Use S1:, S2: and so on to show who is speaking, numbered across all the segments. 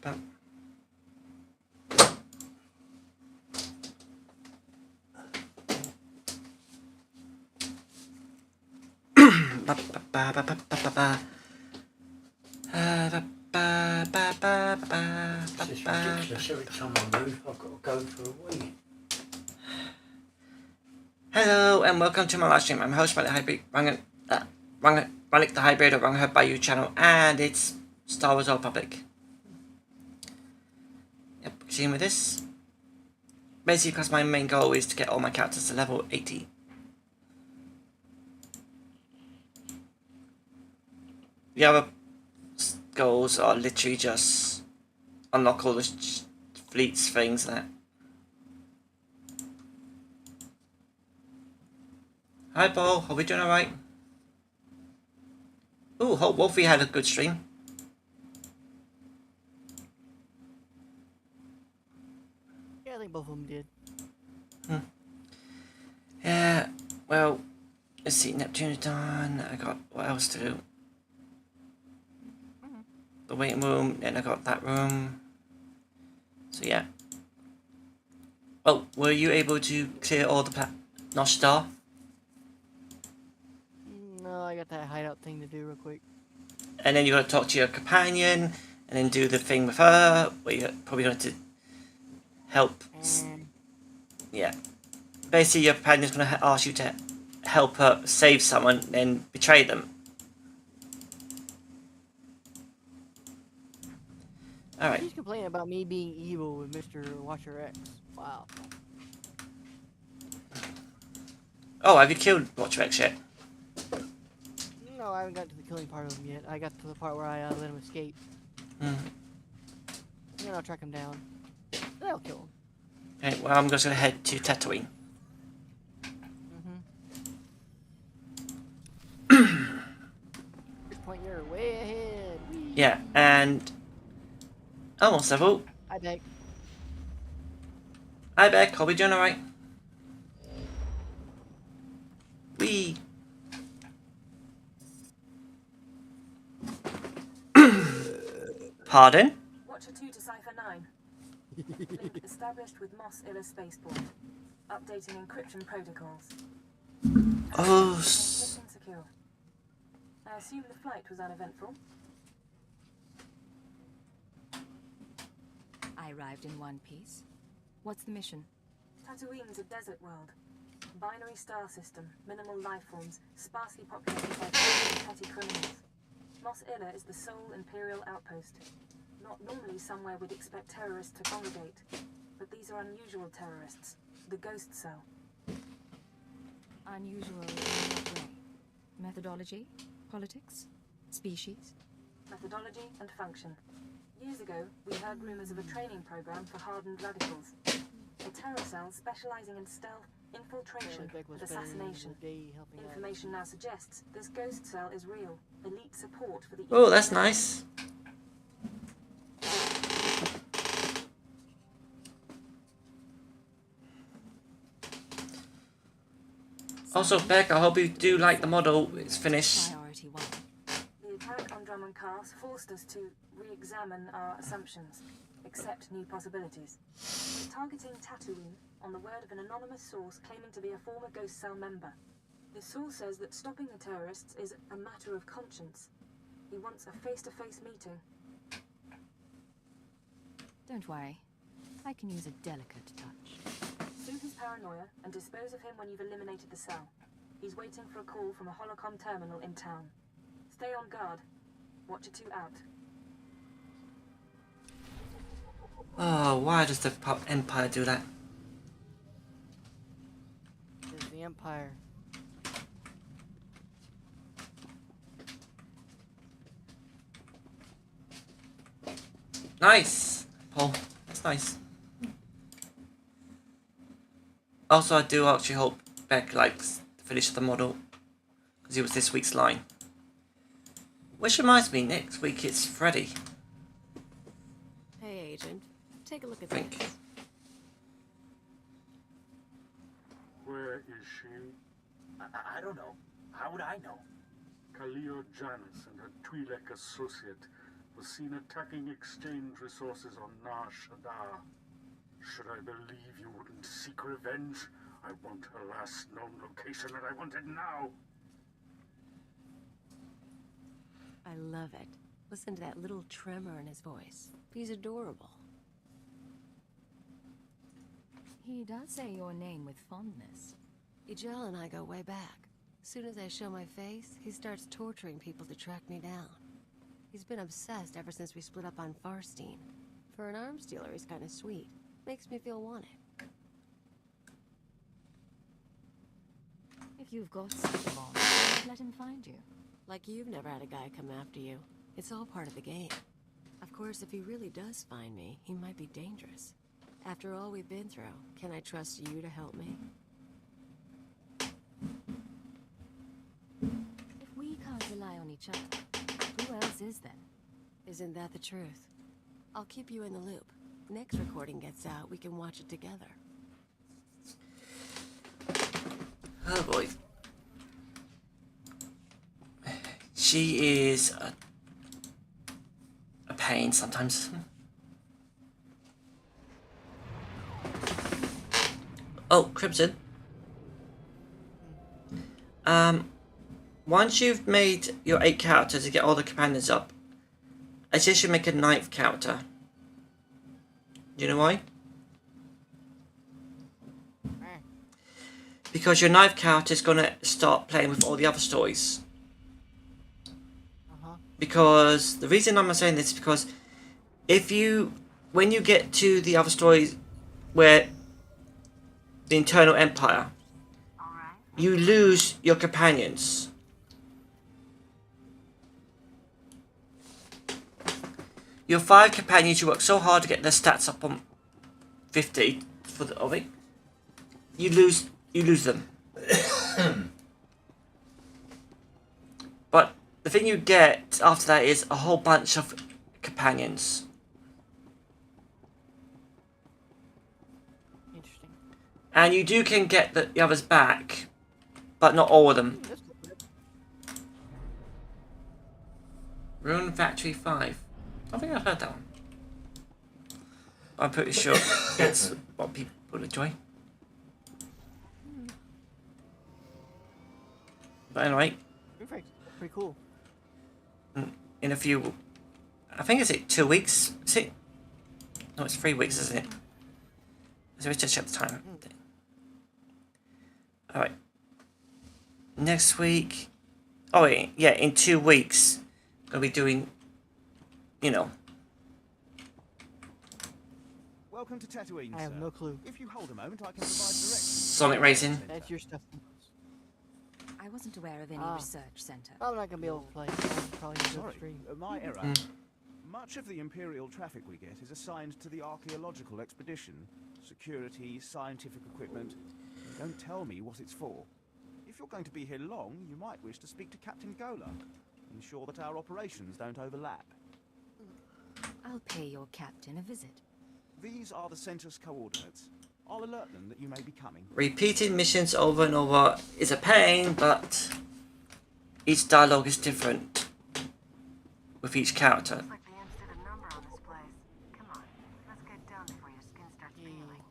S1: It's ridiculous. Every time I move, I've got to go for a wee.
S2: Hello and welcome to my live stream. I'm host Relic the Hybrid of Wrong by You channel, and it's Star Wars Old Republic. Yep, seeing with this. Basically, because my main goal is to get all my characters to level 80. The other goals are literally just unlock all the fleets, things, and that. Hi Paul, are we doing alright? Ooh, hope Wolfie had a good stream.
S3: Yeah, I think both of them did.
S2: Yeah, well, let's see, Neptune is done. I got what else to do? The waiting room, then I got that room. So yeah. Oh, were you able to clear all the Noshtar?
S3: No, I got that hideout thing to do real quick.
S2: And then you got to talk to your companion, and then do the thing with her, where you're probably going to help. Yeah. Basically, your companion's going to ask you to help her save someone, then betray them. Alright.
S3: He's complaining about me being evil with Mr. Watcher X. Wow.
S2: Oh, have you killed Watcher X yet?
S3: No, I haven't gotten to the killing part of him yet. I got to the part where I let him escape. And then I'll track him down. Then I'll kill him.
S2: Okay, well, I'm just going to head to Tatooine.
S3: This point, you're way ahead. Whee.
S2: Yeah, and almost level.
S3: Hi, Beck.
S2: Hi, Beck. Are we doing alright? Wee. Pardon?
S4: Watcher 2 to Cipher 9. Link established with Mos Illa Spaceport. Updating encryption protocols.
S2: Oh.
S4: Mission secure. I assume the flight was uneventful.
S5: I arrived in one piece. What's the mission?
S4: Tatooine's a desert world. Binary star system, minimal life forms, sparsely populated by petty criminals. Mos Illa is the sole Imperial outpost. Not normally somewhere we'd expect terrorists to congregate, but these are unusual terrorists. The Ghost Cell.
S5: Unusual in what way? Methodology? Politics? Species?
S4: Methodology and function. Years ago, we heard rumors of a training program for hardened radicals. A terror cell specializing in stealth, infiltration, and assassination. Information now suggests this Ghost Cell is real. Elite support for the...
S2: Oh, that's nice. Also, Beck, I hope you do like the model. It's finished.
S5: Priority 1.
S4: The attack on Drummond Cast forced us to re-examine our assumptions, accept new possibilities. We're targeting Tatooine on the word of an anonymous source claiming to be a former Ghost Cell member. This source says that stopping the terrorists is a matter of conscience. He wants a face-to-face meeting.
S5: Don't worry. I can use a delicate touch.
S4: Soothe his paranoia and dispose of him when you've eliminated the cell. He's waiting for a call from a holocom terminal in town. Stay on guard. Watcher 2 out.
S2: Oh, why does the Empire do that?
S3: It's the Empire.
S2: Nice, Paul. That's nice. Also, I do actually hope Beck likes to finish the model, because it was this week's line. Which reminds me, next week it's Freddy.
S5: Hey, Agent. Take a look at
S2: Think.
S5: this.
S6: Where is she?
S1: I don't know. How would I know?
S6: Khalil Janus and her Twi'lek associate was seen attacking exchange resources on Nar Shaddaa. Should I believe you wouldn't seek revenge? I want her last known location, and I want it now.
S7: I love it. Listen to that little tremor in his voice. He's adorable.
S5: He does say your name with fondness.
S7: Ijel and I go way back. As soon as I show my face, he starts torturing people to track me down. He's been obsessed ever since we split up on Farstein. For an arms dealer, he's kind of sweet. Makes me feel wanted.
S5: If you've got such a bond, don't let him find you.
S7: Like you've never had a guy come after you. It's all part of the game. Of course, if he really does find me, he might be dangerous. After all we've been through, can I trust you to help me?
S5: If we can't rely on each other, who else is then?
S7: Isn't that the truth? I'll keep you in the loop. Next recording gets out, we can watch it together.
S2: Oh boy. She is a pain sometimes. Oh, Crimson. Once you've made your 8 characters to get all the companions up, I suggest you make a 9th character. Do you know why? Because your 9th character is going to start playing with all the other stories. Because the reason I'm saying this is because when you get to the other stories where the Internal Empire, you lose your companions. Your 5 companions, you work so hard to get their stats up on 50 for the of it. You lose them. But the thing you get after that is a whole bunch of companions.
S3: Interesting.
S2: And you can get the others back, but not all of them.
S3: That's cool.
S2: Rune Factory 5. I think I've heard that one. I'm pretty sure that's what people enjoy. But anyway,
S3: Perfect. Pretty cool.
S2: in a few, I think it's 2 weeks. Is it? No, it's 3 weeks, isn't it? So let's just check the time. All right. Next week. Oh wait, yeah, in 2 weeks, I'll be doing. You know.
S8: Welcome to Tatooine,
S3: I have
S8: sir.
S3: no clue.
S8: If you hold a moment, I can provide directions.
S2: Sonic Racing.
S3: That's your stuff.
S5: I wasn't aware of any
S3: Ah.
S5: research center.
S3: I'm not gonna be able to play. I'm probably gonna
S8: Sorry,
S3: stream.
S8: my error. Much of the Imperial traffic we get is assigned to the archaeological expedition. Security, scientific equipment. Don't tell me what it's for. If you're going to be here long, you might wish to speak to Captain Gola. Ensure that our operations don't overlap.
S5: I'll pay your captain a visit.
S8: These are the center's coordinates. I'll alert them that you may be coming.
S2: Repeating missions over and over is a pain, but each dialogue is different with each character.
S4: Looks like the Imps did a number on this place. Come on, let's get done before your skin starts peeling.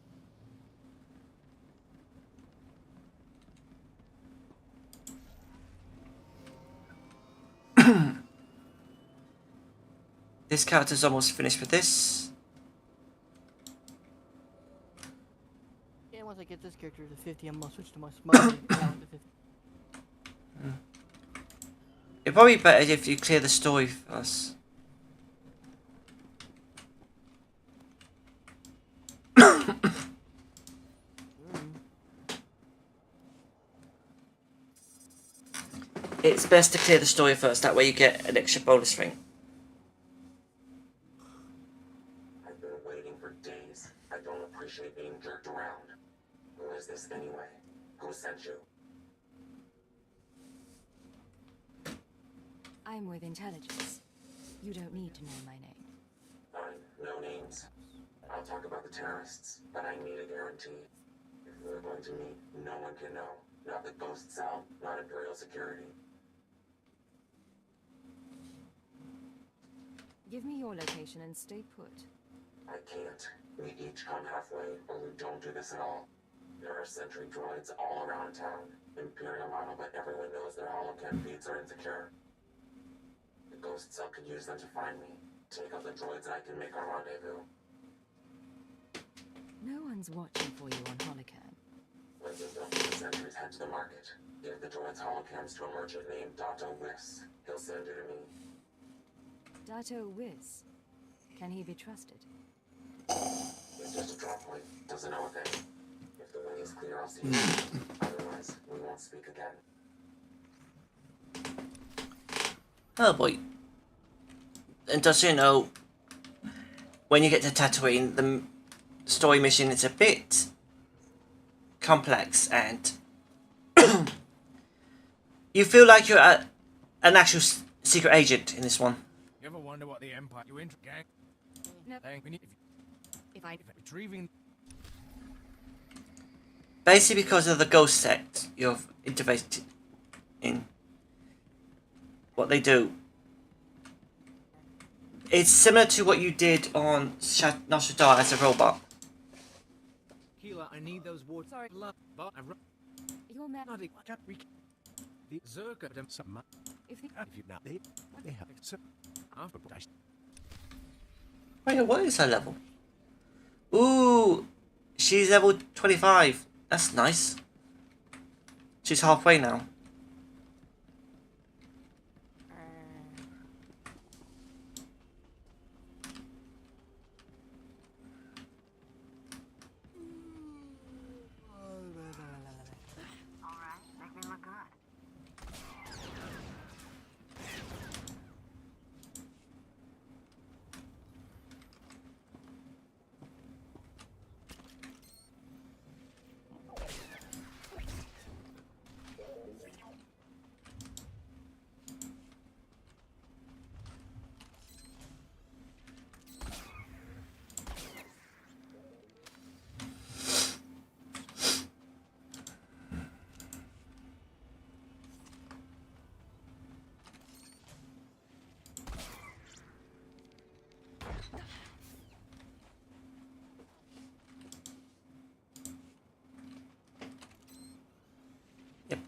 S2: This character's almost finished with this.
S3: Yeah, once I get this character to 50, I'm gonna switch to my smug down to 50.
S2: It'd probably be better if you clear the story first. It's best to clear the story first, that way you get an extra bonus thing.
S9: I've been waiting for days. I don't appreciate being jerked around. Who is this anyway? Who sent you?
S5: I'm with intelligence. You don't need to know my name.
S9: Fine, no names. I'll talk about the terrorists, but I need a guarantee. If we're going to meet, no one can know. Not the Ghost Cell, not Imperial Security.
S5: Give me your location and stay put.
S9: I can't. We each come halfway, or we don't do this at all. There are sentry droids all around town. Imperial model, but everyone knows their holocam feeds are insecure. The Ghost Cell could use them to find me. Take out the droids and I can make our rendezvous.
S5: No one's watching for you on Holocam.
S9: When the sentries head to the market, give the droids holocams to a merchant named Dato Wiss. He'll send it to me.
S5: Dato Wiss. Can he be trusted?
S9: He's just a drop point. Doesn't know a thing. If the way is clear, I'll see you. Otherwise, we won't speak again.
S2: Oh boy. And just so you know, when you get to Tatooine, the story mission is a bit complex, and you feel like you're an actual secret agent in this one.
S10: You ever wonder what the Empire you in gang?
S5: No.
S10: We need
S5: If I
S10: retrieving.
S2: Basically, because of the ghost sect you've interfaced in, what they do. It's similar to what you did on Nar Shaddaa as a robot.
S10: Keela, I need those water.
S5: Sorry.
S10: But I
S5: Your man.
S10: not can't we the Zerka them some
S5: If the
S10: if you now they have it so after
S2: Wait, what is her level? Ooh, she's level 25. That's nice. She's halfway now.
S4: Alright, make me look good.
S2: Yep.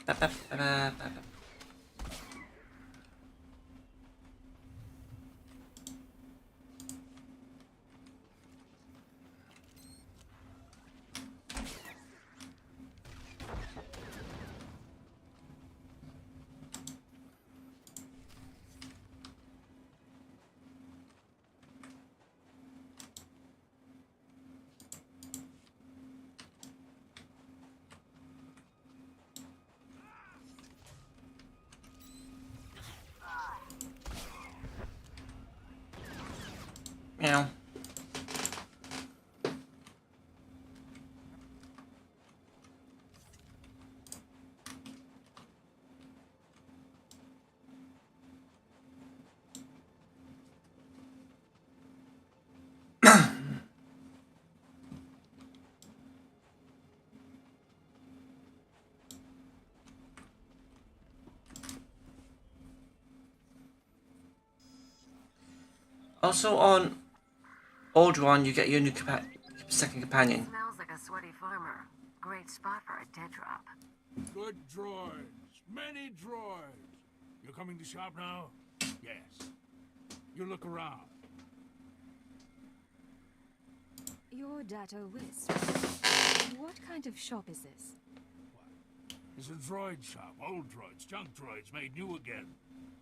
S2: Meow. Also on Alderaan, you get your new second companion.
S4: Smells like a sweaty farmer. Great spot for a dead drop.
S6: Good droids. Many droids. You're coming to shop now? Yes. You look around.
S5: You're Dato Wiss. What kind of shop is this?
S6: It's a droid shop. Old droids, junk droids made new again.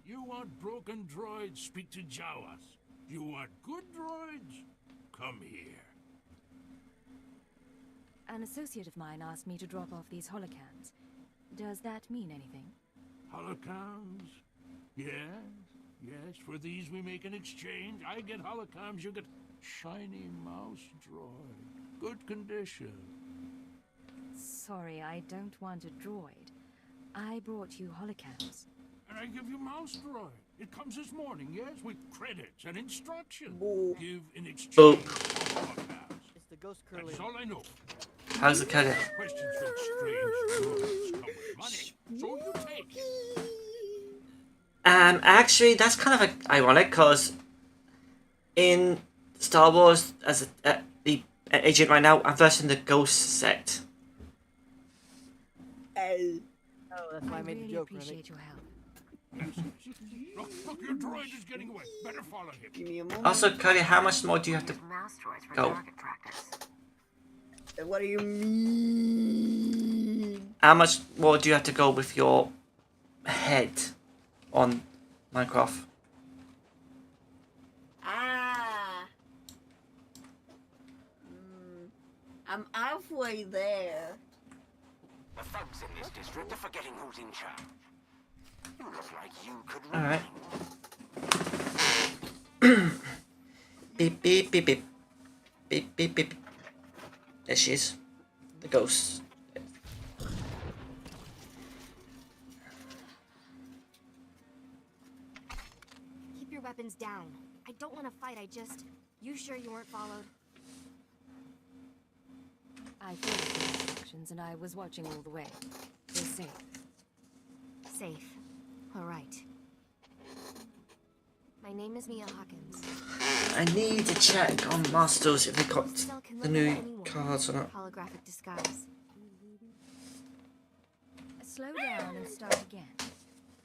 S6: You want broken droids? Speak to Jawas. You want good droids? Come here.
S5: An associate of mine asked me to drop off these holocams. Does that mean anything?
S6: Holocams? Yes, yes. For these we make an exchange. I get holocams, you get shiny mouse droid. Good condition.
S5: Sorry, I don't want a droid. I brought you holocams.
S6: And I give you mouse droid. It comes this morning, yes, with credits and instructions. Give in exchange for holocams.
S3: It's the ghost curler.
S6: That's all I know.
S2: How's the credit?
S6: Questions from strange droids come with money, so you take it.
S2: Actually, that's kind of ironic, because in Star Wars as the agent right now. I'm versing the Ghost sect.
S3: Oh, that's why I made the
S5: really
S3: joke,
S5: appreciate your help.
S10: Look, your droid is getting away. Better follow him.
S3: Give me a moment.
S2: Also, Cody, how much more do you have to go?
S3: What do you mean?
S2: How much more do you have to go with your head on Minecraft?
S7: I'm halfway there.
S11: The thugs in this district are forgetting who's in charge. You look like you could run.
S2: Alright. Beep, beep, beep, beep. Beep, beep, beep. There she is. The ghost.
S12: Keep your weapons down. I don't want to fight, You sure you weren't followed?
S5: I followed the instructions and I was watching all the way. They're safe.
S12: Safe. Alright. My name is Mia Hawkins.
S2: I need to check on Masters if they got the new cards or not.
S12: Holographic disguise.
S5: Slow down and start again.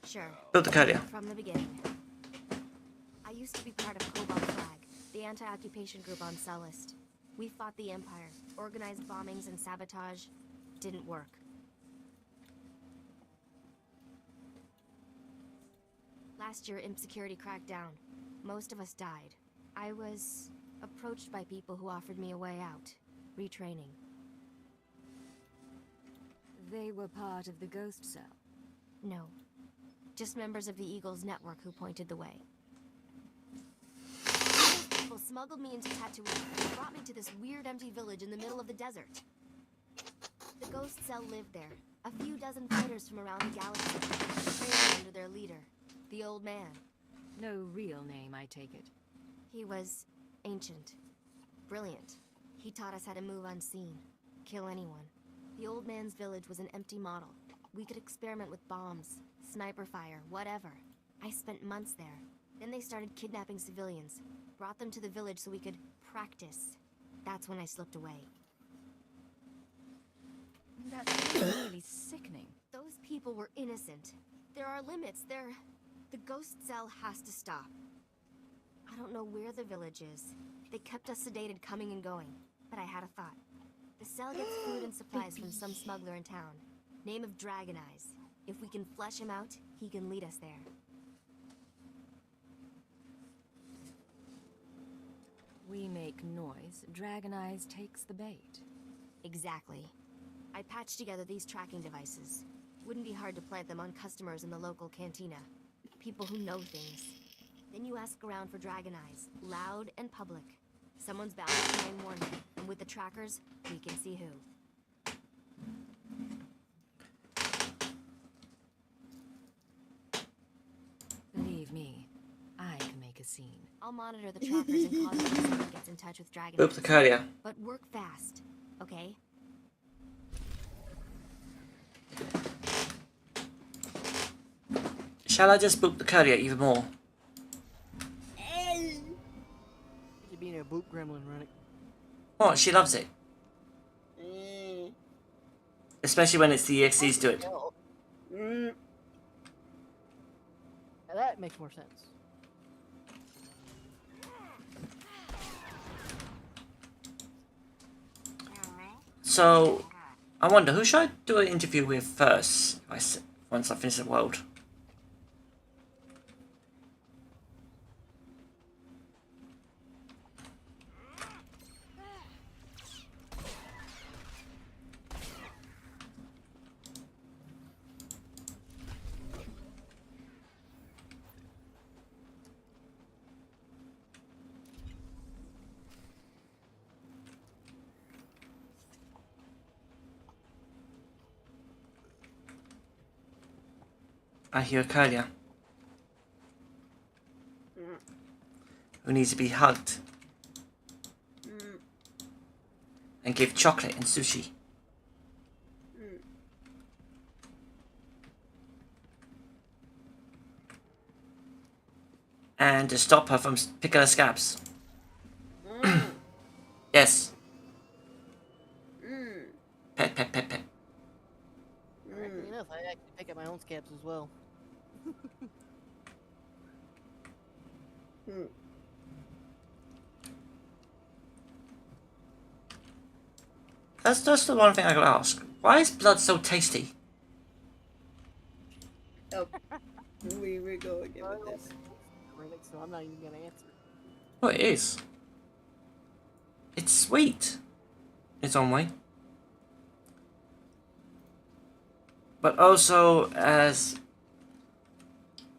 S12: Sure.
S2: Build the carrier.
S12: From the beginning. I used to be part of Cobalt Flag, the anti-occupation group on Cellist. We fought the Empire, organized bombings and sabotage. Didn't work. Last year, Imp Security cracked down. Most of us died. I was approached by people who offered me a way out. Retraining.
S5: They were part of the Ghost Cell.
S12: No. Just members of the Eagles network who pointed the way. Those people smuggled me into Tatooine and brought me to this weird empty village in the middle of the desert. The Ghost Cell lived there. A few dozen fighters from around the galaxy, training under their leader, the Old Man.
S5: No real name, I take it.
S12: He was ancient. Brilliant. He taught us how to move unseen. Kill anyone. The Old Man's village was an empty model. We could experiment with bombs, sniper fire, whatever. I spent months there. Then they started kidnapping civilians. Brought them to the village so we could practice. That's when I slipped away.
S5: That's really sickening.
S12: Those people were innocent. There are limits. The Ghost Cell has to stop. I don't know where the village is. They kept us sedated coming and going. But I had a thought. The cell gets food and supplies from some smuggler in town. Name of Dragon Eyes. If we can flesh him out, he can lead us there.
S5: We make noise. Dragon Eyes takes the bait.
S12: Exactly. I patched together these tracking devices. Wouldn't be hard to plant them on customers in the local cantina. People who know things. Then you ask around for Dragon Eyes, loud and public. Someone's bound to try and warn me, and with the trackers, we can see who.
S5: Believe me, I can make a scene.
S12: I'll monitor the trackers and cause if someone gets in touch with Dragon
S2: Boop
S12: Eyes.
S2: the carrier.
S12: But work fast, okay?
S2: Shall I just boop the carrier even more?
S3: You're being a boop gremlin, Rennick.
S2: What? She loves it. Especially when it's the EXCs do it.
S3: Now that makes more sense.
S2: So, I wonder, who should I do an interview with first, once I finish the world? I hear Kalia. Who needs to be hugged. And give chocolate and sushi. And to stop her from picking her scabs. Yes.
S3: Mm.
S2: Pet, pet, pet, pet.
S3: Strangely enough, I actually pick up my own scabs as well.
S2: That's just the one thing I gotta ask. Why is blood so tasty?
S13: Oh, we go again with this.
S3: So I'm not even gonna answer.
S2: Oh, it is. It's sweet. Its own way. But also, as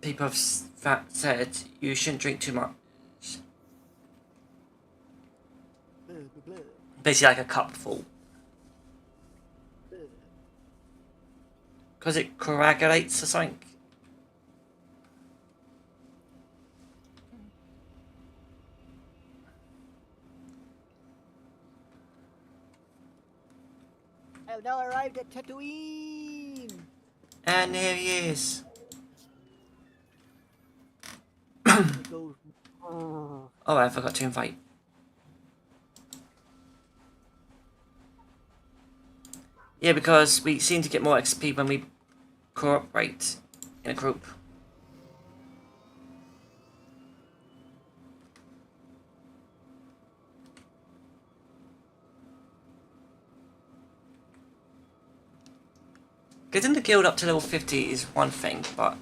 S2: people have said, you shouldn't drink too much. Basically like a cupful. Because it coagulates or something.
S3: I have now arrived at Tatooine!
S2: And here he is. Oh, I forgot to invite. Yeah, because we seem to get more XP when we cooperate in a group. Getting the guild up to level 50 is one thing, but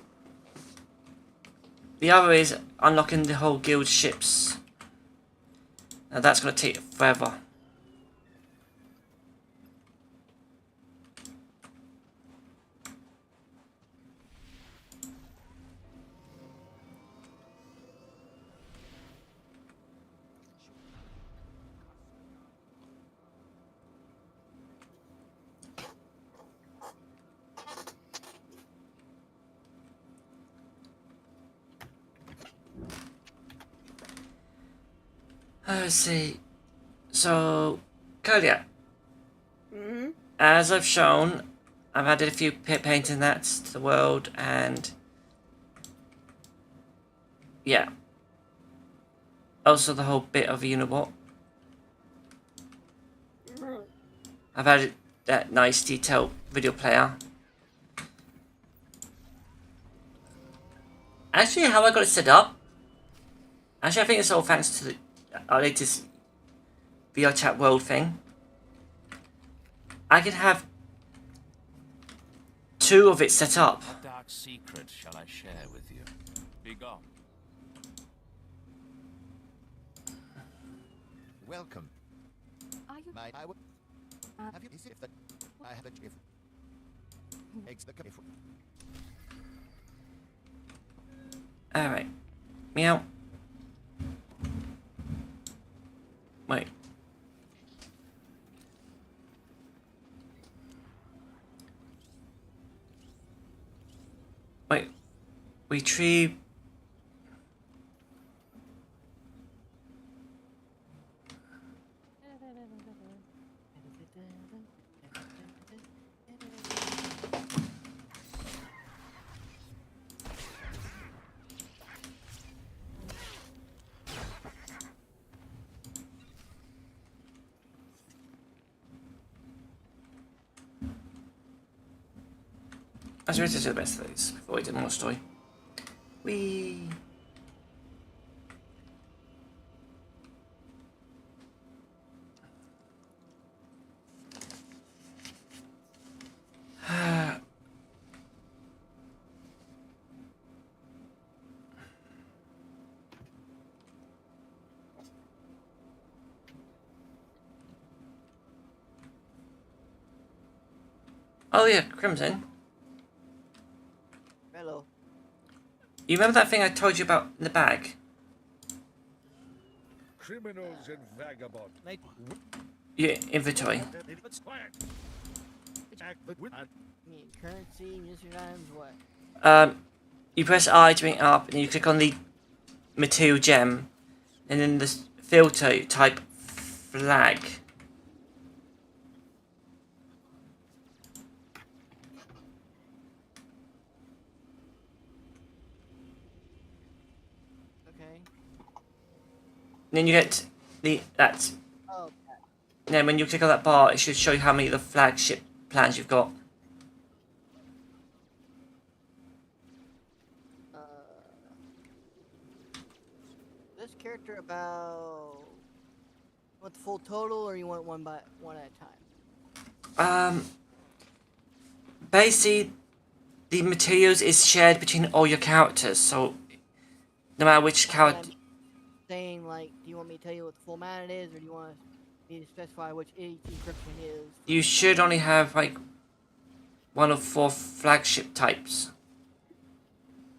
S2: the other is unlocking the whole guild ships. Now that's going to take forever. Let's see. So, Kodia. As I've shown, I've added a few painting that's to the world, and yeah. Also the whole bit of Unibot. I've added that nice detailed video player. Actually, how I got it set up. Actually, I think it's all thanks to our latest VR chat world thing. I can have 2 of it set up.
S14: What dark secret shall I share with you? Be gone.
S15: Welcome.
S5: Are you?
S15: I will. Have you? Is it that I have a if eggs the if.
S2: All right. Meow. Wait. Wait. Retrieve. Let's read to the best of these before we do more story. Whee! Oh yeah, Crimson.
S3: Hello.
S2: You remember that thing I told you about in the bag?
S10: Criminals and vagabonds.
S2: Your inventory.
S3: Currency, munition items, what?
S2: You press I to bring it up, and you click on the material gem, and then the filter type flag.
S3: Okay.
S2: And then you get that.
S3: Oh,
S2: then when you click on that bar, it should show you how many of the flagship plans you've got.
S3: This character about what the full total, or you want one at a time?
S2: Basically, the materials is shared between all your characters, so no matter which character.
S3: Saying like, do you want me to tell you what the full amount it is, or do you want me to specify which each encryption is?
S2: You should only have like one of 4 flagship types.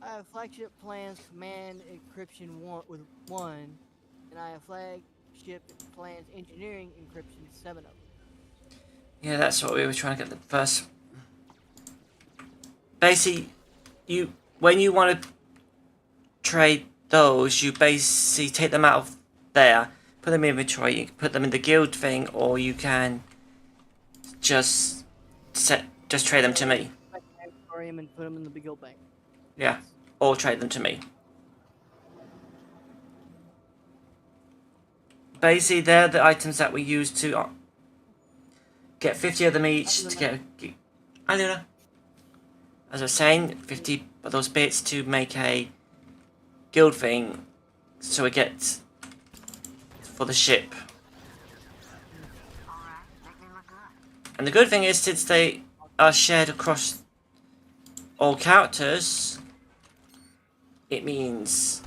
S3: I have flagship plans command encryption with 1, and I have flagship plans engineering encryption 7 of them.
S2: Yeah, that's what we were trying to get the first. Basically, when you want to trade those, you basically take them out of there, put them in inventory, you can put them in the guild thing, or you can just trade them to me.
S3: And put them in the guild bank.
S2: Yeah, or trade them to me. Basically, they're the items that we use to get 50 of them each to get. Hi, Luna. As I was saying, 50 of those bits to make a guild thing, so we get for the ship. And the good thing is, since they are shared across all characters, it means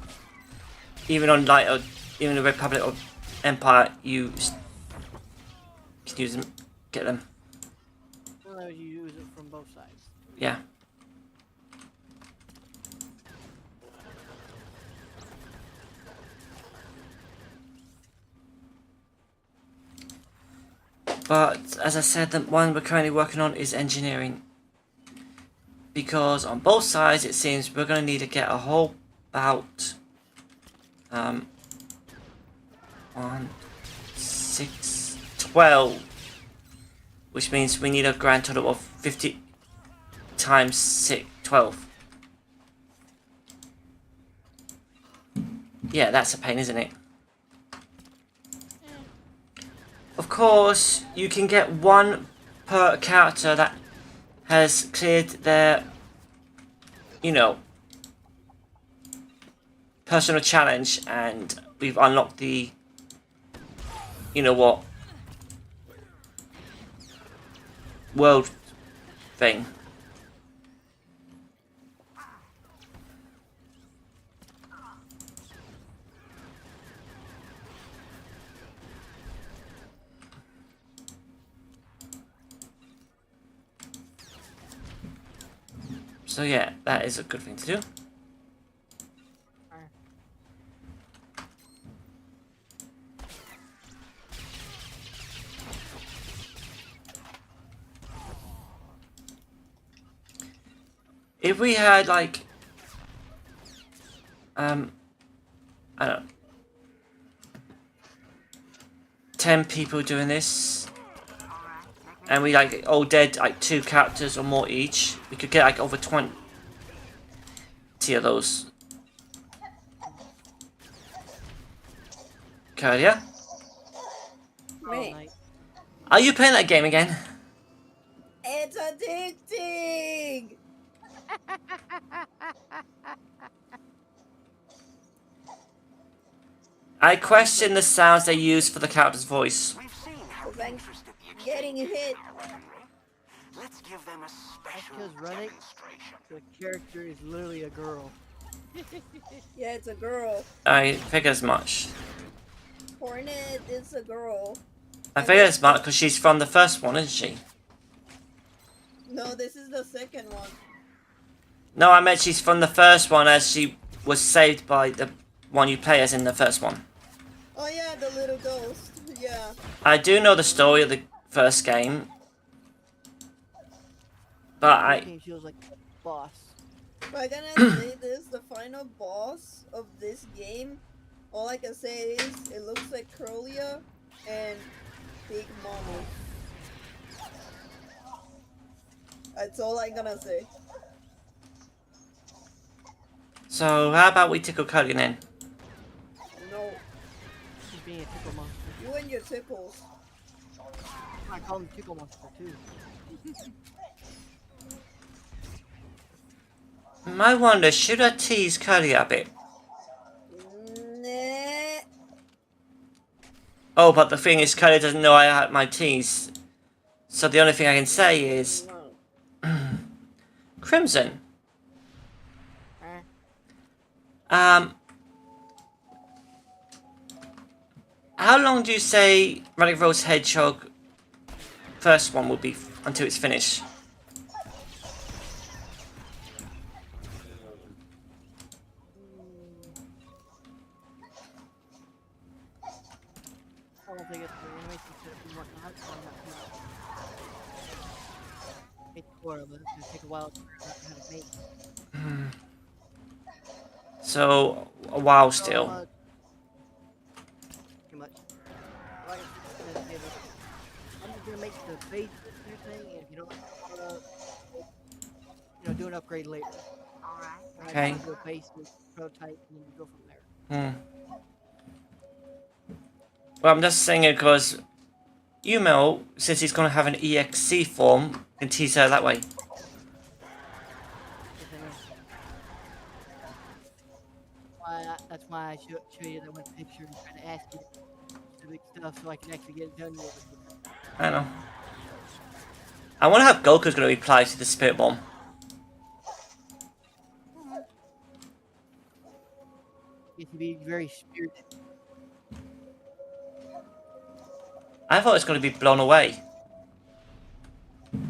S2: even on Light or even the Republic or Empire, you can use them, get them.
S3: Well, you use it from both sides.
S2: Yeah. But as I said, the one we're currently working on is engineering. Because on both sides, it seems we're going to need to get a whole about 1, 6, 12, which means we need a grand total of 50 times 6, 12. Yeah, that's a pain, isn't it? Of course, you can get 1 per character that has cleared their, personal challenge, and we've unlocked the, world thing. So yeah, that is a good thing to do. If we had like, I don't know, 10 people doing this, and we like all dead like 2 characters or more each, we could get like over 20 of those. Curlia?
S13: Wait.
S2: Are you playing that game again?
S13: It's addicting!
S2: I question the sounds they use for the character's voice.
S13: I'm getting hit.
S11: Let's give them a special
S3: Because running, the character is literally a girl.
S13: Yeah, it's a girl.
S2: I figure as much.
S13: Hornet is a girl.
S2: I figure as much because she's from the first one, isn't she?
S13: No, this is the second one.
S2: No, I meant she's from the first one, as she was saved by the one you play as in the first one.
S13: Oh yeah, the little ghost. Yeah.
S2: I do know the story of the first game, but
S3: She was like a boss.
S13: But I gotta say this, the final boss of this game, all I can say is it looks like Curlia and Big Mama. That's all I'm gonna say.
S2: So how about we tickle Kurgan then?
S13: No.
S3: She's being a tickle monster.
S13: You and your tickles.
S3: I call him Tickle Monster too.
S2: I wonder, should I tease Curly a bit?
S13: Nah.
S2: Oh, but the thing is, Curly doesn't know I had my tease. So the only thing I can say is... Crimson. How long do you say Relic Rose Hedgehog first one will be until it's finished?
S3: I don't think it's the animation should have been working out, so I'm not sure. It's 4 of it. It's gonna take a while to figure out how to make.
S2: So, a while still.
S3: Too much. Like, I'm just gonna make the base thing, and if you don't like do an upgrade later. Alright.
S2: Okay.
S3: Do a base with prototype and then go from there.
S2: Well, I'm just saying it because Umel, since he's going to have an EXC form, can tease her that way.
S3: That's why I show you that one picture and try to ask you specific stuff so I can actually get it done with it.
S2: I know. I wonder how Goku's going to reply to the Spirit Bomb.
S3: It can be very spirited.
S2: I thought it was going to be blown away.
S3: Yeah,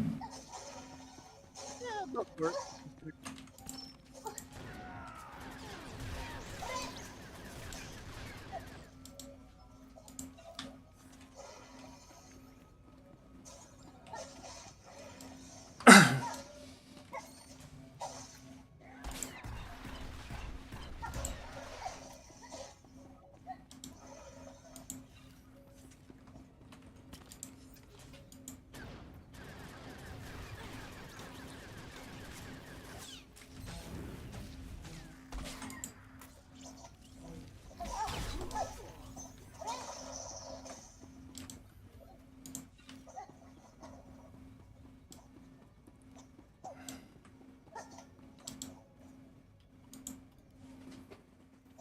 S3: both work.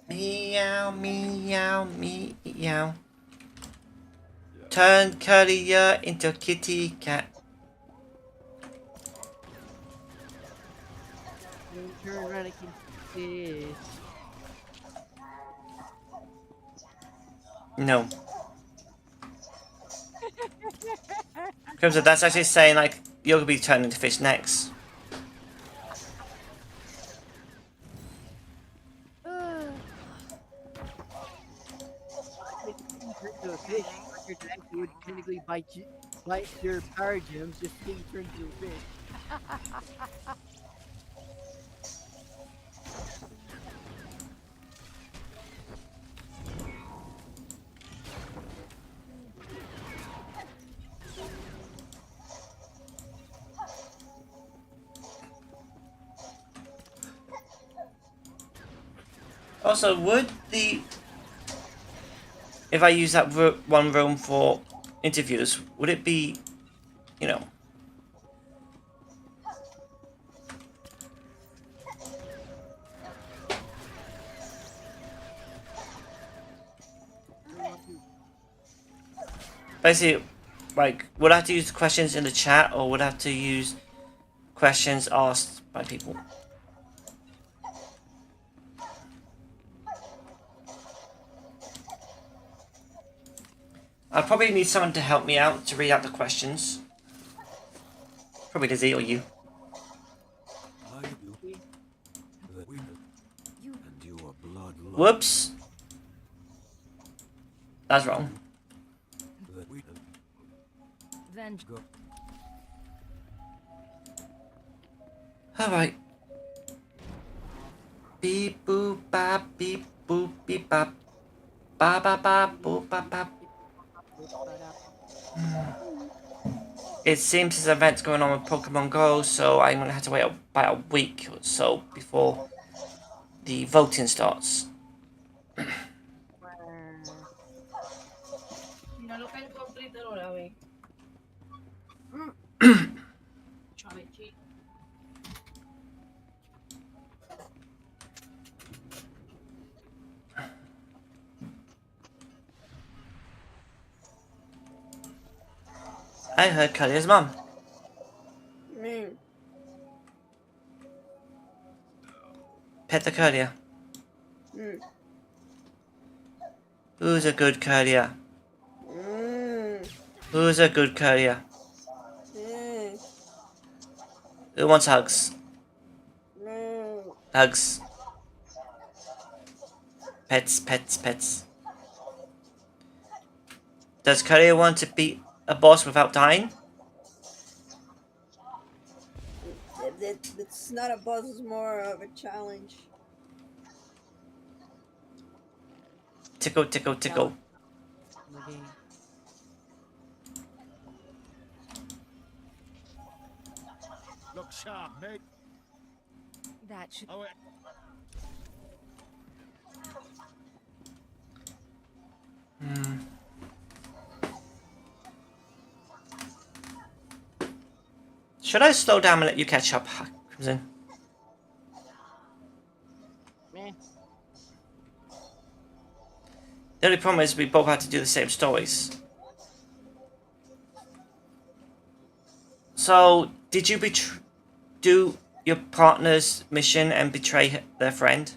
S2: Meow, meow, meow. Turn Curlier into a kitty cat.
S3: Turn around and keep this.
S2: No. Crimson, that's actually saying like you're gonna be turned into fish next.
S3: To a fish, your actually would technically bite your power gems just to get you turned into a fish.
S2: Also, would the... If I use that one room for interviews, would it be, you know... Basically, like, would I have to use questions in the chat, or would I have to use questions asked by people? I probably need someone to help me out to read out the questions. Probably Lizzie or you. Whoops. That's wrong. Alright. Beep boop bop beep boop beep bop. Ba ba ba boop bop bop. It seems this event's going on with Pokemon Go, so I'm gonna have to wait about a week or so before the voting starts. I heard Kalia's mum. Pet the Kalia. Who's a good Kalia? Who's a good Kalia? Who wants hugs? Hugs. Pets, pets, pets. Does Kalia want to beat a boss without dying?
S13: It's not a boss, it's more of a challenge.
S2: Tickle, tickle, tickle.
S10: Look sharp, mate.
S5: That should.
S10: Oh,
S2: Should I slow down and let you catch up, Crimson? The only problem is we both have to do the same stories. So, did you do your partner's mission and betray their friend?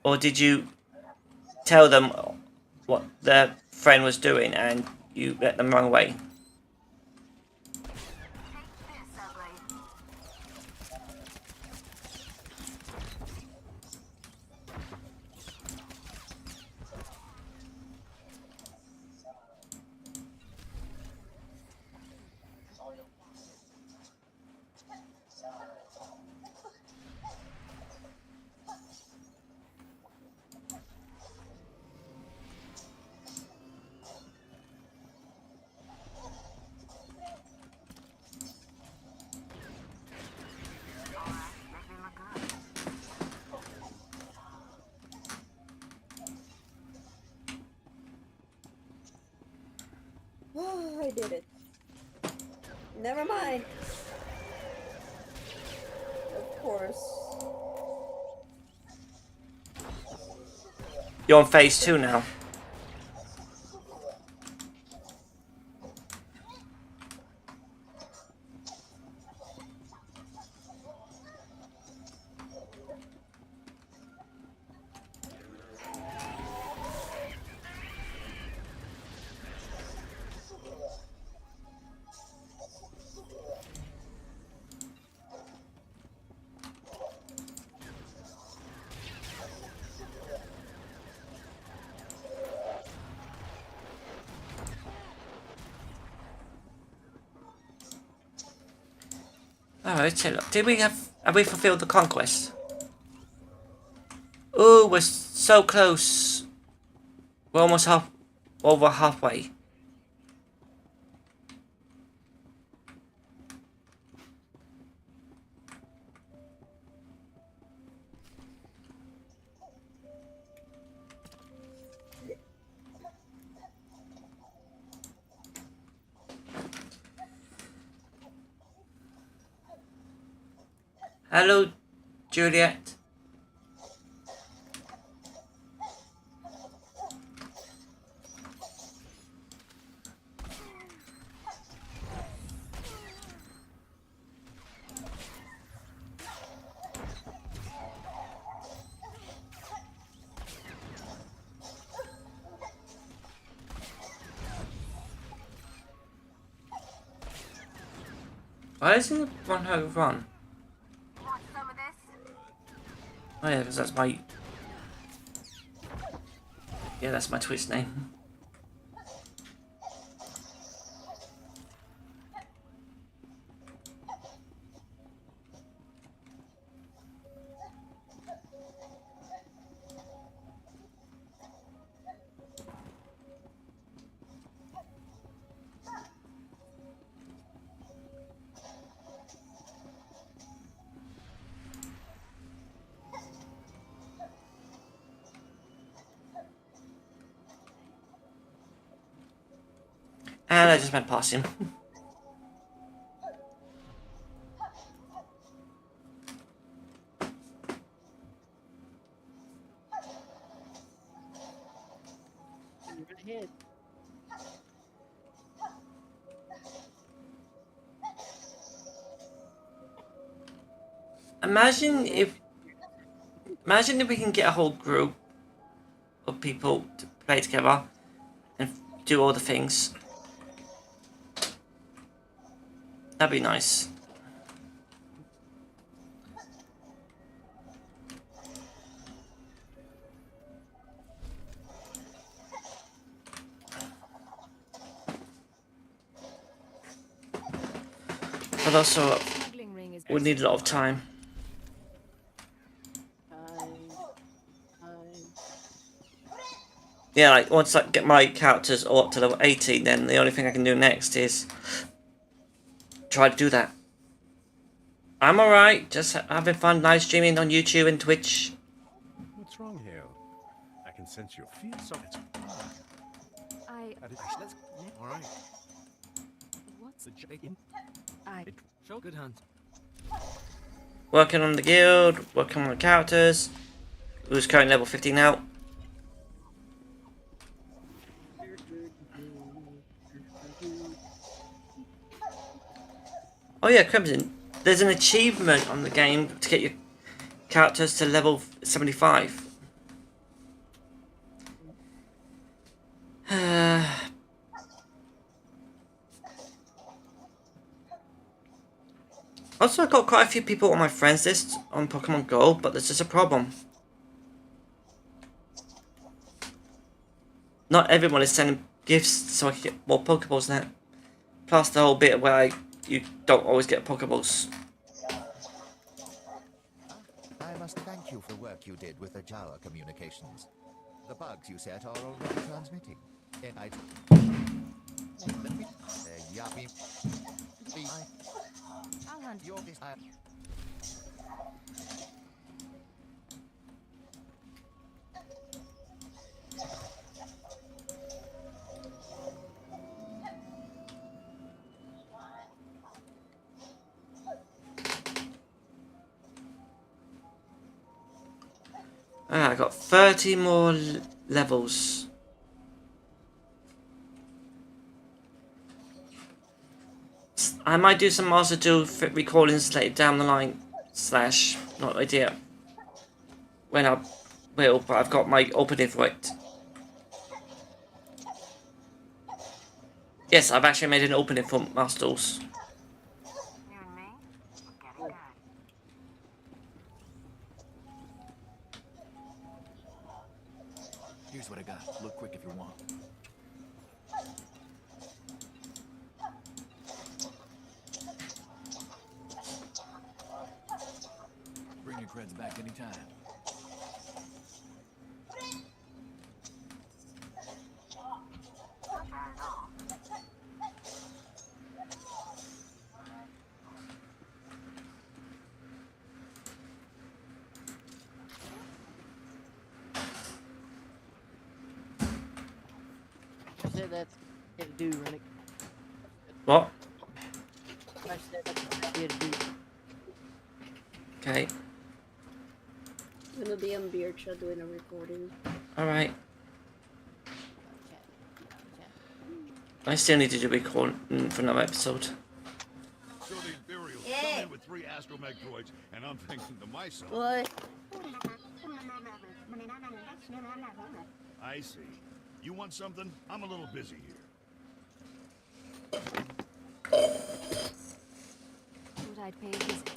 S2: Or did you tell them what their friend was doing and you let them run away?
S13: Oh, I did it. Never mind. Of course.
S2: You're on phase 2 now. Alright, so look, have we fulfilled the conquest? Oh, we're so close. We're almost over halfway. Hello, Juliet. Why doesn't it want her to run? Oh yeah, because that's my... Yeah, that's my Twitch name. And I just went past him.
S3: Right ahead.
S2: Imagine if we can get a whole group of people to play together and do all the things. That'd be nice. But also, we need a lot of time. Yeah, like once I get my characters all up to level 80, then the only thing I can do next is try to do that. I'm alright, just having fun live streaming on YouTube and Twitch.
S16: What's wrong, Hale? I can sense your fears.
S5: Let's.
S14: All right.
S5: What's
S14: The chicken.
S5: Show
S14: good hunt.
S2: Working on the guild, working on the characters. Who's currently level 50 now? Oh yeah, Crimson. There's an achievement on the game to get your characters to level 75. Also, I've got quite a few people on my friends list on Pokemon Go, but there's just a problem. Not everyone is sending gifts so I can get more Pokeballs now. Plus the whole bit where you don't always get Pokeballs.
S15: I must thank you for the work you did with the Jawa communications. The bugs you set are already transmitting. And I... Let me... Yappy...
S5: I'll hunt.
S15: Your desire...
S2: I got 30 more levels. I might do some Master Duel recordings later down the line. Slash, not idea. When I will, but I've got my opening for it. Yes, I've actually made an opening for Master Duels.
S14: Here's what I got. Look quick if you want. Bring your creds back anytime.
S3: I said that's what you do, Rennick.
S2: What?
S3: I said that's what you do.
S2: Okay.
S17: I'm gonna be on Beercha doing a recording.
S2: Alright. I still need to do a recording for another episode.
S10: So the Imperials come in with 3 astromech droids, and I'm thinking to myself...
S17: What?
S10: I see. You want something? I'm a little busy here.
S5: Thought I'd pay a visit.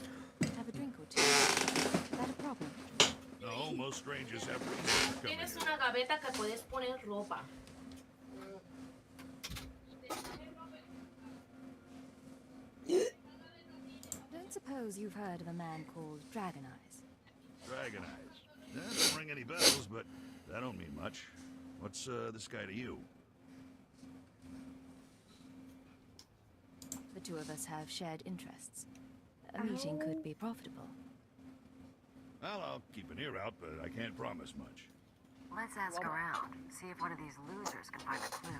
S5: Have a drink or two. Is that a problem?
S10: No, most strangers have reasons to come
S18: Tienes
S10: here.
S18: una gaveta que puedes poner ropa.
S5: Don't suppose you've heard of a man called Dragon Eyes?
S10: Dragon Eyes. That don't ring any bells, but that don't mean much. What's this guy to you?
S5: The two of us have shared interests. A meeting could be profitable.
S10: Well, I'll keep an ear out, but I can't promise much.
S19: Let's ask around. See if one of these losers can find a clue.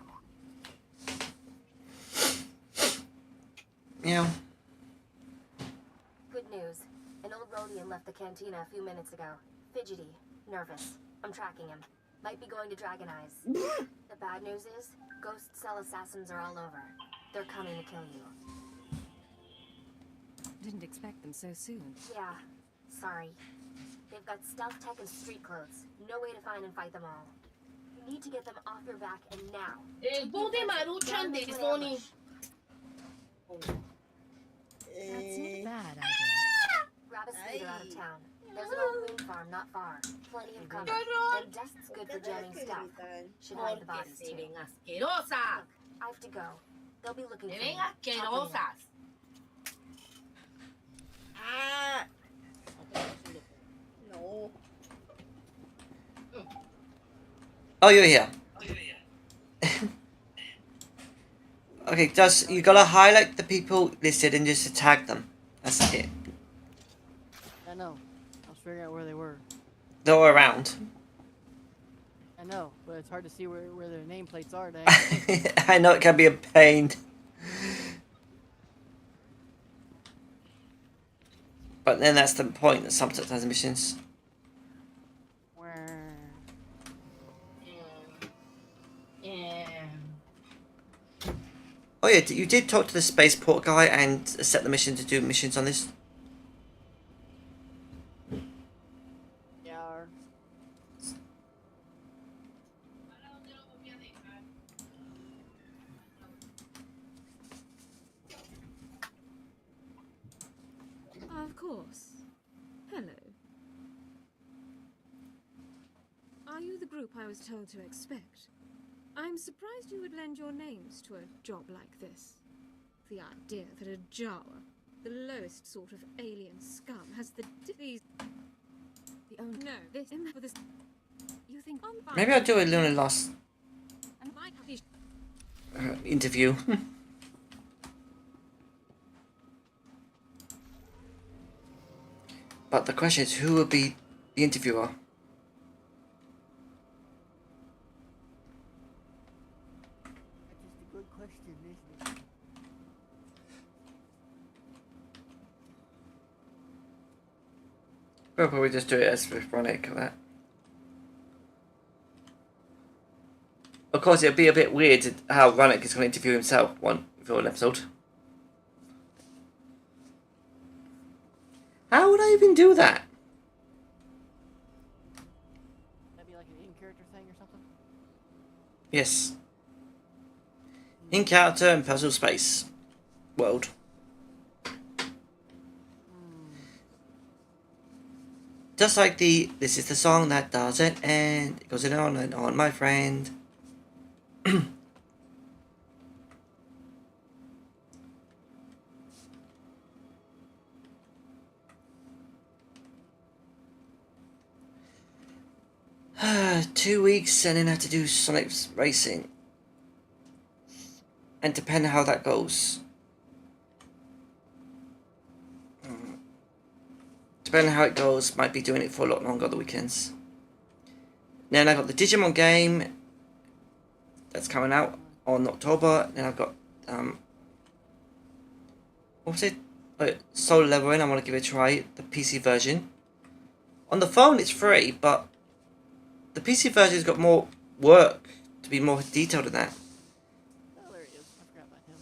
S12: the cantina a few minutes ago. Fidgety, nervous. I'm tracking him. Might be going to Dragon Eyes. The bad news is, Ghost Cell assassins are all over. They're coming to kill you.
S5: Didn't expect them so soon.
S12: Yeah, sorry. They've got stealth tech and street clothes. No way to find and fight them all. You need to get them off your back and now.
S18: ¿Dónde Maruchan de Sony?
S5: That's not a bad idea.
S12: Grab a speeder out of town. There's an old moon farm not far. Plenty of cover. And dust's good for jamming stuff. Should hide the bodies too.
S18: Se ven asquerosas.
S12: I have to go. They'll be looking
S18: Se
S12: for
S18: ven
S12: me.
S18: asquerosas. Ah.
S13: No.
S2: Oh, you're here. Okay, you gotta highlight the people listed and just tag them. That's it.
S3: I know. I was figuring out where they were.
S2: They're all around.
S3: I know, but it's hard to see where their nameplates are. Dang.
S2: I know it can be a pain. But then that's the point of sometimes missions. Oh yeah, you did talk to the spaceport guy and set the mission to do missions on this.
S3: Yeah.
S5: Of course. Hello. Are you the group I was told to expect? I'm surprised you would lend your names to a job like this. The idea that a Jawa, the lowest sort of alien scum, has the these. The only no, this for this. You think I'm fine?
S2: Maybe I'll do a Lunar Lost
S5: And might have these.
S2: interview. But the question is, who will be the interviewer?
S3: Good question, isn't it?
S2: We'll probably just do it as with Ronick or that. Of course, it'd be a bit weird how Ronick is going to interview himself for an episode. How would I even do that?
S3: That'd be like an in-character thing or something?
S2: Yes. In-character and puzzle space. World. Just like this is the song that doesn't end. It goes on and on, my friend. 2 weeks and then have to do Sonic Racing. And depending on how that goes. Depending on how it goes, might be doing it for a lot longer on the weekends. Then I've got the Digimon game that's coming out on October. Then I've got what was it? Solo Leveling. I want to give it a try. The PC version. On the phone, it's free, but the PC version's got more work to be more detailed than that.
S3: Oh, there he is. I forgot about him.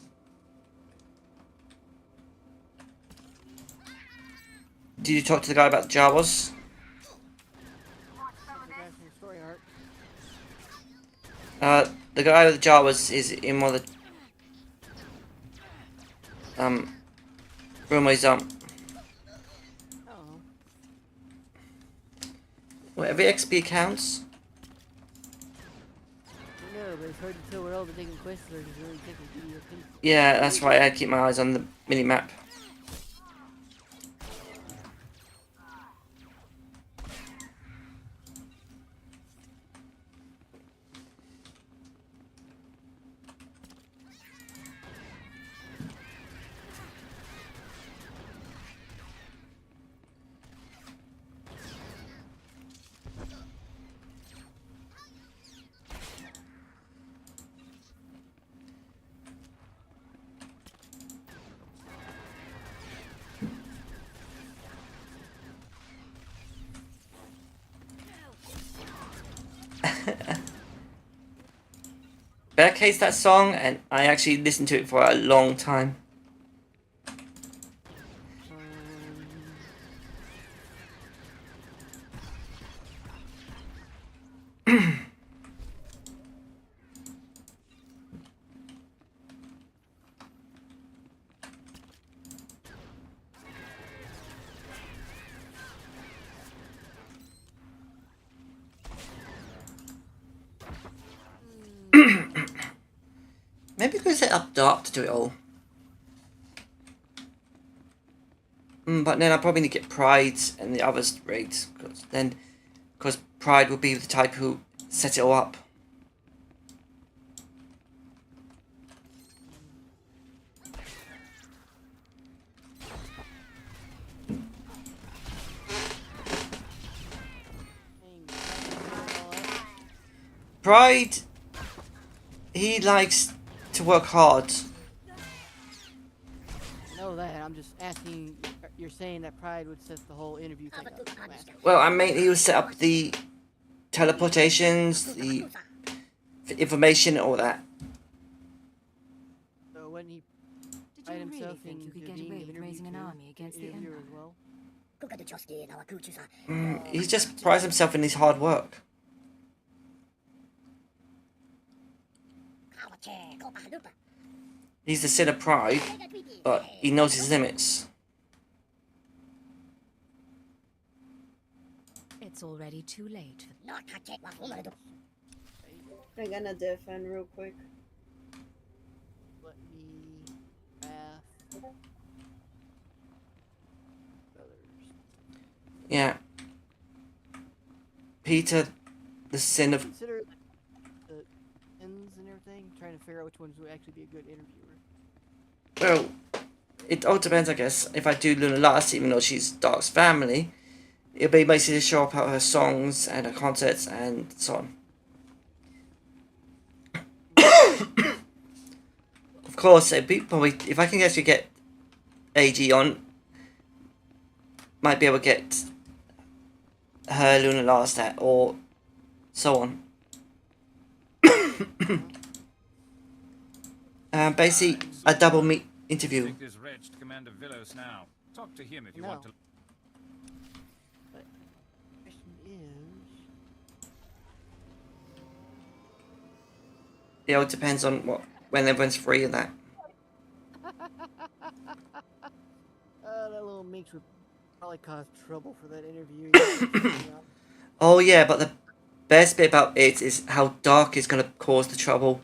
S2: Did you talk to the guy about the Jawas?
S3: Story arc.
S2: The guy with the Jawas is in one of the room where he's well, every XP counts.
S3: No, but it's hard to tell where all the taking quests are because really taking video things.
S2: Yeah, that's why I keep my eyes on the mini map. Better Case, that song, and I actually listened to it for a long time. Maybe we could set up Dark to do it all. But then I probably need to get Pride and the others rigged, because Pride will be the type who sets it all up. Pride, he likes to work hard.
S3: I know that. I'm just asking. You're saying that Pride would set the whole interview thing up.
S2: Well, I mean, he will set up the teleportations, the information, all that.
S3: So when he
S4: Did
S3: fight
S4: you really
S3: himself
S4: think you could get away with raising an army against the Empire?
S3: as well?
S2: He just prides himself in his hard work. He's the sin of pride, but he knows his limits.
S4: It's already too late.
S13: I'm gonna defend real quick.
S3: Let me craft feathers.
S2: Yeah. Peter, the sin of...
S3: Consider the ends and everything, trying to figure out which ones would actually be a good interviewer.
S2: Well, it all depends, I guess. If I do Luna Last, even though she's Dark's family, it'll be basically to show up her songs and her concerts and so on. Of course, it'd be probably, if I can actually get AG on, might be able to get her Luna Last at, or so on. Basically, a double meet interview.
S19: Think there's wretched Commander Villos now. Talk to him if you want to.
S3: But the question is,
S2: It all depends on when everyone's free and that.
S3: that little minx would probably cause trouble for that interview.
S2: Oh yeah, but the best bit about it is how Dark is going to cause the trouble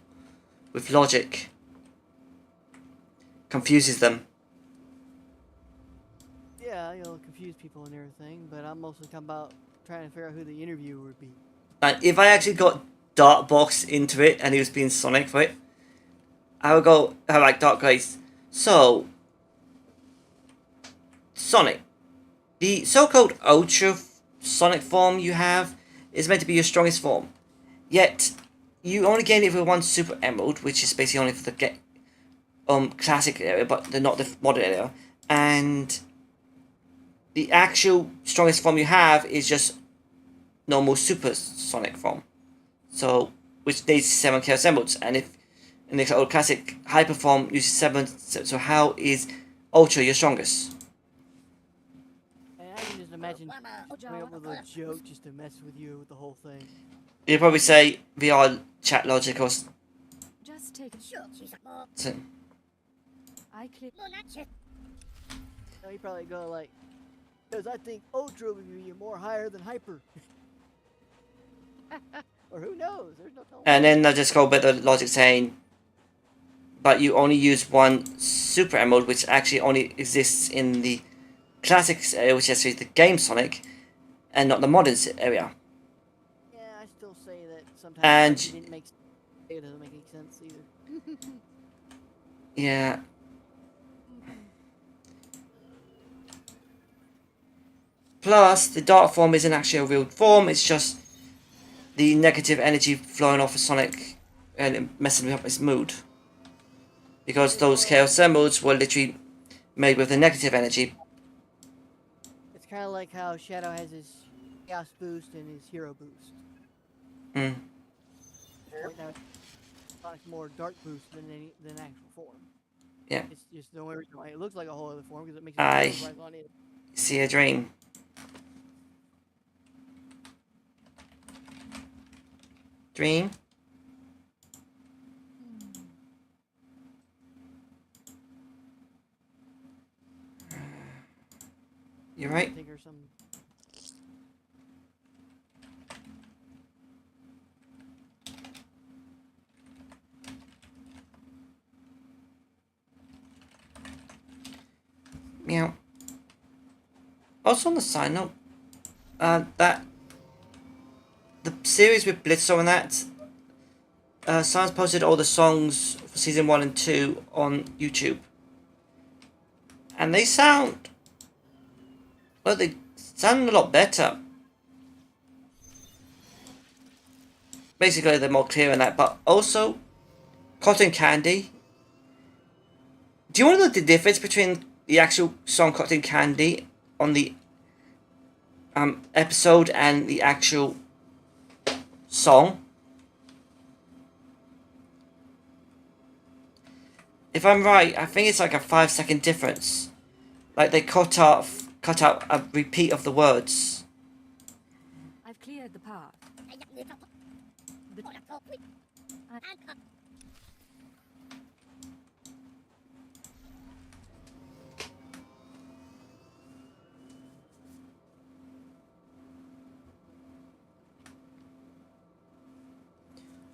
S2: with logic. Confuses them.
S3: Yeah, you'll confuse people and everything, but I'm mostly talking about trying to figure out who the interviewer would be.
S2: Like, if I actually got Dark Box into it and he was being Sonic for it, I would go, like, Dark Grace. So, Sonic, the so-called Ultra Sonic form you have is meant to be your strongest form. Yet, you only gain it with one Super Emerald, which is basically only for the classic area, but they're not the modern area. And the actual strongest form you have is just normal Super Sonic form. So, which needs 7 Chaos Emeralds. And if in the old classic Hyper form uses 7, so how is Ultra your strongest?
S3: And I can just imagine coming up with a joke just to mess with you with the whole thing.
S2: You'll probably say VR chat logic or
S4: Just take a shot.
S2: so,
S4: I click.
S3: No, you probably go like, because I think Ultra would be more higher than Hyper. Or who knows? There's no telling.
S2: and then I just go with the logic saying, but you only use one Super Emerald, which actually only exists in the classics area, which is actually the game Sonic, and not the modern area.
S3: Yeah, I still say that sometimes
S2: And
S3: it doesn't make any sense either.
S2: yeah. Plus, the dark form isn't actually a real form, it's just the negative energy flowing off of Sonic and messing up his mood. Because those Chaos Emeralds were literally made with the negative energy.
S3: It's kind of like how Shadow has his Chaos boost and his Hero boost. point out Sonic's more dark boost than actual form.
S2: Yeah.
S3: It's just the only reason why it looks like a whole other form because it makes
S2: I
S3: it right on in.
S2: see a dream. Dream? You're right.
S3: I think there's some.
S2: Meow. Also on the side note, that the series with Blitzo and that, Science posted all the songs for season 1 and 2 on YouTube, and they sound, well, they sound a lot better. Basically, they're more clear in that, but also, Cotton Candy. Do you want to know the difference between the actual song Cotton Candy on the episode and the actual song? If I'm right, I think it's like a 5-second difference. Like they cut out a repeat of the words.
S20: I've cleared the path.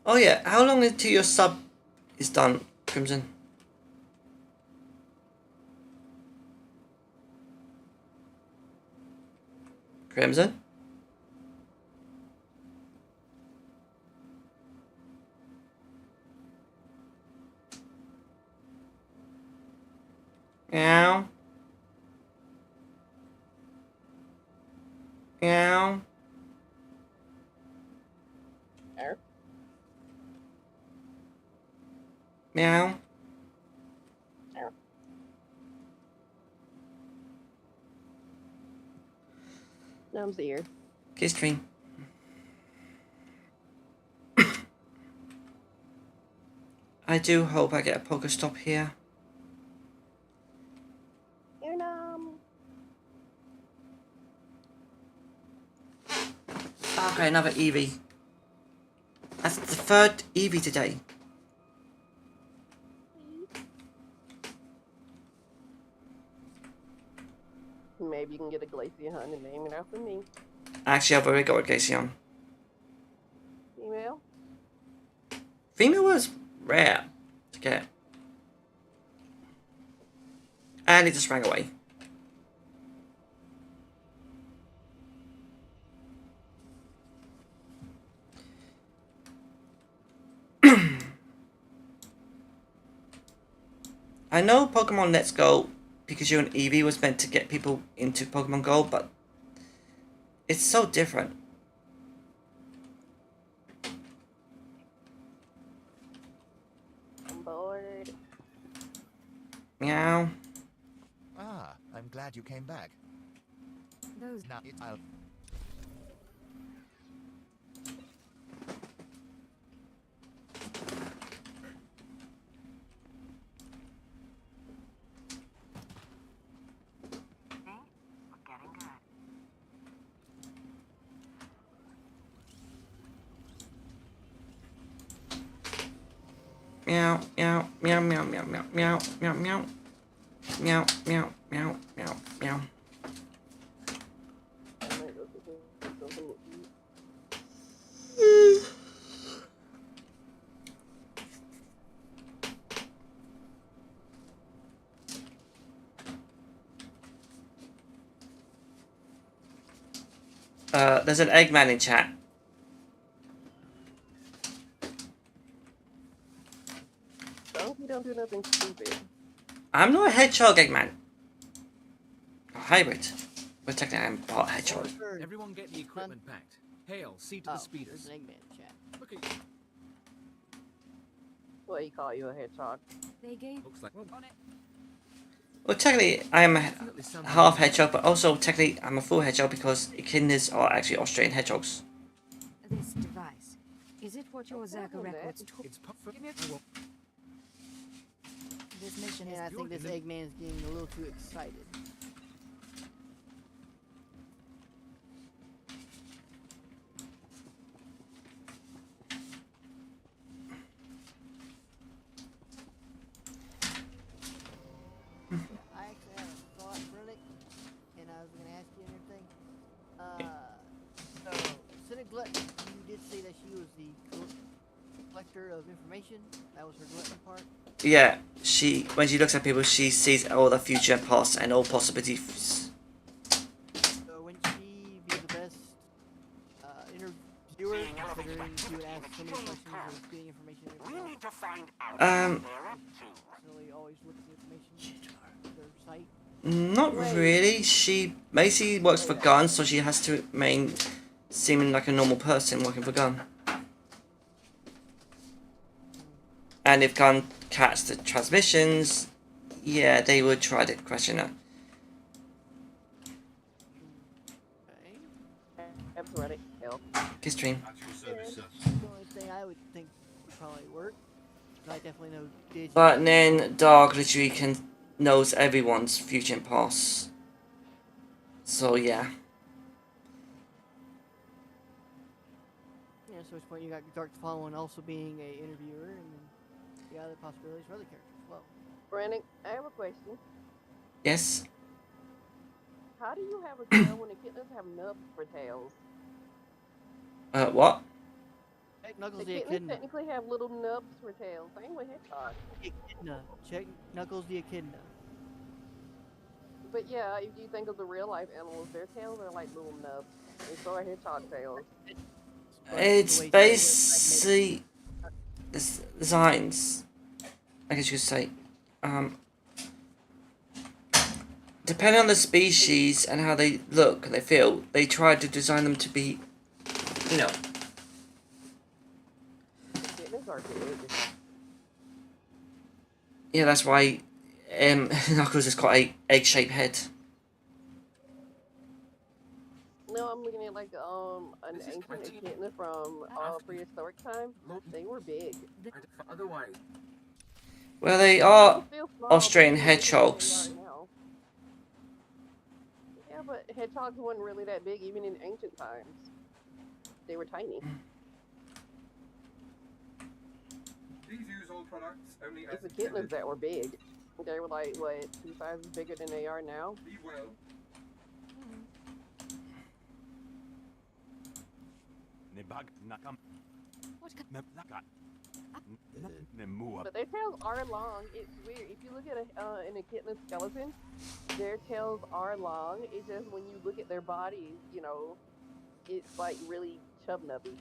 S2: Oh yeah, how long until your sub is done, Crimson? Crimson? Meow. Meow. Meow.
S17: Gnome's ear.
S2: Kiss stream. I do hope I get a Pokestop here.
S17: Ear Gnome.
S2: Okay, another Eevee. That's the third Eevee today.
S17: Maybe you can get a Glaceon and name it after me.
S2: Actually, I've already got a Glaceon.
S17: Female?
S2: Female was rare to get. And it just ran away. I know Pokemon Let's Go, Pikachu and Eevee was meant to get people into Pokemon Go, but it's so different.
S17: I'm bored.
S2: Meow.
S15: Ah, I'm glad you came back.
S20: Those.
S15: Now I'll.
S2: Meow, meow, meow, meow, meow, meow, meow, meow, meow. Meow, meow, meow, meow, meow. There's an Eggman in chat.
S17: You don't do nothing stupid.
S2: I'm not a hedgehog, Eggman. A hybrid. But technically I'm part hedgehog.
S14: Everyone get the equipment packed. Hail, see to the speeders.
S3: There's an Eggman chat.
S14: Look at you.
S17: What, he call you a hedgehog?
S20: They gave.
S14: Looks like. On it.
S2: Well, technically I am a half hedgehog, but also technically I'm a full hedgehog because echidnas are actually Australian hedgehogs.
S20: This device. Is Is it what your Zerka records took?
S16: It's perfect.
S20: Give me this mission is.
S3: And I think this Eggman is getting a little too excited. I actually had a thought, Relic, and I was going to ask you and everything. So, Cynic Glutton, you did say that she was the collector of information. That was her glutton part.
S2: Yeah, when she looks at people, she sees all the future and past and all possibilities.
S3: So wouldn't she be the best interviewer, considering she would ask so many questions of getting information?
S11: We need to find out.
S3: Really always look at the information on their site.
S2: Not really. She basically works for Gun, so she has to remain seeming like a normal person working for Gun. And if Gun catch the transmissions, yeah, they would try to question her.
S21: Absolutely.
S2: Good stream.
S3: The only thing I would think would probably work, I definitely know Digi.
S2: But then Dark literally knows everyone's future and past. So yeah.
S3: Yeah, so at which point you got Dark Fallen also being a interviewer, and then the other possibilities for other characters as well.
S21: Brandon, I have a question.
S2: Yes.
S21: How do you have a tail when the kittens have nubs for tails?
S2: What?
S3: Knuckles
S21: the
S3: the
S21: kittens
S3: Echidna.
S21: technically have little nubs for tails. Same with hedgehogs.
S3: Echidna. Check Knuckles the Echidna.
S21: But yeah, if you think of the real life animals, their tails are like little nubs. And so are hedgehog tails.
S2: It's basically designs, I guess you could say. Depending on the species and how they look and they feel, they try to design them to be, you know.
S21: Kittens are big.
S2: Yeah, that's why Knuckles has got a egg-shaped head.
S21: No, I'm looking at like an ancient echidna from prehistoric time. They were big.
S11: Otherwise.
S2: Well, they are
S21: Still small,
S2: Australian
S21: but
S2: hedgehogs.
S21: they are now. Yeah, but hedgehogs weren't really that big even in ancient times. They were tiny.
S22: These use all products only as
S21: It's the echidnas that were big. They were like, what, 2 sizes bigger than they are now?
S22: Be well.
S21: But their tails are long. It's weird. If you look at an echidna skeleton, their tails are long. It's just when you look at their bodies, you know, it's like really chub nubby.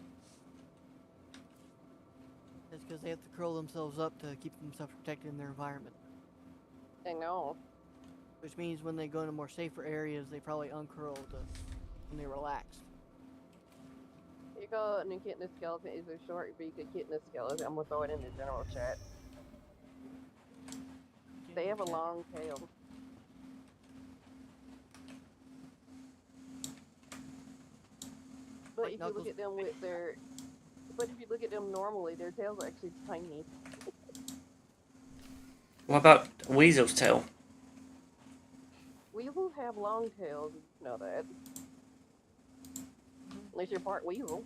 S3: That's because they have to curl themselves up to keep themselves protected in their environment.
S21: I know.
S3: Which means when they go into more safer areas, they probably uncurl when they relax.
S21: Here you go, an echidna skeleton is a short beak echidna skeleton. I'm gonna throw it in the general chat. They have a long tail. But if you look at them with their, but if you look at them normally, their tails are actually tiny.
S2: What about Weasel's tail?
S21: Weasels have long tails. You know that. Unless you're part weasel.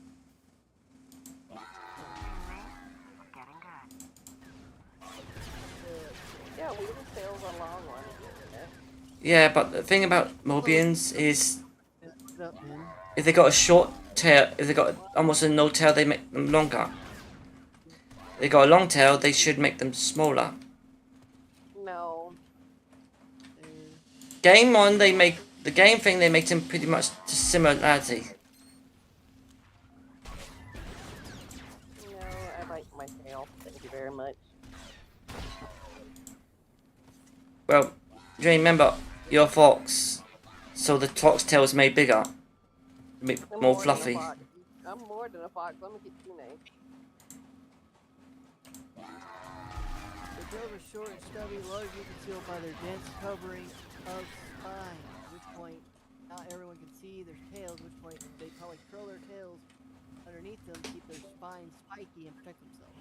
S21: Yeah, weasel tails are long ones.
S2: Yeah, but the thing about Mobians is if they got a short tail, if they got almost a no tail, they make them longer. If they got a long tail, they should make them smaller.
S21: No.
S2: Game on, they make the game thing. They make them pretty much to similarity.
S21: No, I like my tail. Thank you very much.
S2: Well, you remember your fox, so the fox tail is made bigger, more fluffy.
S21: I'm more than a fox. I'm a kitsune.
S3: The tails are short and stubby, largely concealed by their dense covering of spines, at which point not everyone can see their tails, at which point they probably curl their tails underneath them to keep their spines spiky and protect themselves.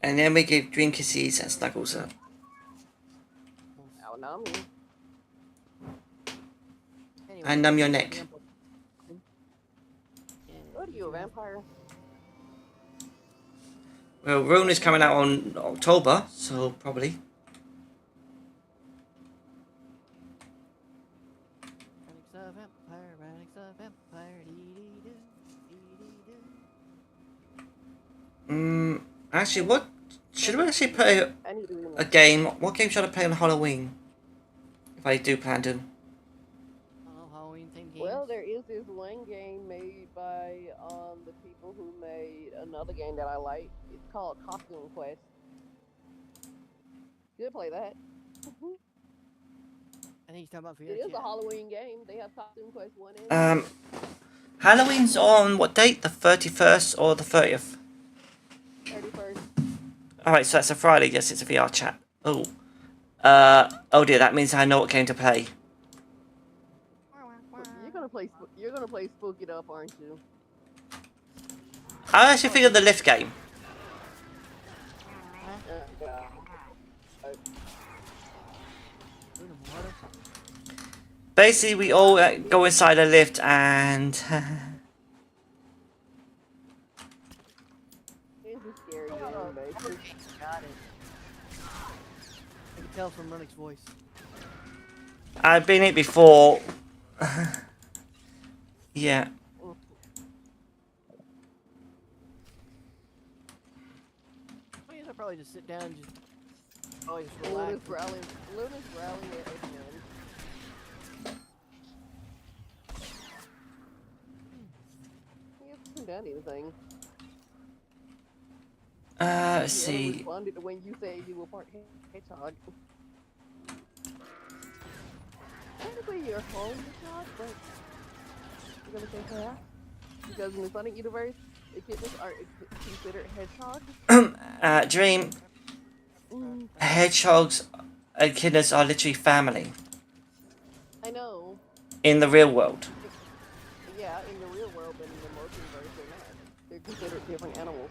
S2: And then we give Dream kisses and snuggles up.
S21: Oh, no, me.
S3: Anyway,
S2: And numb your neck.
S21: What are you, a vampire?
S2: Well, Rune is coming out on October, so probably.
S3: Radix a vampire, Radix a vampire, dee-dee-doo.
S2: Actually, what should we actually play a game? What game should I play on Halloween? If I do plan to.
S3: Halloween themed games.
S21: Well, there is this one game made by the people who made another game that I like. It's called Costume Quest. You could play that.
S3: I think he's talking about for
S21: It
S3: your
S21: is a Halloween game. They have Costume Quest 1 and
S2: Halloween's on what date? The 31st or the 30th?
S21: 31st.
S2: Alright, so that's a Friday. Yes, it's a VR chat. Oh. Oh dear, that means I know what game to play.
S21: You're gonna play Spook It Up, aren't you?
S2: I actually figured the lift game. Basically, we all go inside a lift and...
S21: It's a scary game, basically.
S3: Got it. I can tell from Runnick's voice.
S2: I've been it before. Yeah.
S3: I guess I'll probably just sit down and just always relax.
S21: Luna's rallying at the end. He hasn't done anything.
S2: Let's
S21: He only
S2: see.
S21: responded to when you say you were part hedgehog. Technically, you're home hedgehog, but you're gonna say half because in the Sonic universe, echidnas are considered hedgehogs.
S2: Dream. Hedgehogs and echidnas are literally family.
S21: I know.
S2: In the real world.
S21: Yeah, in the real world, but in the multiverse, they're not. They're considered different animals.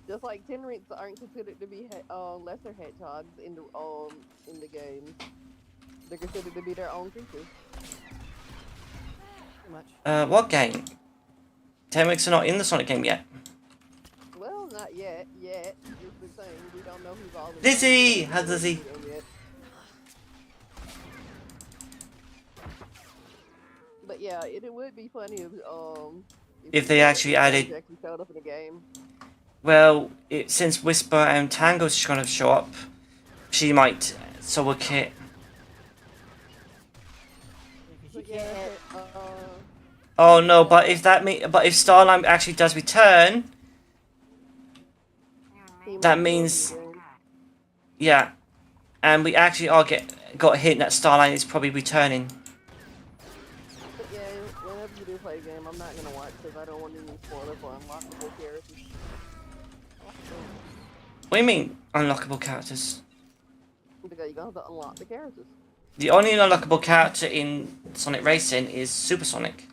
S21: Just like Tenrits aren't considered to be lesser hedgehogs in the game. They're considered to be their own creatures.
S3: Much.
S2: What game? Tenrix are not in the Sonic game yet.
S21: Well, not yet. Yet is the thing. We don't know who's all.
S2: Lizzie! How's Lizzie?
S21: But yeah, it would be funny
S2: If they actually added.
S21: actually showed up in the game.
S2: Well, since Whisper and Tango's gonna show up, she might. So will Kit. Oh no! But if if Starline actually does return, that means, yeah, and we actually got a hint that Starline is probably returning.
S21: But yeah, whenever you do play a game, I'm not gonna watch because I don't want any spoilers for unlockable characters.
S2: What do you mean unlockable characters?
S21: Because you're gonna have to unlock the characters.
S2: The only unlockable character in Sonic Racing is Supersonic.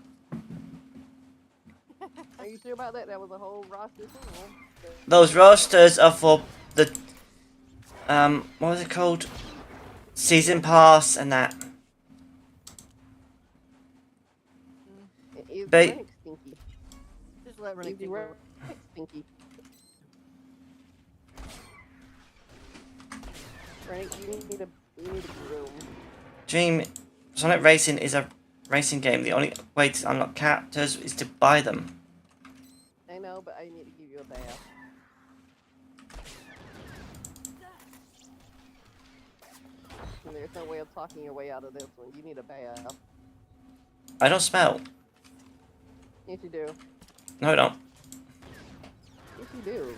S21: Are you sure about that? That was a whole roster thing.
S2: Those rosters are for the what was it called? Season Pass and that.
S21: Is
S2: They-
S21: Rennick stinky?
S3: Just let Rennick
S21: Is
S3: think
S21: Rennick stinky? Rennick, you need a broom.
S2: Dream, Sonic Racing is a racing game. The only way to unlock characters is to buy them.
S21: I know, but I need to give you a bath. And there's no way of talking your way out of this one. You need a bath.
S2: I don't smell.
S21: Yes, you do.
S2: No, I don't.
S21: Yes, you do.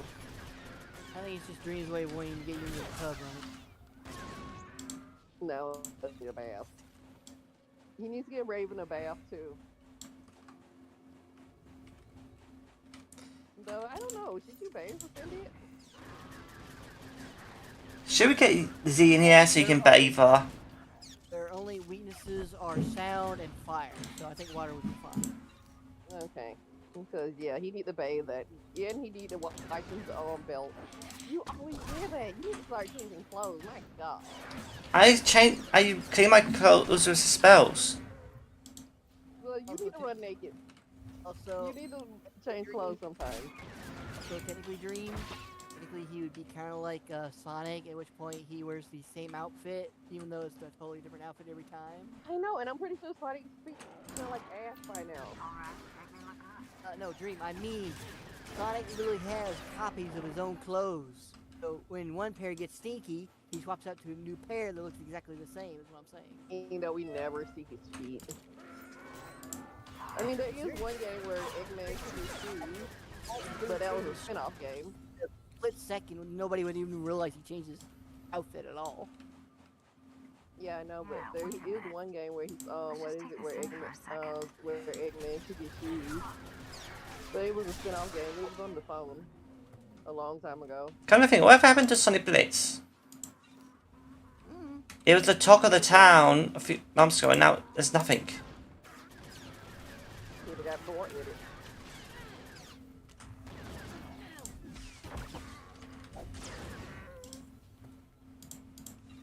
S3: I think it's just Dream's way of wanting to get you into the tub, Rennick.
S21: No, let's need a bath. He needs to get Raven a bath too. Though I don't know, should you bathe with Cindy?
S2: Should we get Z in here so you can bathe her?
S3: Their only weaknesses are sound and fire, so I think water would be fine.
S21: Okay. Because yeah, he need to bathe that. Yeah, and he need to wipe his belt. You always do that. You need to start changing clothes. My God.
S2: I clean my clothes with spells.
S21: Well, you need to run naked.
S3: Also,
S21: you need to change clothes sometimes.
S3: So technically, Dream. Technically, he would be kind of like Sonic, at which point he wears the same outfit, even though it's a totally different outfit every time.
S21: I know, and I'm pretty sure Sonic smell like ass by now.
S3: No, Dream. I mean, Sonic literally has copies of his own clothes. So when one pair gets stinky, he swaps out to a new pair that looks exactly the same. Is what I'm saying.
S21: You know, we never see his feet. I mean, there is one game where Eggman took his shoes, but that was a spin-off game.
S3: Split second when nobody would even realize he changed his outfit at all.
S21: Yeah, I know, but there is one game where he's what is it? Where Eggman took his shoes. But it was a spin-off game. It was on the phone a long time ago.
S2: Kind of think, whatever happened to Sonic Blitz? It was the talk of the town a few months ago, and now there's nothing.
S21: People got bored with it.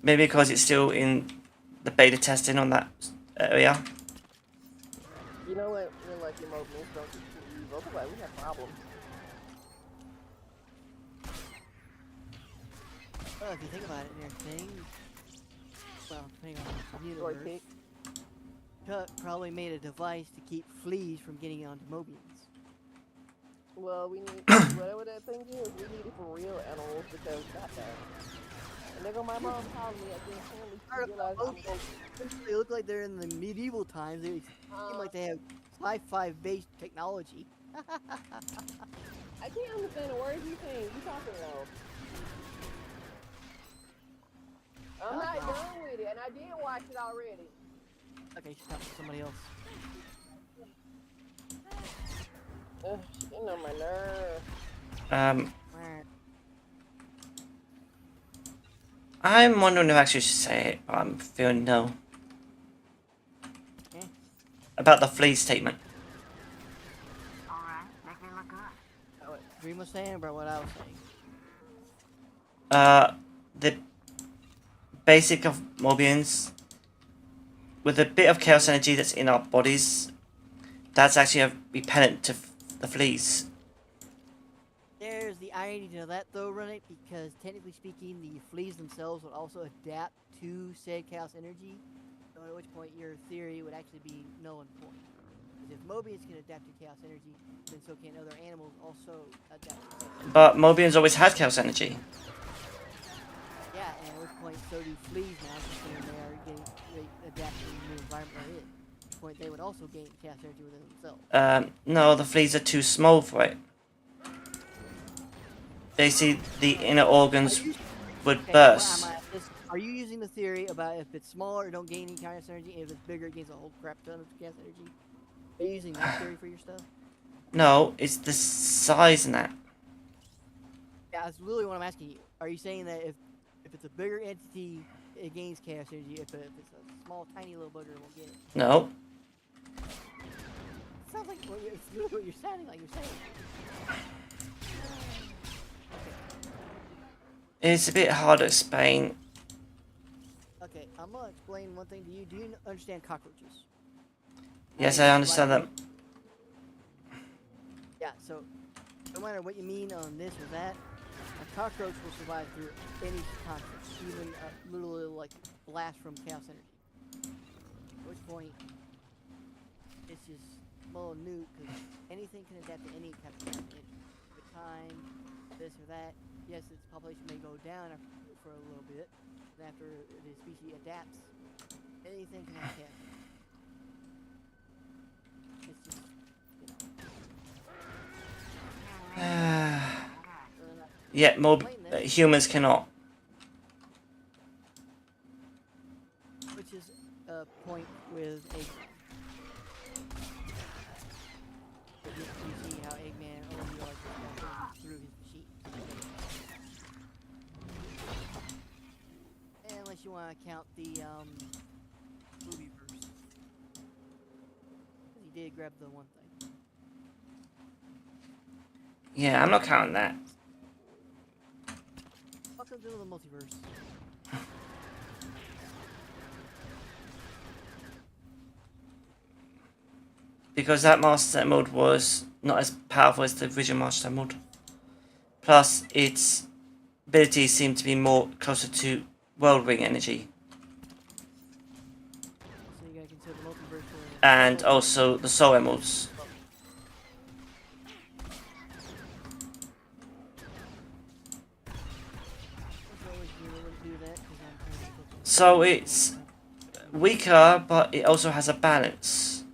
S2: Maybe because it's still in the beta testing on that area.
S21: You know what? We're lucky most men don't get shoes. Otherwise, we have problems.
S3: Well, if you think about it and everything, well, depending on the universe, Chuck probably made a device to keep fleas from getting onto Mobians.
S21: Well, we need whatever that thing is. We need it for real animals because goddamn. And there go my mom calling me. I didn't realize
S3: They look like they're in the medieval times. They seem like they have sci-fi based technology.
S21: I can't understand the words you saying. You talking about? I'm not done with it, and I did watch it already.
S3: Okay, she's talking to somebody else.
S21: Ugh, you know my nerve.
S2: I'm wondering if I actually should say it, but I'm feeling no. About the flea statement.
S3: What Dream was saying about what I was saying.
S2: The basic of Mobians, with a bit of chaos energy that's in our bodies, that's actually a repellent to the fleas.
S3: There's the irony to that though, Runic, because technically speaking, the fleas themselves would also adapt to said chaos energy, so at which point your theory would actually be null and void. Because if Mobians can adapt to chaos energy, then so can other animals also adapt to it.
S2: But Mobians always had chaos energy.
S3: Yeah, and at which point so do fleas now, considering they adapt to the new environment they're in. At which point they would also gain chaos energy within themselves.
S2: No, the fleas are too small for it. Basically, the inner organs would burst.
S3: Are you using the theory about if it's smaller, it don't gain any chaos energy, and if it's bigger, it gains a whole crap ton of chaos energy? Are you using that theory for your stuff?
S2: No, it's the size and that.
S3: Yeah, that's really what I'm asking you. Are you saying that if it's a bigger entity, it gains chaos energy, if it's a small, tiny little bugger, it won't get it?
S2: No.
S3: It sounds like it's really what you're sounding like you're saying.
S2: It's a bit hard to explain.
S3: Okay, I'm gonna explain one thing to you. Do you understand cockroaches?
S2: Yes, I understand that.
S3: Yeah, so no matter what you mean on this or that, a cockroach will survive through any context, even literally like blast from chaos energy. At which point, it's just well new because anything can adapt to any type of chaos energy. The time, this or that. Yes, its population may go down for a little bit, and after the species adapts, anything can have chaos. It's just,
S2: Yeah, humans cannot.
S3: Which is a point with Eggman. You see how Eggman only realizes through his machine. Unless you want to count the movie verse. Because he did grab the one thing.
S2: Yeah, I'm not counting that.
S3: Welcome to the multiverse.
S2: Because that Master Set mode was not as powerful as the original Master Set mode. Plus, its abilities seem to be more closer to World Ring energy.
S3: So you gotta consider the multiverse.
S2: And also the Soul Emeralds. So it's weaker, but it also has a balance.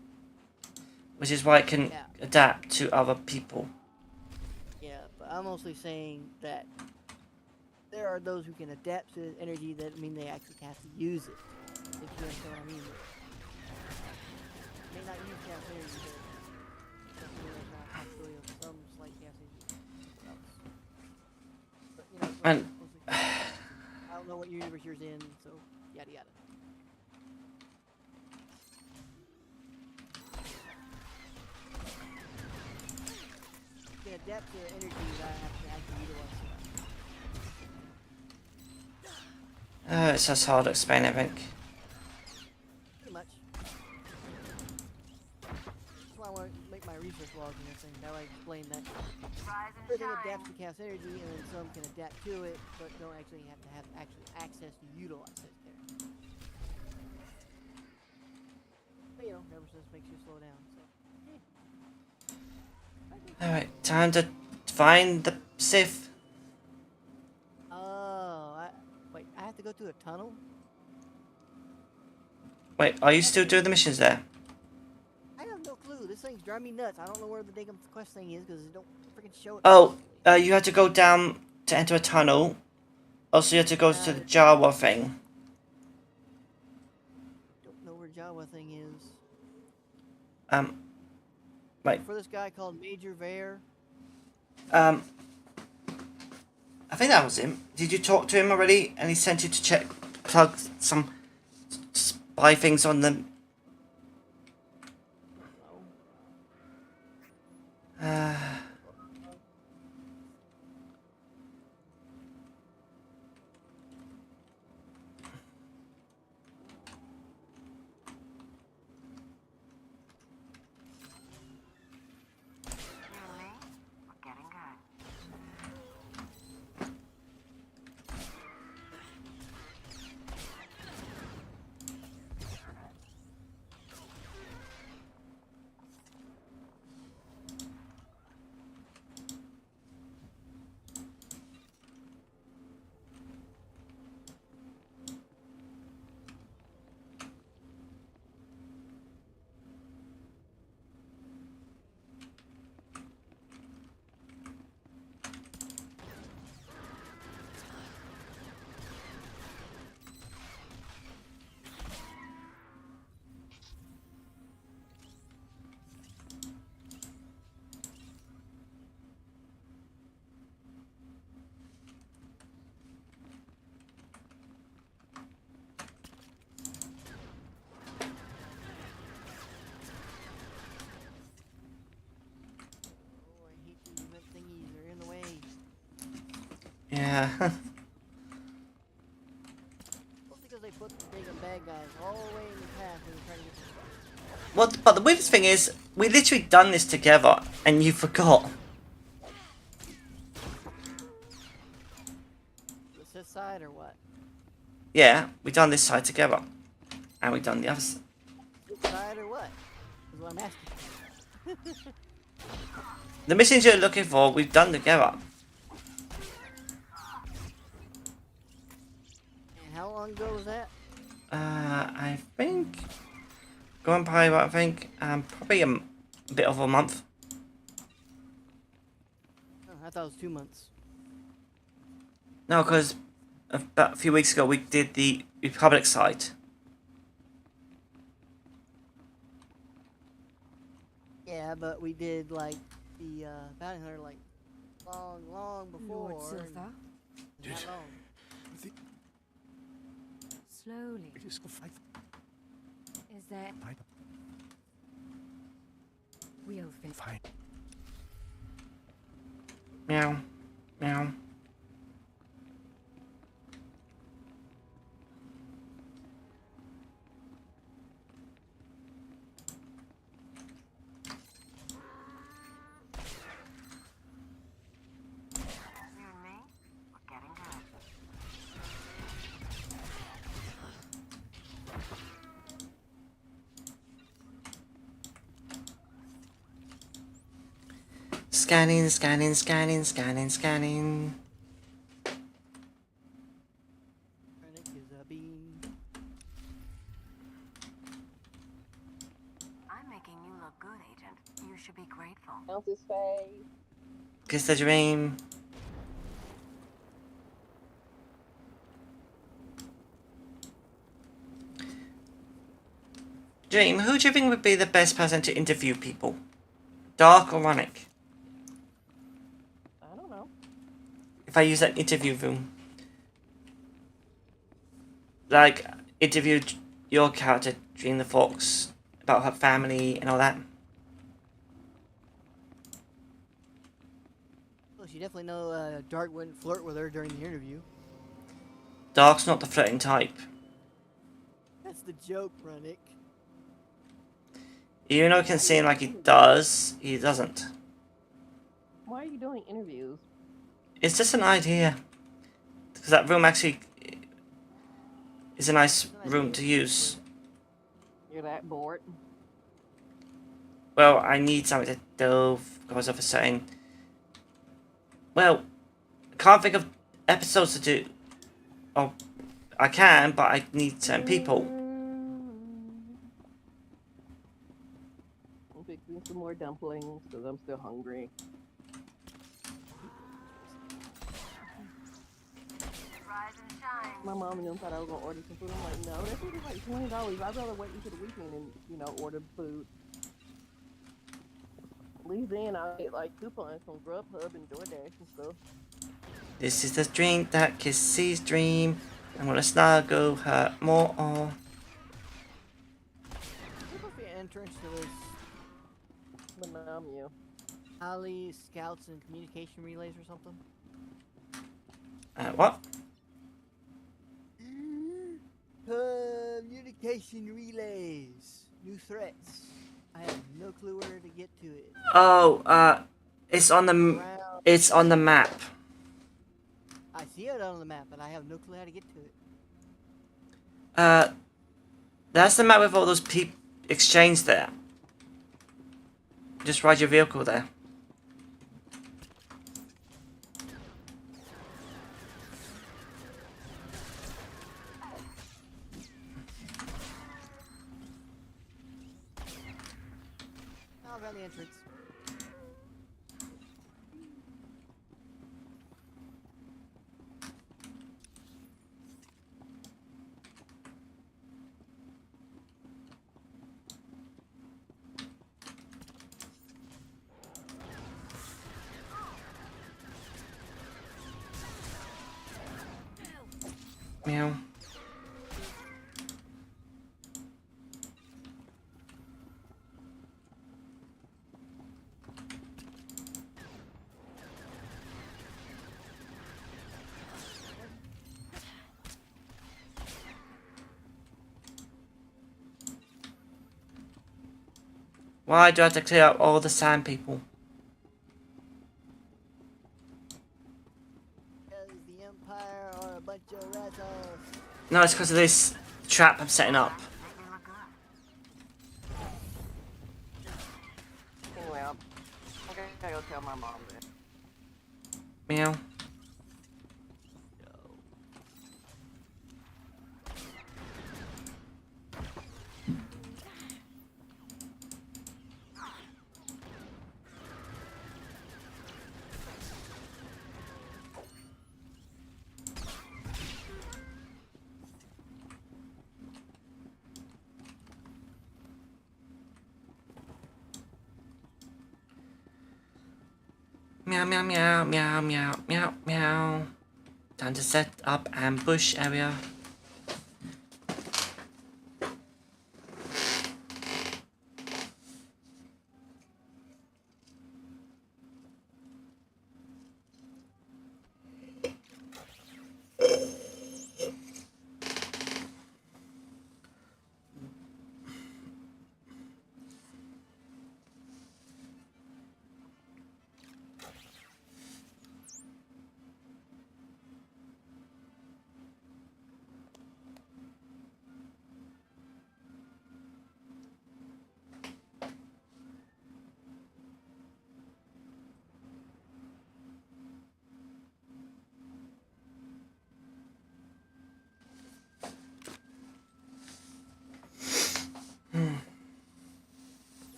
S2: Which is why it can adapt to other people.
S3: Yeah, but I'm mostly saying that there are those who can adapt to energy that mean they actually have to use it. If you understand what I mean. May not use gas energy, but definitely there's not a possibility of some slight gas energy. But, you know,
S2: And
S3: I don't know what universe you're in, so yada yada. You can adapt to energy that I have to actually utilize.
S2: it's just hard to explain, I think.
S3: Pretty much. That's why I want to make my research logs and everything. That way I explain that everything adapts to cast energy, and then some can adapt to it, but don't actually have to have actually access to utilize it there. But you know, nervousness makes you slow down. So.
S2: Alright, time to find the Sith.
S3: Oh, wait, I have to go through a tunnel?
S2: Wait, are you still doing the missions there?
S3: I have no clue. This thing's driving me nuts. I don't know where the damn quest thing is because it don't freaking show it.
S2: Oh, you had to go down to enter a tunnel. Also, you had to go to the Jawa thing.
S3: Don't know where Jawa thing is.
S2: Right.
S3: For this guy called Major Vare.
S2: I think that was him. Did you talk to him already? And he sent you to plug some spy things on them. Yeah.
S3: Because they put the big and bad guys all the way in the path and trying to get the stuff.
S2: Well, but the weirdest thing is, we literally done this together, and you forgot.
S3: This side or what?
S2: Yeah, we done this side together, and we done the other side.
S3: This side or what? Is what I'm asking.
S2: The missions you're looking for, we've done together.
S3: How long ago was that?
S2: I think going by what I think, probably a bit over a month.
S3: Oh, I thought it was 2 months.
S2: No, because about a few weeks ago we did the Republic side.
S3: Yeah, but we did like the bounty hunter like long before.
S5: Lord Siltha.
S3: Not long.
S5: Slowly. Is there... We'll finish.
S16: Fine.
S2: Meow. Meow. Scanning, scanning, scanning, scanning, scanning.
S3: Krennic is a bean.
S1: I'm making you look good, Agent. You should be grateful.
S21: Bounce his face.
S2: Kiss the dream. Dream, who do you think would be the best person to interview people? Dark or Ronick?
S21: I don't know.
S2: If I use that interview room. Like, interview your character, Dream the Fox, about her family and all that.
S3: Well, she definitely know Dark wouldn't flirt with her during the interview.
S2: Dark's not the flirting type.
S3: That's the joke, Ronick.
S2: Even though it can seem like he does, he doesn't.
S21: Why are you doing interviews?
S2: It's just an idea. Because that room actually is a nice room to use.
S21: You're that bored?
S2: Well, I need something to do because of a certain... Well, I can't think of episodes to do. Oh, I can, but I need certain people.
S21: I'm fixing some more dumplings because I'm still hungry. My mom and them thought I was gonna order some food. I'm like, no, that food is like $20. I'd rather wait until the weekend and, you know, order food. At least then I'll get like coupons from Grubhub and DoorDash and stuff.
S2: This is the drink that Kissy's dream. I'm gonna snuggle her more.
S3: What about the entrance to this?
S21: Menu.
S3: Ali Scouts and Communication Relays or something?
S2: What?
S3: Communication Relays. New threats. I have no clue where to get to it.
S2: Oh, it's on the map.
S3: I see it on the map, but I have no clue how to get to it.
S2: That's the map with all those people exchanged there. Just ride your vehicle there.
S3: Now around the entrance.
S2: Meow. Why do I have to clear up all the sand people?
S3: Because the Empire are a bunch of assholes.
S2: No, it's because of this trap I'm setting up.
S21: Anyway, I'm gonna go tell my mom that.
S2: Meow. Meow, meow, meow, meow, meow, meow, meow. Time to set up ambush area.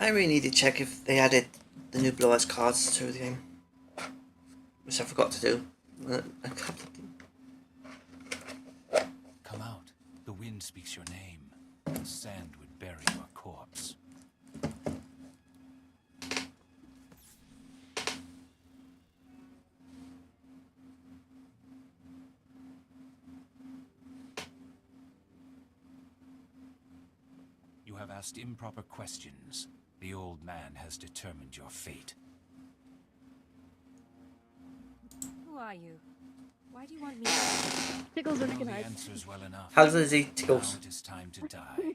S2: I really need to check if they added the new Blue Eyes cards to the game, which I forgot to do. A couple of them.
S14: Come out. The wind speaks your name. The sand would bury your corpse. You have asked improper questions. The old man has determined your fate.
S5: Who are you? Why do you want me?
S17: Tickles
S14: You
S17: are
S14: know
S17: looking
S14: the
S17: hard.
S14: answers well enough.
S2: How's Lizzie Tickles?
S14: Now it is time to die.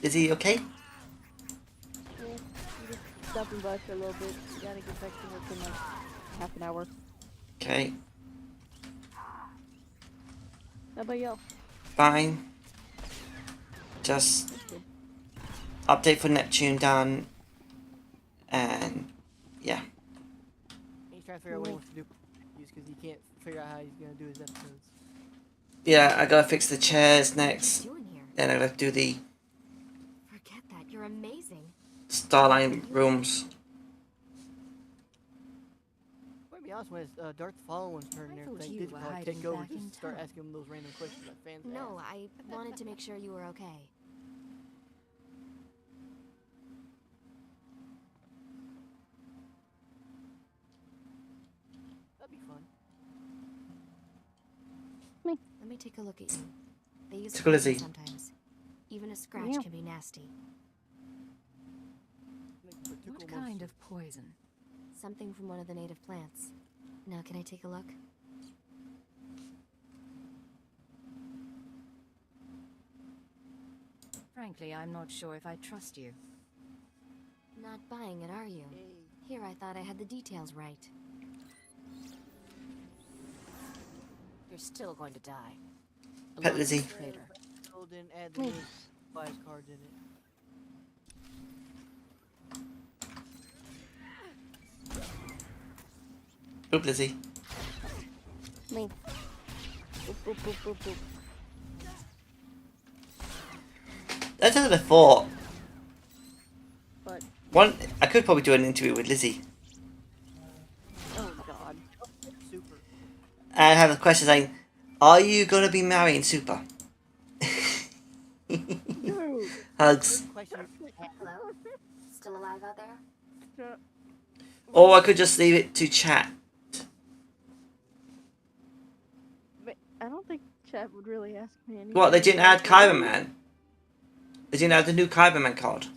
S2: Is he okay?
S17: Yeah, I'm just stopping by for a little bit. Gotta get back to work in like half an hour.
S2: Okay,
S17: How about y'all?
S2: fine. Just update for Neptune done, and yeah.
S3: He's trying to figure out what he wants to do because he can't figure out how he's gonna do his episodes.
S2: Yeah, I gotta fix the chairs next.
S12: What are you doing here?
S2: Then I gotta do the
S12: Forget that. You're amazing.
S2: Starline rooms.
S3: To be honest, when it's Darth Fallen's turn and everything,
S5: you
S3: did
S5: were
S3: probably
S5: hiding
S3: take over
S5: back
S3: and
S5: in
S3: just start
S5: town.
S3: asking him those random questions that fans
S12: No,
S3: ask.
S12: I wanted to make sure you were okay.
S3: That'd be fun.
S12: Let me take a look at you. They use
S2: Tickle Lizzie.
S12: poison sometimes. Even a scratch
S17: Yeah.
S12: can be nasty.
S5: What kind of poison?
S12: Something from one of the native plants. Now, can I take a look?
S5: Frankly, I'm not sure if I trust you.
S12: Not buying it, are you? Here, I thought I had the details right. You're still going to die.
S2: Pet Lizzie.
S12: Traitor.
S3: Still didn't add the new bias cards in it.
S2: Oop, Lizzie.
S17: Me. Boop, boop, boop, boop, boop.
S2: That's another thought.
S17: But
S2: One, I could probably do an interview with Lizzie.
S17: oh god.
S3: Super.
S2: And I have a question saying, are you gonna be marrying Super?
S17: No.
S2: Hugs.
S12: Hello? Still alive out there?
S2: Or I could just leave it to chat.
S17: But I don't think chat would really ask me anything.
S2: What, they didn't add Kyberman? They didn't add the new Kyberman card?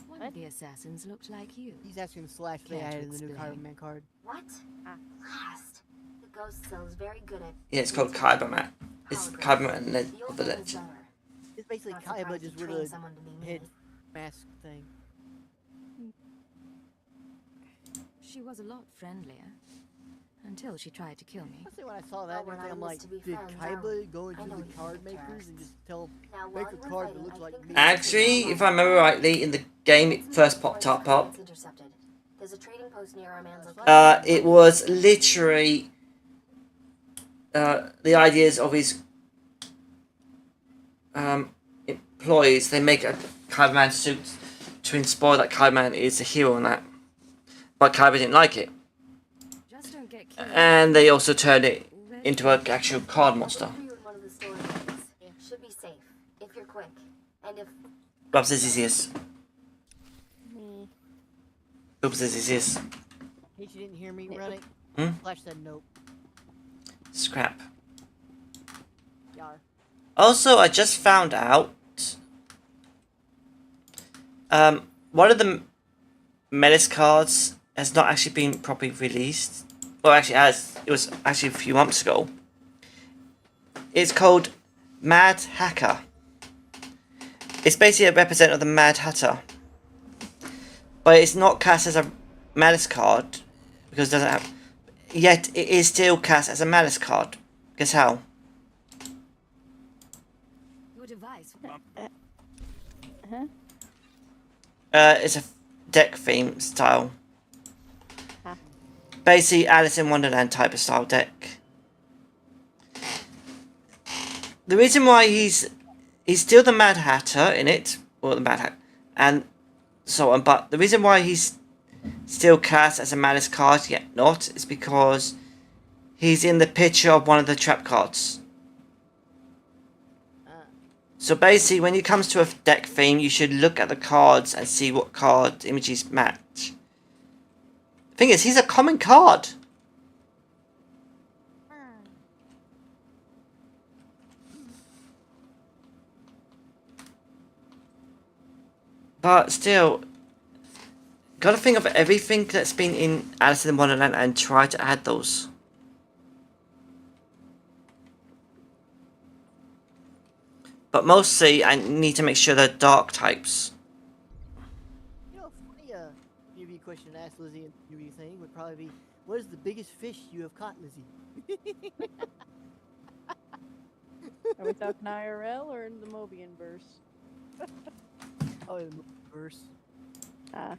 S5: One of the assassins looked like you.
S3: He's asking Slash if they
S5: Care to
S3: added the new
S5: explain?
S3: Kyberman card.
S12: What? Last. The ghost cell is very good at...
S2: Yeah, it's called Kyberman. It's Kyberman and then
S12: The old
S2: the
S12: man is
S2: Lich.
S12: dumber.
S3: It's basically
S12: Not
S3: Kaiba
S12: surprised
S3: just
S12: you
S3: with
S12: trained
S3: a
S12: someone to be
S3: head
S12: mean.
S3: mask thing.
S5: She was a lot friendlier. Until she tried to kill me.
S3: I say when I saw that,
S12: Well, we're
S3: I'm
S12: not
S3: like,
S12: used to be
S3: did
S12: friends,
S3: Kaiba
S12: are we?
S3: go into
S12: I know
S3: the
S12: you
S3: card
S12: think
S3: makers and
S12: terrorists.
S3: just tell
S12: Now,
S3: make
S12: while
S3: a
S12: you were
S3: card that
S12: fighting,
S3: looks
S12: I
S3: like
S12: think
S3: me?
S2: Actually, if I remember rightly, in the game it first popped up,
S12: It's intercepted. There's a trading post near our man's location.
S2: it was literally the ideas of his employees. They make a Kyberman suit to inspire that Kyberman is a hero in that. But Kyber didn't like it.
S5: Just don't get killed.
S2: And they also turned it into an actual card monster.
S12: I'll put you in one of the storerooms. Should be safe, if you're quick. And if...
S2: Oops, this is his.
S17: Me.
S2: Oops, this is his.
S3: In case you didn't hear me running,
S2: Hmm?
S3: Flash said nope.
S2: Scrap.
S3: Yar.
S2: Also, I just found out one of the Melis cards has not actually been properly released. Well, actually, it was actually a few months ago. It's called Mad Hacker. It's basically a representative of the Mad Hatter, but it's not cast as a Malice card because it doesn't have. Yet it is still cast as a Malice card. Guess how?
S20: Your device.
S2: It's a deck theme style. Basically, Alice in Wonderland type of style deck. The reason why he's still the Mad Hatter in it, or the Mad Hatter, and so on, but the reason why he's still cast as a Malice card, yet not, is because he's in the picture of one of the trap cards. So basically, when it comes to a deck theme, you should look at the cards and see what card images match. The thing is, he's a common card. But still, gotta think of everything that's been in Alice in Wonderland and try to add those. But mostly, I need to make sure they're dark types.
S3: You know, funny interview question to ask Lizzie and interview thing would probably be, what is the biggest fish you have caught, Lizzie?
S17: Are we talking IRL or in the Mobian verse?
S3: Oh, in the verse.
S17: Ah.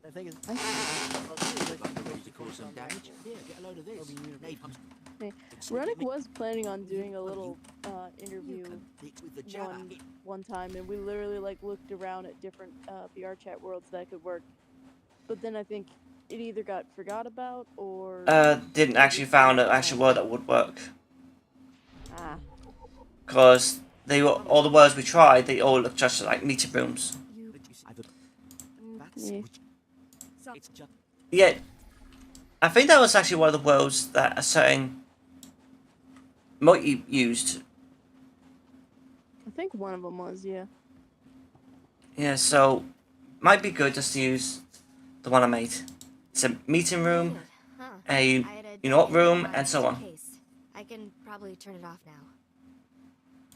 S3: I think it's. Yeah, get a load of this.
S17: Hey, Runic was planning on doing a little interview one time, and we literally like looked around at different VR chat worlds that could work. But then I think it either got forgot about or
S2: Didn't actually found an actual word that would work.
S17: Ah.
S2: Because they were all the words we tried, they all look just like meter rooms.
S17: Yeah.
S2: Yeah, I think that was actually one of the words that a certain Moiti used.
S17: I think one of them was, yeah.
S2: Yeah, so might be good just to use the one I made. It's a meeting room, a you know what room, and so on.
S12: I can probably turn it off now.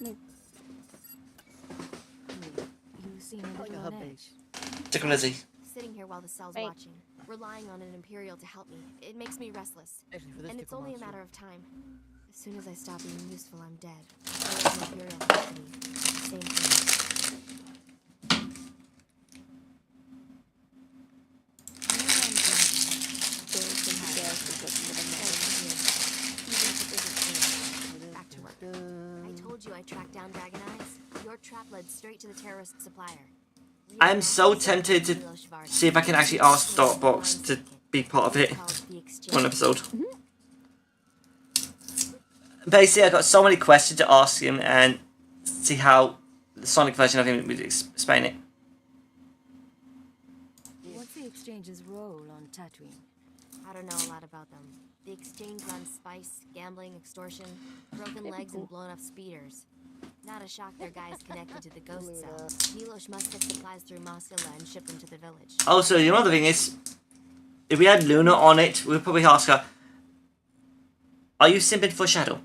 S5: You seem a little on edge.
S2: Tickle Lizzie.
S12: Sitting here while the cell's watching, relying on an Imperial to help me. It makes me restless. And it's only a matter of time. As soon as I stop being useful, I'm dead. Or an Imperial helps me. Same thing. Back to work. I told you I tracked down Dragon Eyes. Your trap led straight to the terrorist supplier.
S2: I'm so tempted to see if I can actually ask Darkbox to be part of it. One episode. Basically, I got so many questions to ask him and see how the Sonic version of him would explain it.
S20: What's the exchange's role on Tatooine?
S12: I don't know a lot about them. The exchange runs spice, gambling, extortion, broken legs, and blown up speeders. Not a shock their guys connected to the ghost cell. Milos must have supplies through Moskala and ship them to the village.
S2: Also, you know the thing is, if we had Luna on it, we'd probably ask her, are you simping for Shadow?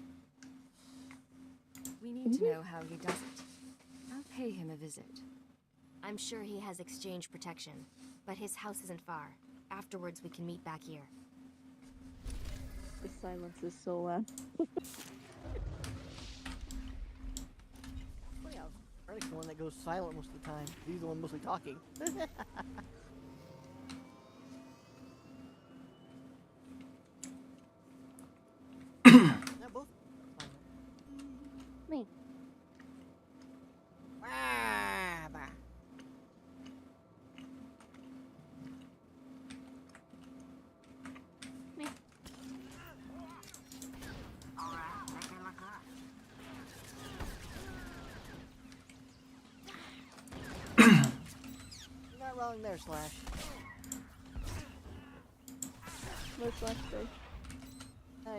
S20: We need to know how he does it. I'll pay him a visit.
S12: I'm sure he has exchange protection, but his house isn't far. Afterwards, we can meet back here.
S17: The silence is so loud.
S3: Eric's the one that goes silent most of the time. He's the one mostly talking.
S17: Me.
S3: Not wrong there, Slash.
S17: No Slash say.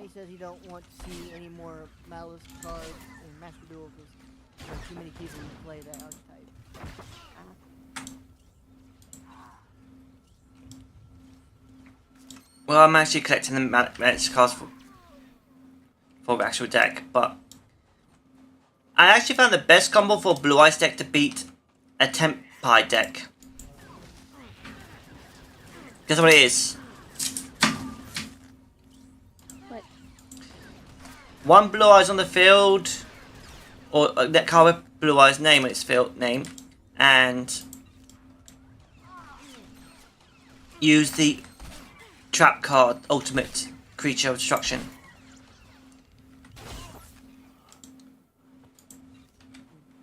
S3: he says he don't want to see any more Malice cards in Master Duel because there are too many people who play that archetype.
S2: Well, I'm actually collecting the Malice cards for the actual deck, but I actually found the best combo for Blue Eyes deck to beat a Tempai deck. Guess what it is?
S17: What?
S2: One Blue Eyes on the field, or that card with Blue Eyes name on its field name, and use the trap card, Ultimate Creature of Destruction.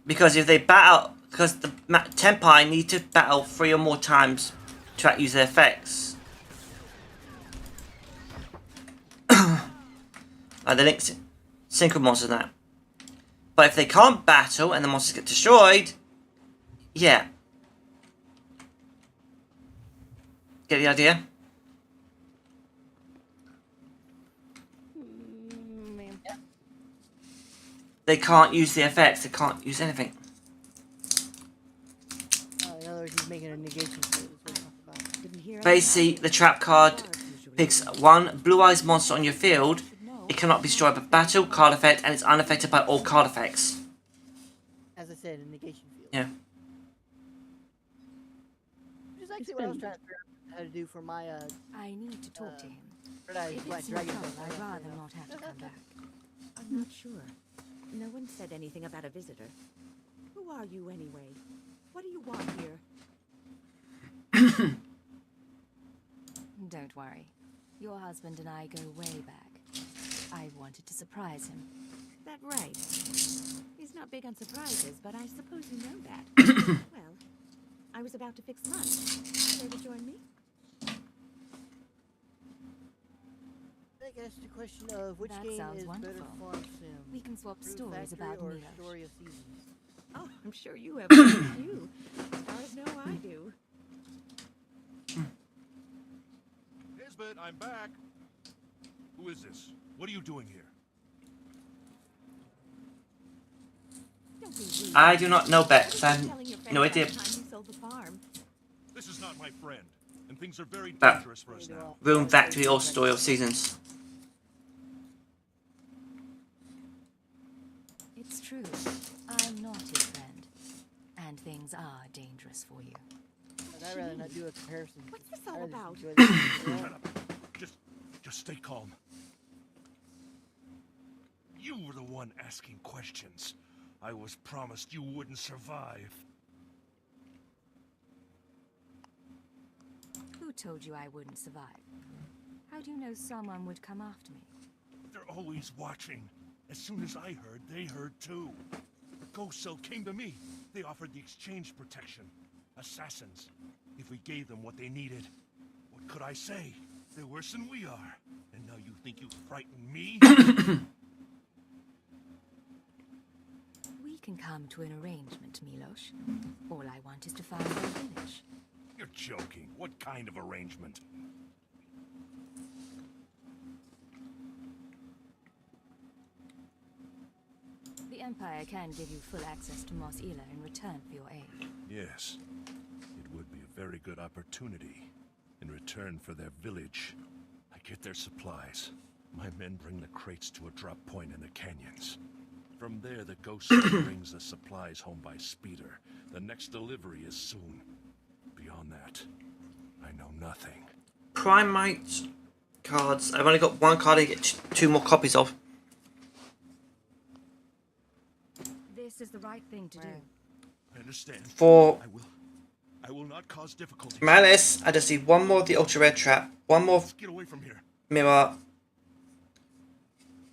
S2: Because if they battle, because the Tempai need to battle 3 or more times to use their effects. Like the Link's Synchro monsters and that. But if they can't battle and the monsters get destroyed, yeah. Get the idea? They can't use the effects, they can't use anything.
S3: In other words, he's making a negation field. Is what I'm talking about.
S2: Basically, the trap card picks one Blue Eyes monster on your field. It cannot be destroyed by battle, card effect, and it's unaffected by all card effects.
S3: As I said, a negation field.
S2: Yeah.
S3: Which is actually what I was trying to figure out how to do for my
S20: I need to talk to him.
S3: Red Eyes
S20: If
S3: Black
S20: it's
S3: Dragon.
S20: not, I'd rather not have to come back. I'm not sure. No one said anything about a visitor. Who are you anyway? What do you want here? Don't worry. Your husband and I go way back. I wanted to surprise him. That right? He's not big on surprises, but I suppose you know that. Well, I was about to fix lunch. Care to join me?
S3: I think that's the question of which
S20: That
S3: game
S20: sounds
S3: is
S20: wonderful.
S3: better Farm Sim.
S20: We can swap
S3: Fruit
S20: stories
S3: Factory
S20: about
S3: or
S20: Milos.
S3: Story of Seasons.
S20: Oh, I'm sure you have one too. As far as know I do.
S10: Nisbet, I'm back. Who is this? What are you doing here?
S20: Don't be rude.
S2: I do not know Bex. I have
S20: Telling your friend
S2: no
S20: about
S2: idea.
S20: the time you sold the farm.
S10: This is not my friend, and things are very
S2: That
S10: dangerous for us now.
S2: Rune Factory or Story of Seasons.
S20: It's true. I'm not his friend. And things are dangerous for you.
S3: But I'd rather not do a comparison.
S20: What's this all about?
S10: Shut up. Just stay calm. You were the one asking questions. I was promised you wouldn't survive.
S20: Who told you I wouldn't survive? How do you know someone would come after me?
S10: They're always watching. As soon as I heard, they heard too. The Ghost Cell came to me. They offered the exchange protection. Assassins. If we gave them what they needed. What could I say? They're worse than we are. And now you think you frighten me?
S20: We can come to an arrangement, Milos. All I want is to find your village.
S10: You're joking. What kind of arrangement?
S20: The Empire can give you full access to Mos Ila in return for your aid.
S10: Yes. It would be a very good opportunity. In return for their village, I get their supplies. My men bring the crates to a drop point in the canyons. From there, the Ghost brings the supplies home by speeder. The next delivery is soon. Beyond that, I know nothing.
S2: Primite cards. I've only got one card to get 2 more copies of.
S20: This is the right thing to do.
S10: I understand.
S2: For
S10: I will not cause difficulty.
S2: Malice, I just need 1 more of the Ultra Red Trap, 1 more
S10: Get away from here.
S2: Mirror,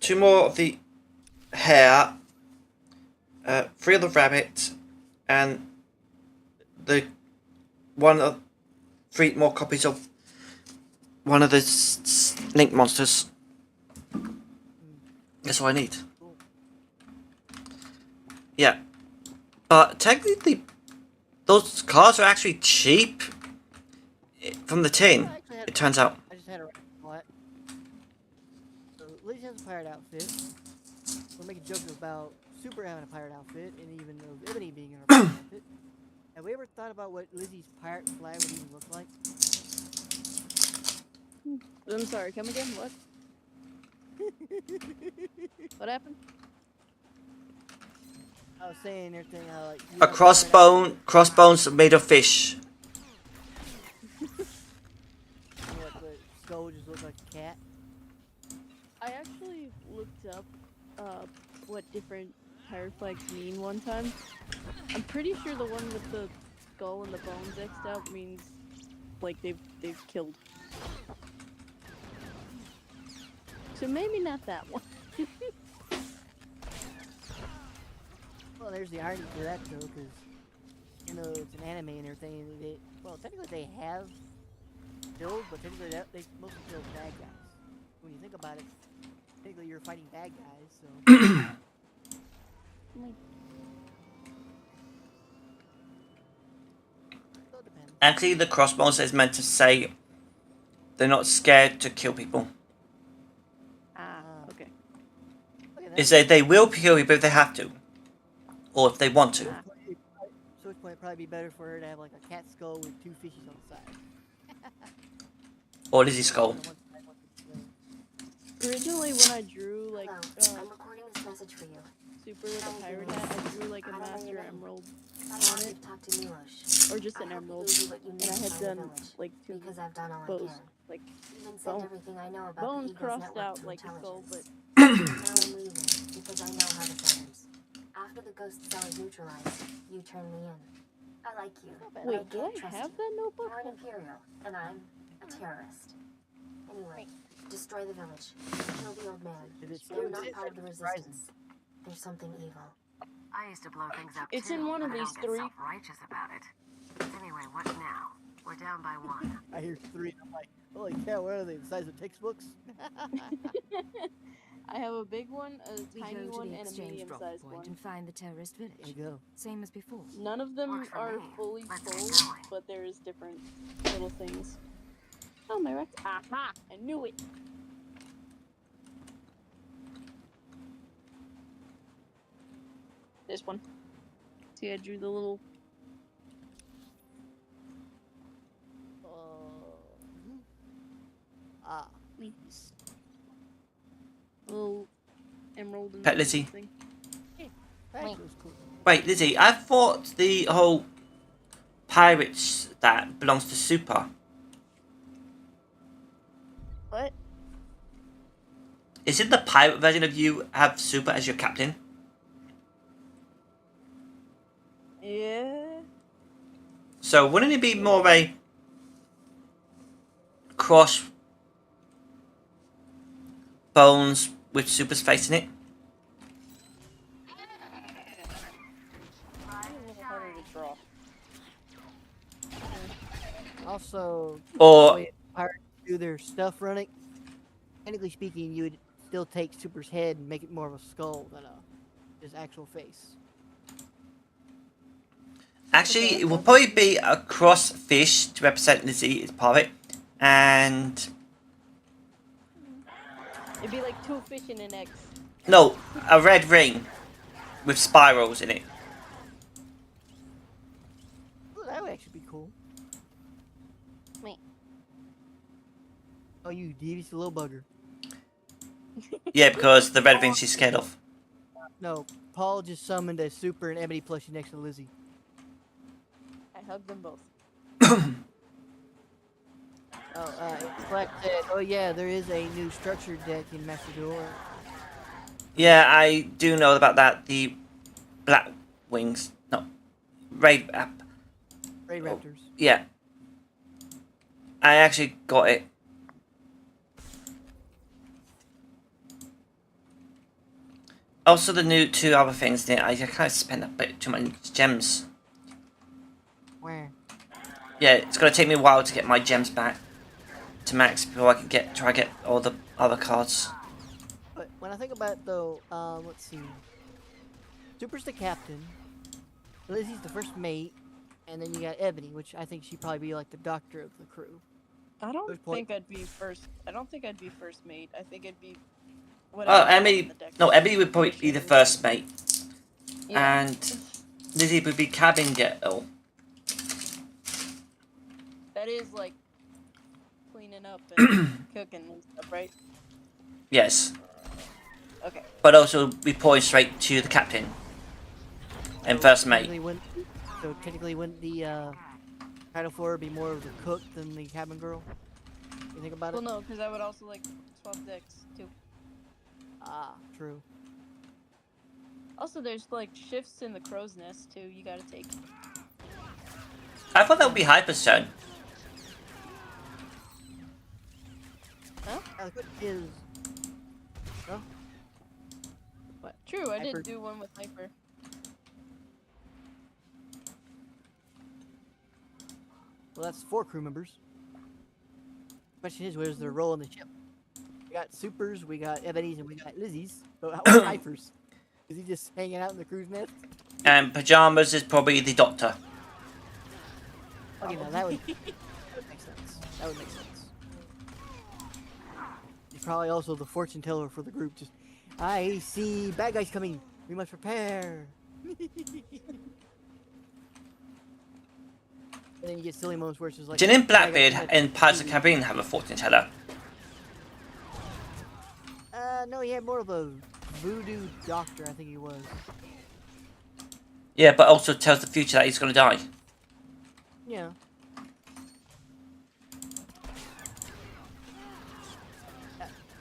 S2: 2 more of the Hare, 3 of the Rabbit, and the 3 more copies of one of the Link monsters. That's all I need. Yeah. But technically, those cards are actually cheap from the tin, it turns out.
S3: I just had a what? So, ladies has a pirate outfit. We're making jokes about Super having a pirate outfit, and even of Ebony being in a pirate outfit. Have we ever thought about what Lizzie's pirate flag would even look like?
S17: I'm sorry, come again? What? What happened?
S3: I was saying everything how like
S2: A crossbones made of fish.
S3: What the skull would just look like a cat.
S17: I actually looked up what different pirate flags mean one time. I'm pretty sure the one with the skull and the bones X'd out means like they've killed. So maybe not that one.
S3: Well, there's the irony to that though, because you know it's an anime and everything. And well, technically they have killed, but technically they mostly kill bad guys. When you think about it, technically you're fighting bad guys, so.
S2: Actually, the crossbones is meant to say they're not scared to kill people.
S17: Okay.
S2: Is they will kill people if they have to, or if they want to.
S3: So it would probably be better for her to have like a cat skull with 2 fishes on the side.
S2: Or Lizzie skull.
S17: Originally, when I drew like
S4: I'm recording this message for you.
S17: Super with a pirate hat, I drew like a master emerald on it, or just an emerald, and I had done like 2 bows, like bones crossed out like a skull, but.
S4: Now I'm leaving because I know how this ends. After the ghost cell is neutralized, you turn me in. I like you.
S17: Wait, do I have that notebook?
S4: You're an Imperial, and I'm a terrorist. Anyway, destroy the village. Kill the old man. They're not part of the resistance. There's something evil.
S1: I used to blow things up
S17: It's
S1: too,
S17: in one of
S1: but I
S17: these
S1: don't get
S17: 3.
S1: self-righteous about it. Anyway, what now? We're down by 1.
S3: I hear 3. I'm like, holy cow, what are they? The size of textbooks?
S17: I have a big one, a
S20: We
S17: tiny
S20: go to
S17: one,
S20: the
S17: and a
S20: exchange drop
S17: medium-sized
S20: point
S17: one.
S20: and find the terrorist village.
S3: There you go.
S20: Same as before.
S17: None of them
S1: Works for
S17: are
S1: me.
S17: fully
S1: Let's get
S17: full,
S1: going.
S17: but there's different little things. Oh, my Rex! Aha! I knew it. This one. See, I drew the little. Little emerald and
S2: Pet Lizzie.
S17: thing.
S2: Wait, Lizzie, I thought the whole pirates that belongs to Super.
S17: What?
S2: Is it the pirate version of you have Super as your captain?
S17: Yeah.
S2: So wouldn't it be more of a cross bones with Super's face in it?
S17: Harder to draw.
S3: Also,
S2: Or-
S3: the way pirates do their stuff running. Technically speaking, you would still take Super's head and make it more of a skull than his actual face.
S2: Actually, it will probably be a cross fish to represent Lizzie as pirate, and
S17: It'd be like 2 fish and an egg.
S2: no, a red ring with spirals in it.
S3: Ooh, that would actually be cool.
S17: Wait.
S3: Oh, you devious little bugger.
S2: Yeah, because the red ring she's scared of.
S3: No, Paul just summoned a Super and Ebony plushie next to Lizzie.
S17: I hugged them both.
S3: Black said, oh yeah, there is a new structured deck in Master Duel.
S2: Yeah, I do know about that. The black wings, no, Ray
S3: Raptors.
S2: Yeah, I actually got it. Also, the new 2 other things there. I kind of spent a bit too many gems.
S3: Where?
S2: Yeah, it's gonna take me a while to get my gems back to max before I can try get all the other cards.
S3: But when I think about it, though, let's see. Super's the captain. Lizzie's the first mate, and then you got Ebony, which I think she'd probably be like the doctor of the crew.
S17: I don't
S3: Good point.
S17: think I'd be first. I don't think I'd be first mate. I think I'd be
S2: Oh, Emily. No, Emily would probably be the first mate.
S17: Yeah.
S2: And Lizzie would be cabin girl.
S17: That is like cleaning up and cooking and stuff, right?
S2: Yes.
S17: Okay.
S2: But also reporting straight to the captain. And first mate.
S3: So technically, wouldn't the title for her be more of the cook than the cabin girl? You think about
S17: Well,
S3: it?
S17: no, because I would also like swap decks too.
S3: Ah, true.
S17: Also, there's like shifts in the crow's nest too. You gotta take.
S2: I thought that would be Hyperstone.
S17: Huh?
S3: The cook is. Oh.
S17: What? True, I
S3: Hyper.
S17: did do one with Hyper.
S3: Well, that's 4 crew members. Question is, where's their role in the ship? We got Supers, we got Ebony's, and we got Lizzie's. So how about Hyper's? Is he just hanging out in the crew's nest?
S2: And Pajamas is probably the doctor.
S3: Okay, now that would make sense. That would make sense. He's probably also the fortune teller for the group. Just, I see bad guys coming. We must prepare. And then you get silly moments where it's just like...
S2: Didn't Blackbeard and Pirates of the Caribbean have a fortune teller?
S3: No, he had more of a voodoo doctor, I think he was.
S2: Yeah, but also tells the future that he's gonna die.
S3: Yeah.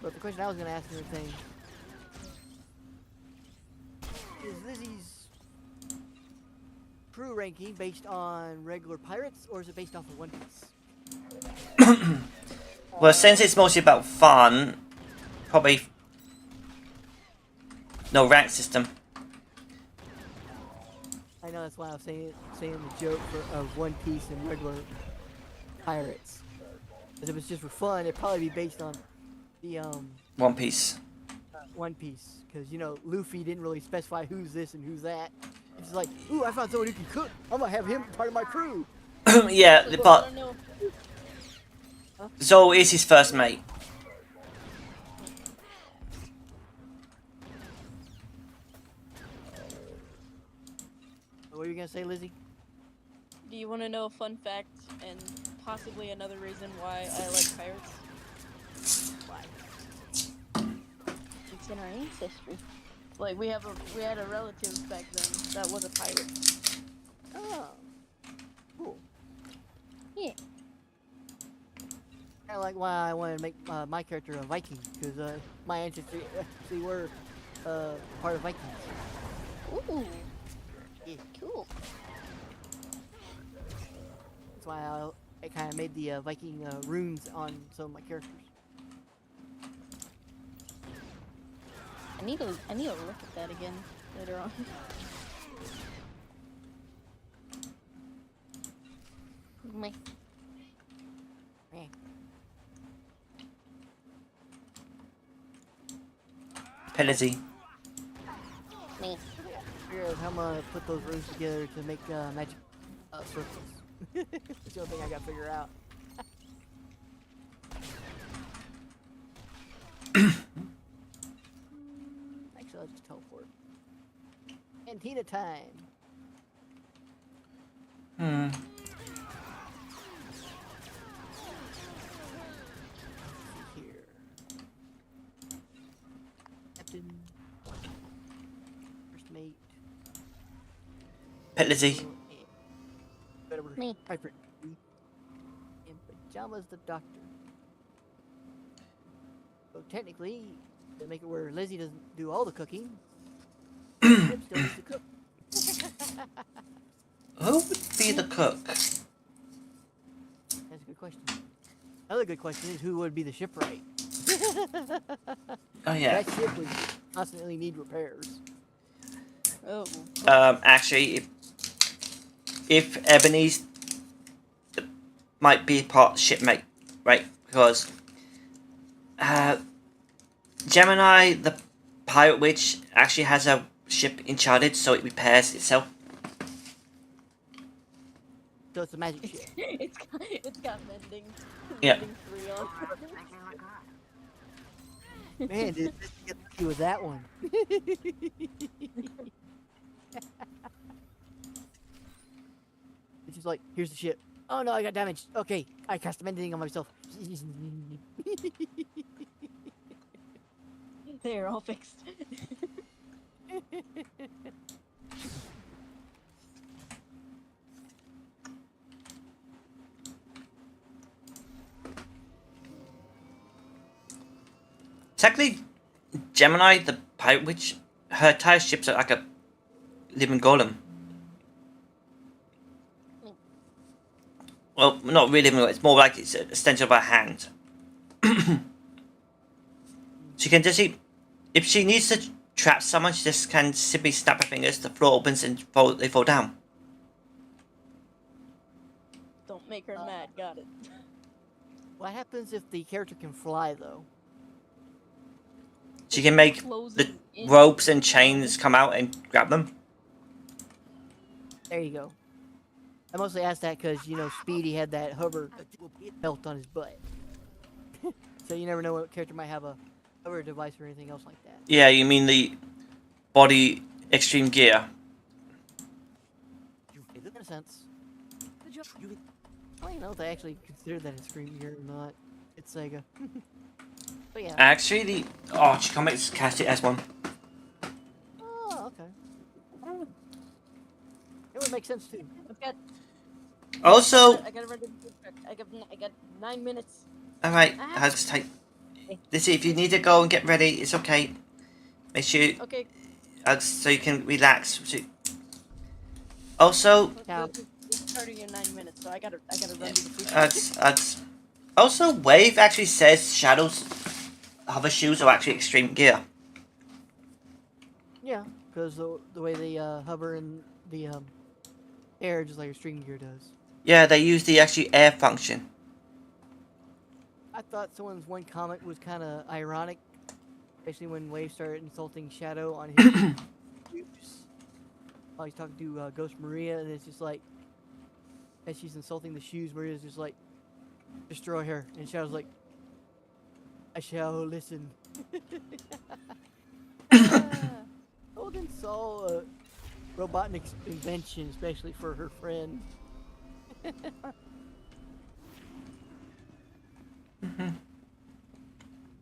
S3: But the question I was gonna ask you was saying... Is Lizzie's crew ranking based on regular pirates, or is it based off of One Piece?
S2: Well, since it's mostly about fun, probably no rank system.
S3: I know, that's why I was saying the joke of One Piece and regular pirates. Because if it's just for fun, it'd probably be based on the
S2: One Piece.
S3: One Piece. Because, you know, Luffy didn't really specify who's this and who's that. It's just like, ooh, I found someone who can cook. I'm gonna have him part of my crew.
S2: Yeah, but Zoro is his first mate.
S3: What were you gonna say, Lizzie?
S17: Do you want to know a fun fact and possibly another reason why I like pirates?
S3: Why?
S17: It's in our ancestry. Like we had a relative back then that was a pirate.
S3: Oh, cool.
S17: Yeah.
S3: Kind of like why I wanted to make my character a Viking, because my ancestry actually were part of Vikings.
S17: Ooh.
S3: Yeah.
S17: Cool.
S3: That's why I kind of made the Viking runes on some of my characters.
S17: I need to look at that again later on. Me.
S2: Penalty.
S17: Me.
S3: Figure out how I'm gonna put those runes together to make magic circles. That's the only thing I gotta figure out. Actually, I'll just teleport. Cantina time. Here. Captain. First mate.
S2: Pet Lizzie.
S17: Me.
S3: Piper. And Pajamas the doctor. So technically, to make it where Lizzie doesn't do all the cooking, Chip still needs to cook.
S2: Who would be the cook?
S3: That's a good question. Another good question is who would be the shipwright?
S2: Oh yeah.
S3: That ship would constantly need repairs.
S17: Oh.
S2: Actually, if Ebony's might be part shipmate, right? Because Gemini, the pirate witch, actually has a ship enchanted, so it repairs itself.
S3: So it's a magic ship.
S17: it's got mending.
S2: Yeah.
S17: Mending 3 on.
S3: Man, did this get lucky with that one? It's just like, here's the ship. Oh no, I got damaged. Okay, I custom anything on myself.
S17: They're all fixed.
S2: Technically, Gemini, the pirate witch, her entire ships are like a living golem. Well, not really living, it's more like it's an extension of her hand. She can just, if she needs to trap someone, she just can simply snap her fingers, the floor opens and they fall down.
S17: Don't make her mad. Got it.
S3: What happens if the character can fly, though?
S2: She can make the ropes and chains come out and grab them.
S3: There you go. I mostly asked that because, you know, Speedy had that hover belt on his butt. So you never know what character might have a hover device or anything else like that.
S2: Yeah, you mean the body extreme gear.
S3: It makes sense. Well, you know, if they actually consider that a screen gear or not. It's Sega. But yeah.
S2: Actually, the Arch Comics cast it as one.
S3: Oh, okay. It would make sense too.
S2: Also,
S17: I gotta run to the food truck. I got 9 minutes.
S2: alright, I'll just take. Let's see, if you need to go and get ready, it's okay. Make sure.
S17: Okay.
S2: So you can relax. Also.
S17: It's starting in 9 minutes, so I gotta run to the food truck.
S2: Also, Wave actually says Shadow's hover shoes are actually extreme gear.
S3: Yeah, because the way they hover in the air, just like a string gear does.
S2: Yeah, they use the actually air function.
S3: I thought someone's one comment was kind of ironic, especially when Wave started insulting Shadow on his shoes. While he's talking to Ghost Maria, and it's just like, as she's insulting the shoes, Maria's just like, destroy her, and Shadow's like, I shall listen. Holden saw a Robotnik's invention, especially for her friend. I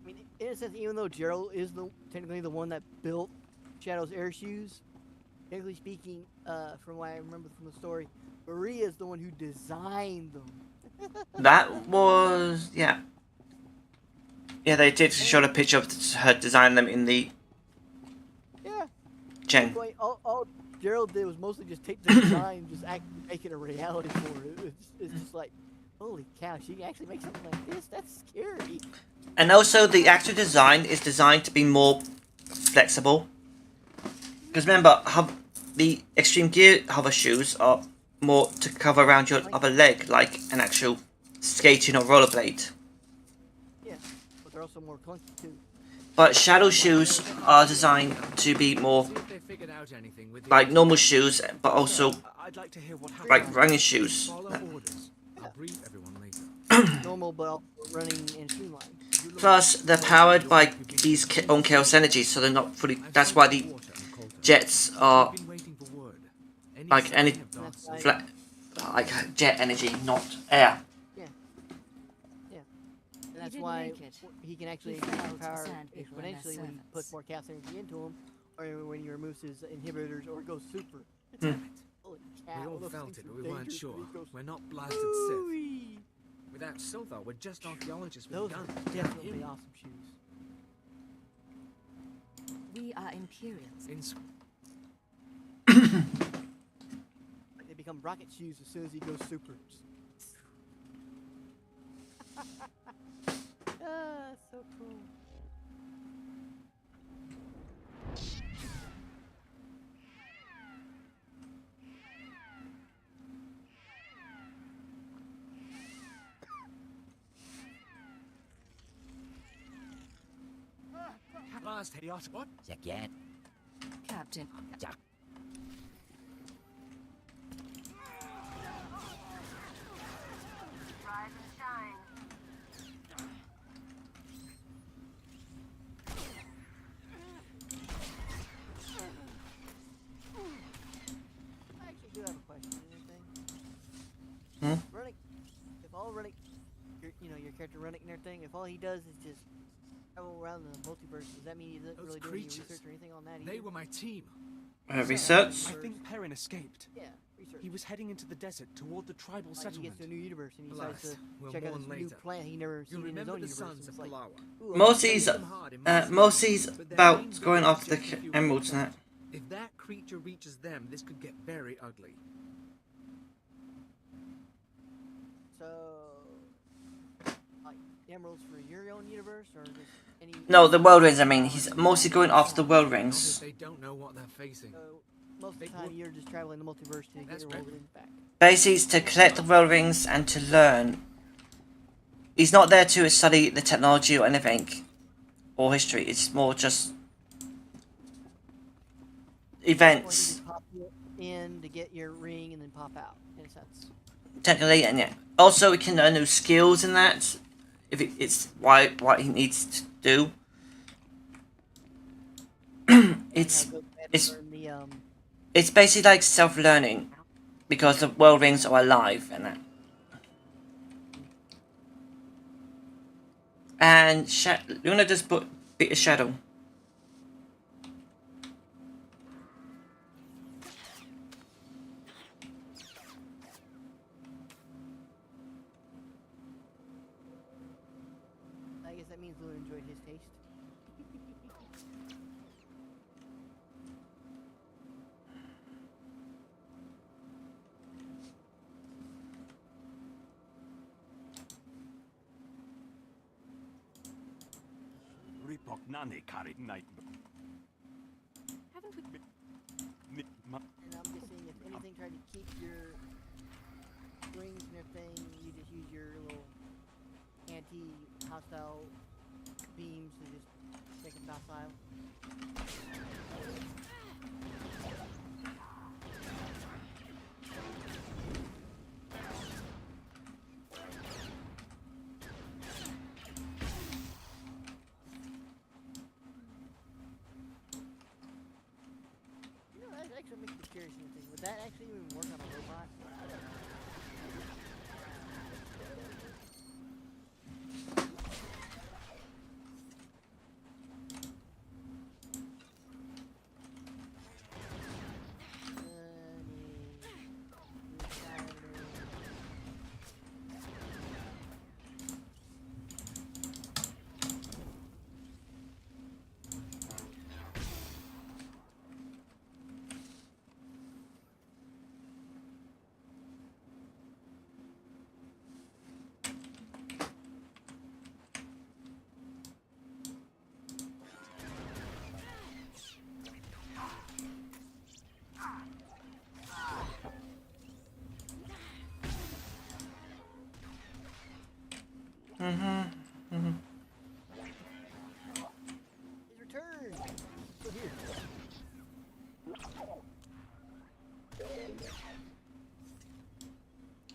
S3: mean, in a sense, even though Gerald is technically the one that built Shadow's air shoes, technically speaking, from what I remember from the story, Maria is the one who designed them.
S2: That was yeah. Yeah, they did show a picture of her designing them in the Gen.
S3: All Gerald did was mostly just take the design, and just make it a reality for her. It's just like, holy cow, she can actually make something like this? That's scary.
S2: And also, the actual design is designed to be more flexible. Because remember, the Extreme Gear hover shoes are more to cover around your upper leg, like an actual skating or rollerblade.
S3: Yeah, but they're also more clunky too.
S2: But Shadow shoes are designed to be more like normal shoes, but also like running shoes.
S3: Normal, but also running and streamlined.
S2: Plus, they're powered by these own chaos energy, so they're not fully. That's why the jets are like like jet energy, not air.
S3: Yeah. Yeah. And that's why he can actually increase power exponentially when he puts more chaos energy into him, or when he removes his inhibitors or goes super. Holy cow,
S8: We all
S3: those
S8: felt
S3: things
S8: it,
S3: are
S8: but we weren't
S3: dangerous
S8: sure.
S3: when he goes
S8: We're not blasted Sith.
S3: woo-wee.
S8: Without Silthar, we're just archaeologists with
S3: Those
S8: guns.
S3: are definitely awesome shoes.
S20: We are Imperials.
S3: Like they become rocket shoes as soon as he goes super. So cool.
S8: Last idiot, what?
S15: Again.
S20: Captain.
S1: Rise and shine.
S3: character Runic and everything, if all he does is just travel around the multiverse, does that mean he doesn't really do any research or anything on that either?
S8: They were my team.
S2: Research?
S8: I think Perrin escaped.
S3: Yeah, research.
S8: He was heading into the desert toward the tribal
S3: Like he
S8: settlement.
S3: gets to a new universe and he decides
S8: Alas,
S3: to
S8: we'll
S3: check out
S8: mourn
S3: this new
S8: later.
S3: planet he never
S8: You'll
S3: seen in his
S8: remember
S3: own
S8: the
S3: universe.
S8: sons
S3: and it's
S8: of
S3: like,
S8: Palawa.
S3: ooh,
S2: Mosey's about going after the emeralds and that.
S8: If that creature reaches them, this could get very ugly.
S3: So, like emeralds for your own universe or just any?
S2: No, the world rings. I mean, he's mostly going after the world rings.
S8: They don't know what they're facing.
S3: So most of the time you're just traveling the multiverse to get your world rings back.
S2: Basically, it's to collect the world rings and to learn. He's not there to study the technology or anything, or history. It's more just events.
S3: You just pop in to get your ring and then pop out, in a sense.
S2: Technically, and yeah. Also, we can learn new skills in that. If it's what he needs to do. It's basically like self-learning, because the world rings are alive and that. And Luna just put bit of shadow.
S3: I guess that means Luna enjoyed his taste.
S11: Ripognane carried night.
S5: Haven't we?
S3: And I'm just saying, if anything tried to keep your rings and everything, you just use your little anti-hostile beams to just make them docile. You know, that actually makes me curious. Would that actually even work on a robot? He's returned! Still here.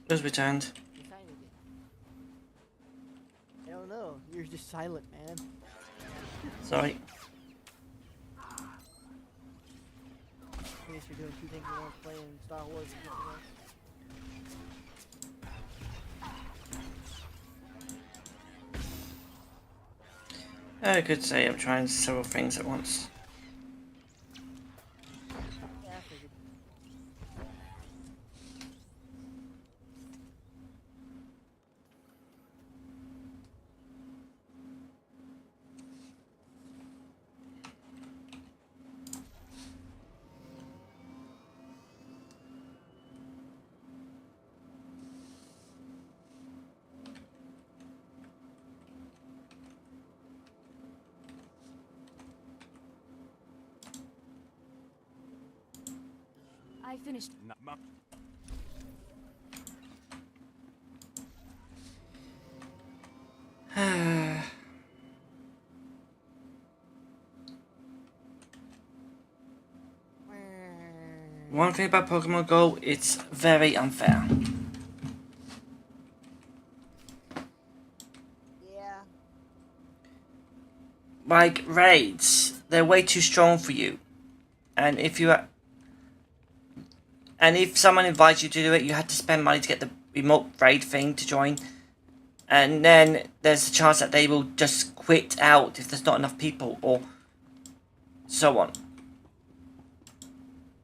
S2: Who's returned?
S3: He's tiny again. I don't know. You're just silent, man.
S2: Sorry.
S3: I guess you're doing two things at once, playing Star Wars and something else.
S2: I could say I'm trying several things at once.
S3: Yeah, I figured.
S20: I finished.
S2: One thing about Pokemon Go, it's very unfair.
S3: Yeah.
S2: Like raids, they're way too strong for you. And if someone invites you to do it, you had to spend money to get the remote raid thing to join. And then there's a chance that they will just quit out if there's not enough people, or so on.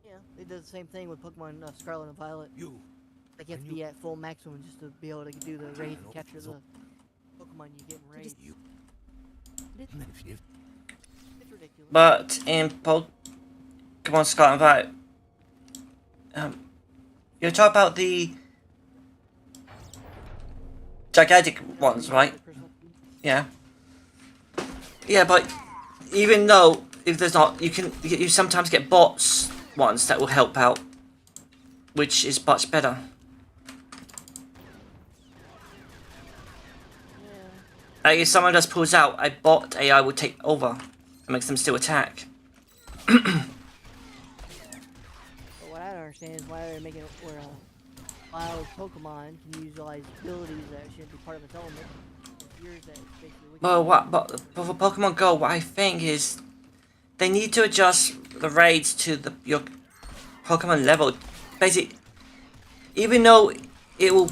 S3: Yeah, they did the same thing with Pokemon Scarlet and Violet. They have to be at full maximum just to be able to do the raids and capture the Pokemon you get in raids. It's ridiculous.
S2: But in Pokemon Scarlet and Violet, you're talking about the gigantic ones, right? Yeah. Yeah, but even though if there's not, you sometimes get bots ones that will help out, which is much better. If someone just pulls out, a bot AI will take over and makes them still attack.
S3: But what I don't understand is why they're making it where a wild Pokemon can utilize abilities that shouldn't be part of its element. Yours that basically
S2: But for Pokemon Go, what I think is they need to adjust the raids to your Pokemon level. Basically, even though it will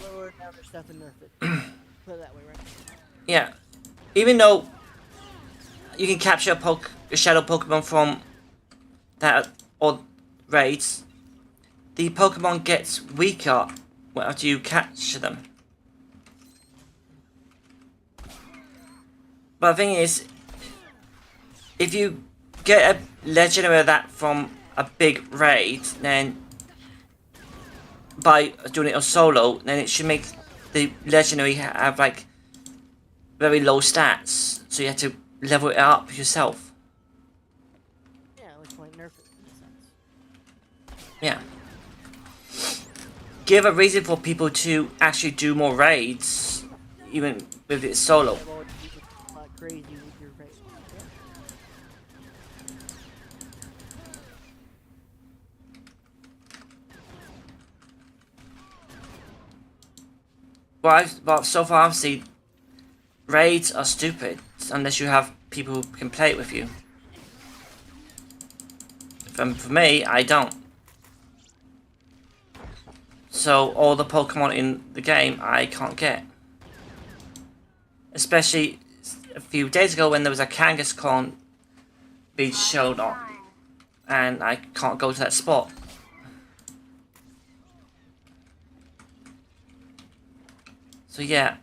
S3: lower down their stuff and nerf it. Put it that way, right?
S2: Yeah, even though you can capture a shadow Pokemon from that or raids, the Pokemon gets weaker after you catch them. But the thing is, if you get a legendary of that from a big raid, then by doing it on solo, then it should make the legendary have like very low stats, so you have to level it up yourself.
S3: Yeah, which might nerf it in a sense.
S2: Yeah. Give a reason for people to actually do more raids, even with it solo.
S3: Crazy with your raid.
S2: But so far I've seen raids are stupid unless you have people who can play it with you. For me, I don't. So all the Pokemon in the game I can't get. Especially a few days ago when there was a Kangaskhan being shown up and I can't go to that spot. So yeah.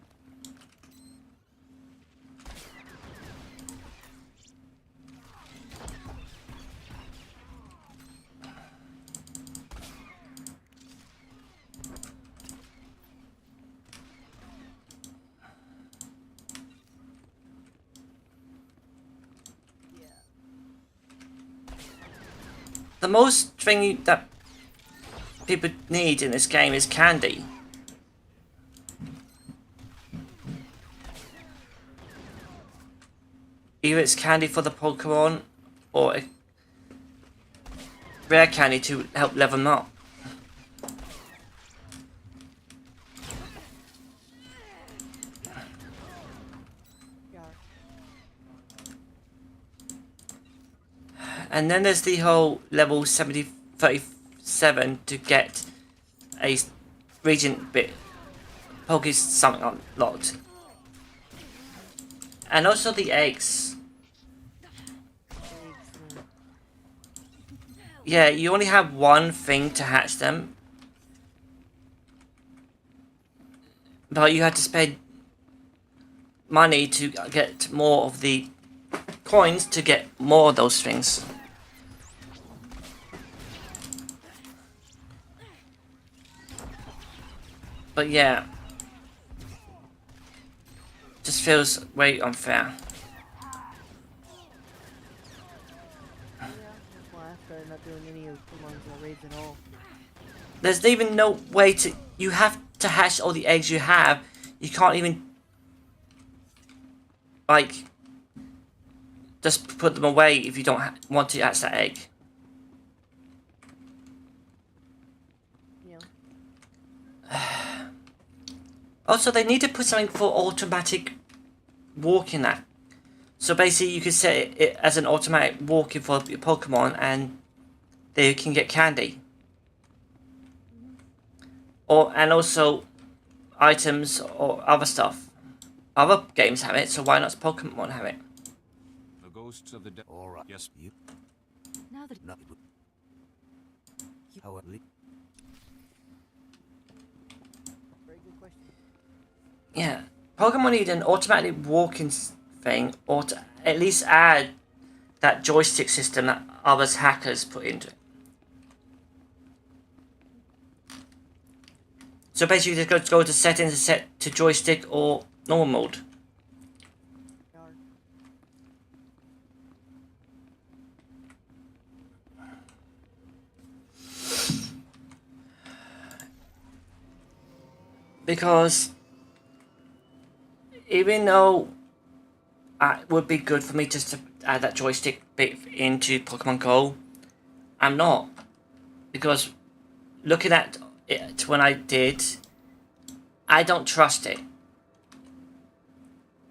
S2: The most thing that people need in this game is candy. Either it's candy for the Pokemon or a rare candy to help level them up. And then there's the whole level 37 to get a region bit Pokés something unlocked. And also the eggs. Yeah, you only have one thing to hatch them. But you have to spend money to get more of the coins to get more of those things. But yeah, just feels way unfair.
S3: Yeah, that's why I started not doing any of Pokemon's raids at all.
S2: There's even no way to. You have to hatch all the eggs you have. You can't even like just put them away if you don't want to hatch that egg. Also, they need to put something for automatic walking that. So basically, you could set it as an automatic walking for your Pokemon, and they can get candy. And also, items or other stuff. Other games have it, so why not Pokemon have it?
S14: The ghosts of the dead. All right. Yes. You.
S20: Now that
S3: Very good question.
S2: Yeah, Pokemon need an automatic walking thing, or to at least add that joystick system that others hackers put into it. So basically, you just go to settings and set to joystick or normal mode. Because even though it would be good for me just to add that joystick bit into Pokemon Go, I'm not. Because looking at it when I did, I don't trust it.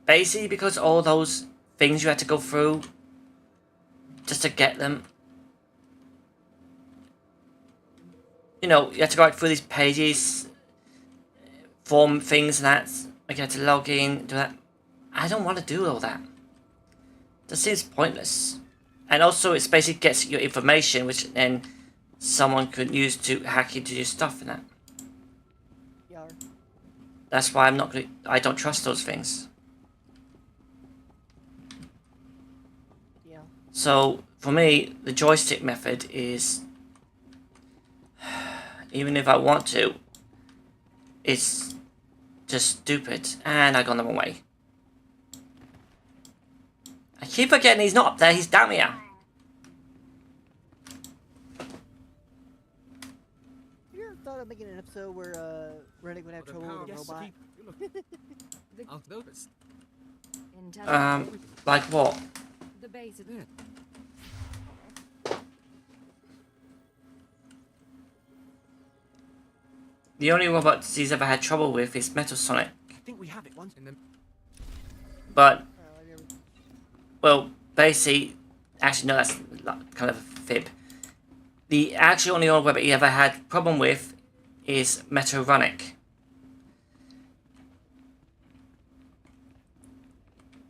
S2: Basically because all those things you had to go through just to get them. You know, you had to go through these pages, form things and that. Like you had to log in, do that. I don't want to do all that. That seems pointless. And also it basically gets your information, which then someone could use to hack into your stuff and that. That's why I don't trust those things.
S3: Yeah.
S2: So for me, the joystick method is, even if I want to, it's just stupid. And I gone the wrong way. I keep forgetting he's not up there, he's down here.
S3: You ever thought of making an episode where Rennick would have trouble with a robot?
S8: I'll notice.
S2: Like what?
S20: The base of it.
S2: The only robot he's ever had trouble with is Metal Sonic.
S8: I think we have it once in the.
S2: But, well, basically, actually no, that's kind of a fib. The actually only robot he ever had problem with is Metoronic.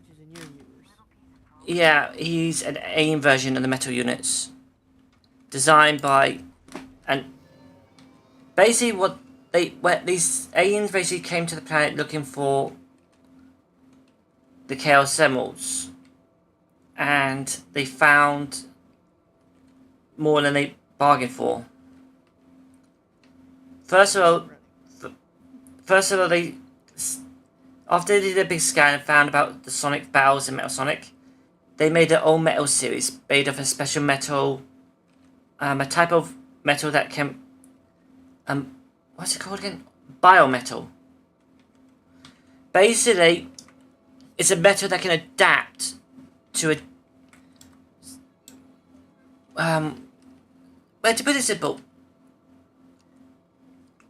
S3: Which is in your universe.
S2: Yeah, he's an alien version of the Metal units. Designed by, and basically these aliens basically came to the planet looking for the Chaos Emeralds. And they found more than they bargained for. First of all, they after they did a big scan and found about the Sonic battles in Metal Sonic, they made their own metal series made of a special metal, a type of metal that can, what's it called again? Biometal. Basically, it's a metal that can adapt to a well, to put it simple,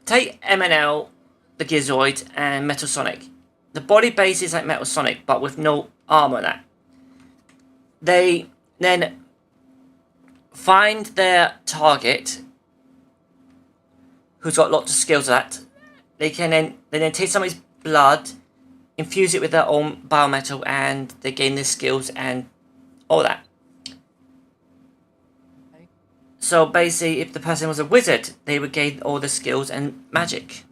S2: take MNL, the Gizoid, and Metal Sonic. The body base is like Metal Sonic, but with no armor on that. They then find their target, who's got lots of skills at that. They then take somebody's blood, infuse it with their own biometal, and they gain their skills and all that. So basically, if the person was a wizard, they would gain all the skills and magic.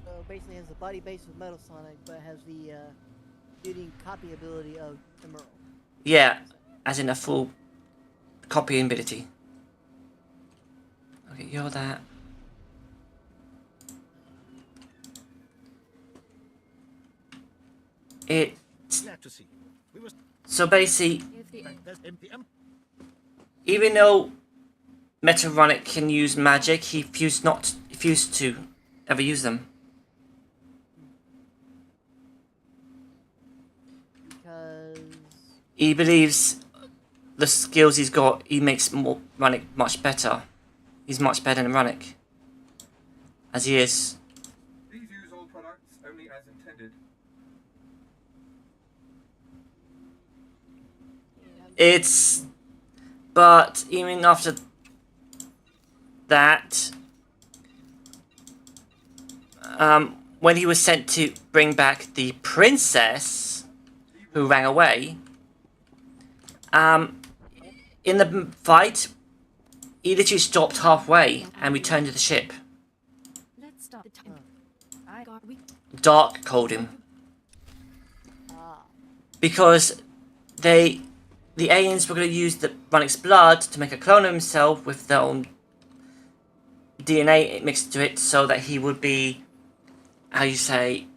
S3: So basically, it has the body base of Metal Sonic, but it has the shooting copy ability of Emerald.
S2: Yeah, as in a full copying ability. Okay, you're that. So basically, even though Metoronic can use magic, he refused to ever use them.
S3: Because
S2: He believes the skills he's got, he makes Ronick much better. He's much better than Ronick. As he is.
S22: Please use all products only as intended.
S2: But even after that, when he was sent to bring back the princess who ran away, in the fight, he literally stopped halfway and returned to the ship.
S20: Let's stop the time.
S2: Dark called him. Because the aliens were going to use the Runnick's blood to make a clone of himself with their own DNA mixed into it, so that he would be, how you say,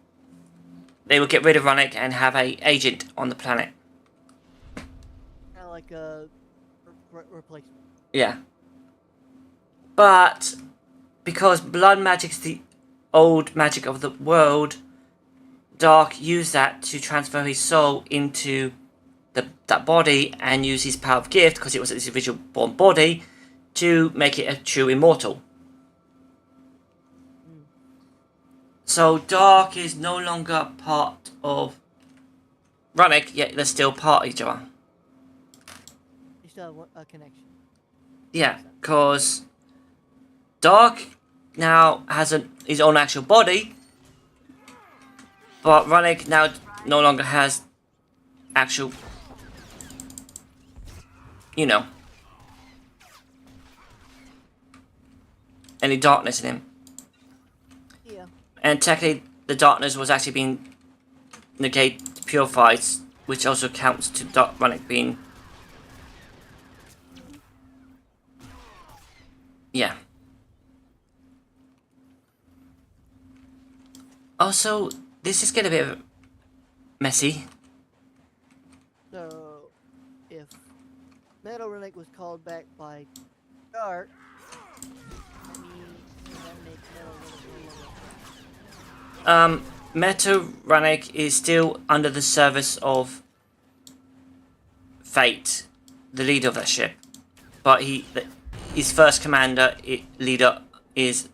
S2: they would get rid of Runnick and have a agent on the planet.
S3: Kind of like a replacement.
S2: Yeah. But because blood magic is the old magic of the world, Dark used that to transfer his soul into that body and use his power of gift, because it was his original born body, to make it a true immortal. So Dark is no longer part of Runnick, yet they're still part of each other.
S3: They still have a connection.
S2: Yeah, because Dark now has his own actual body, but Runnick now no longer has actual, you know, any darkness in him.
S3: Yeah.
S2: And technically, the darkness was actually being negated, purified, which also counts to Runnick being. Yeah. Also, this is getting a bit messy.
S3: So, if Metal Runnick was called back by Dark, that means that makes Metal Runnick no longer.
S2: Metal Runnick is still under the service of Fate, the leader of that ship, but his first leader is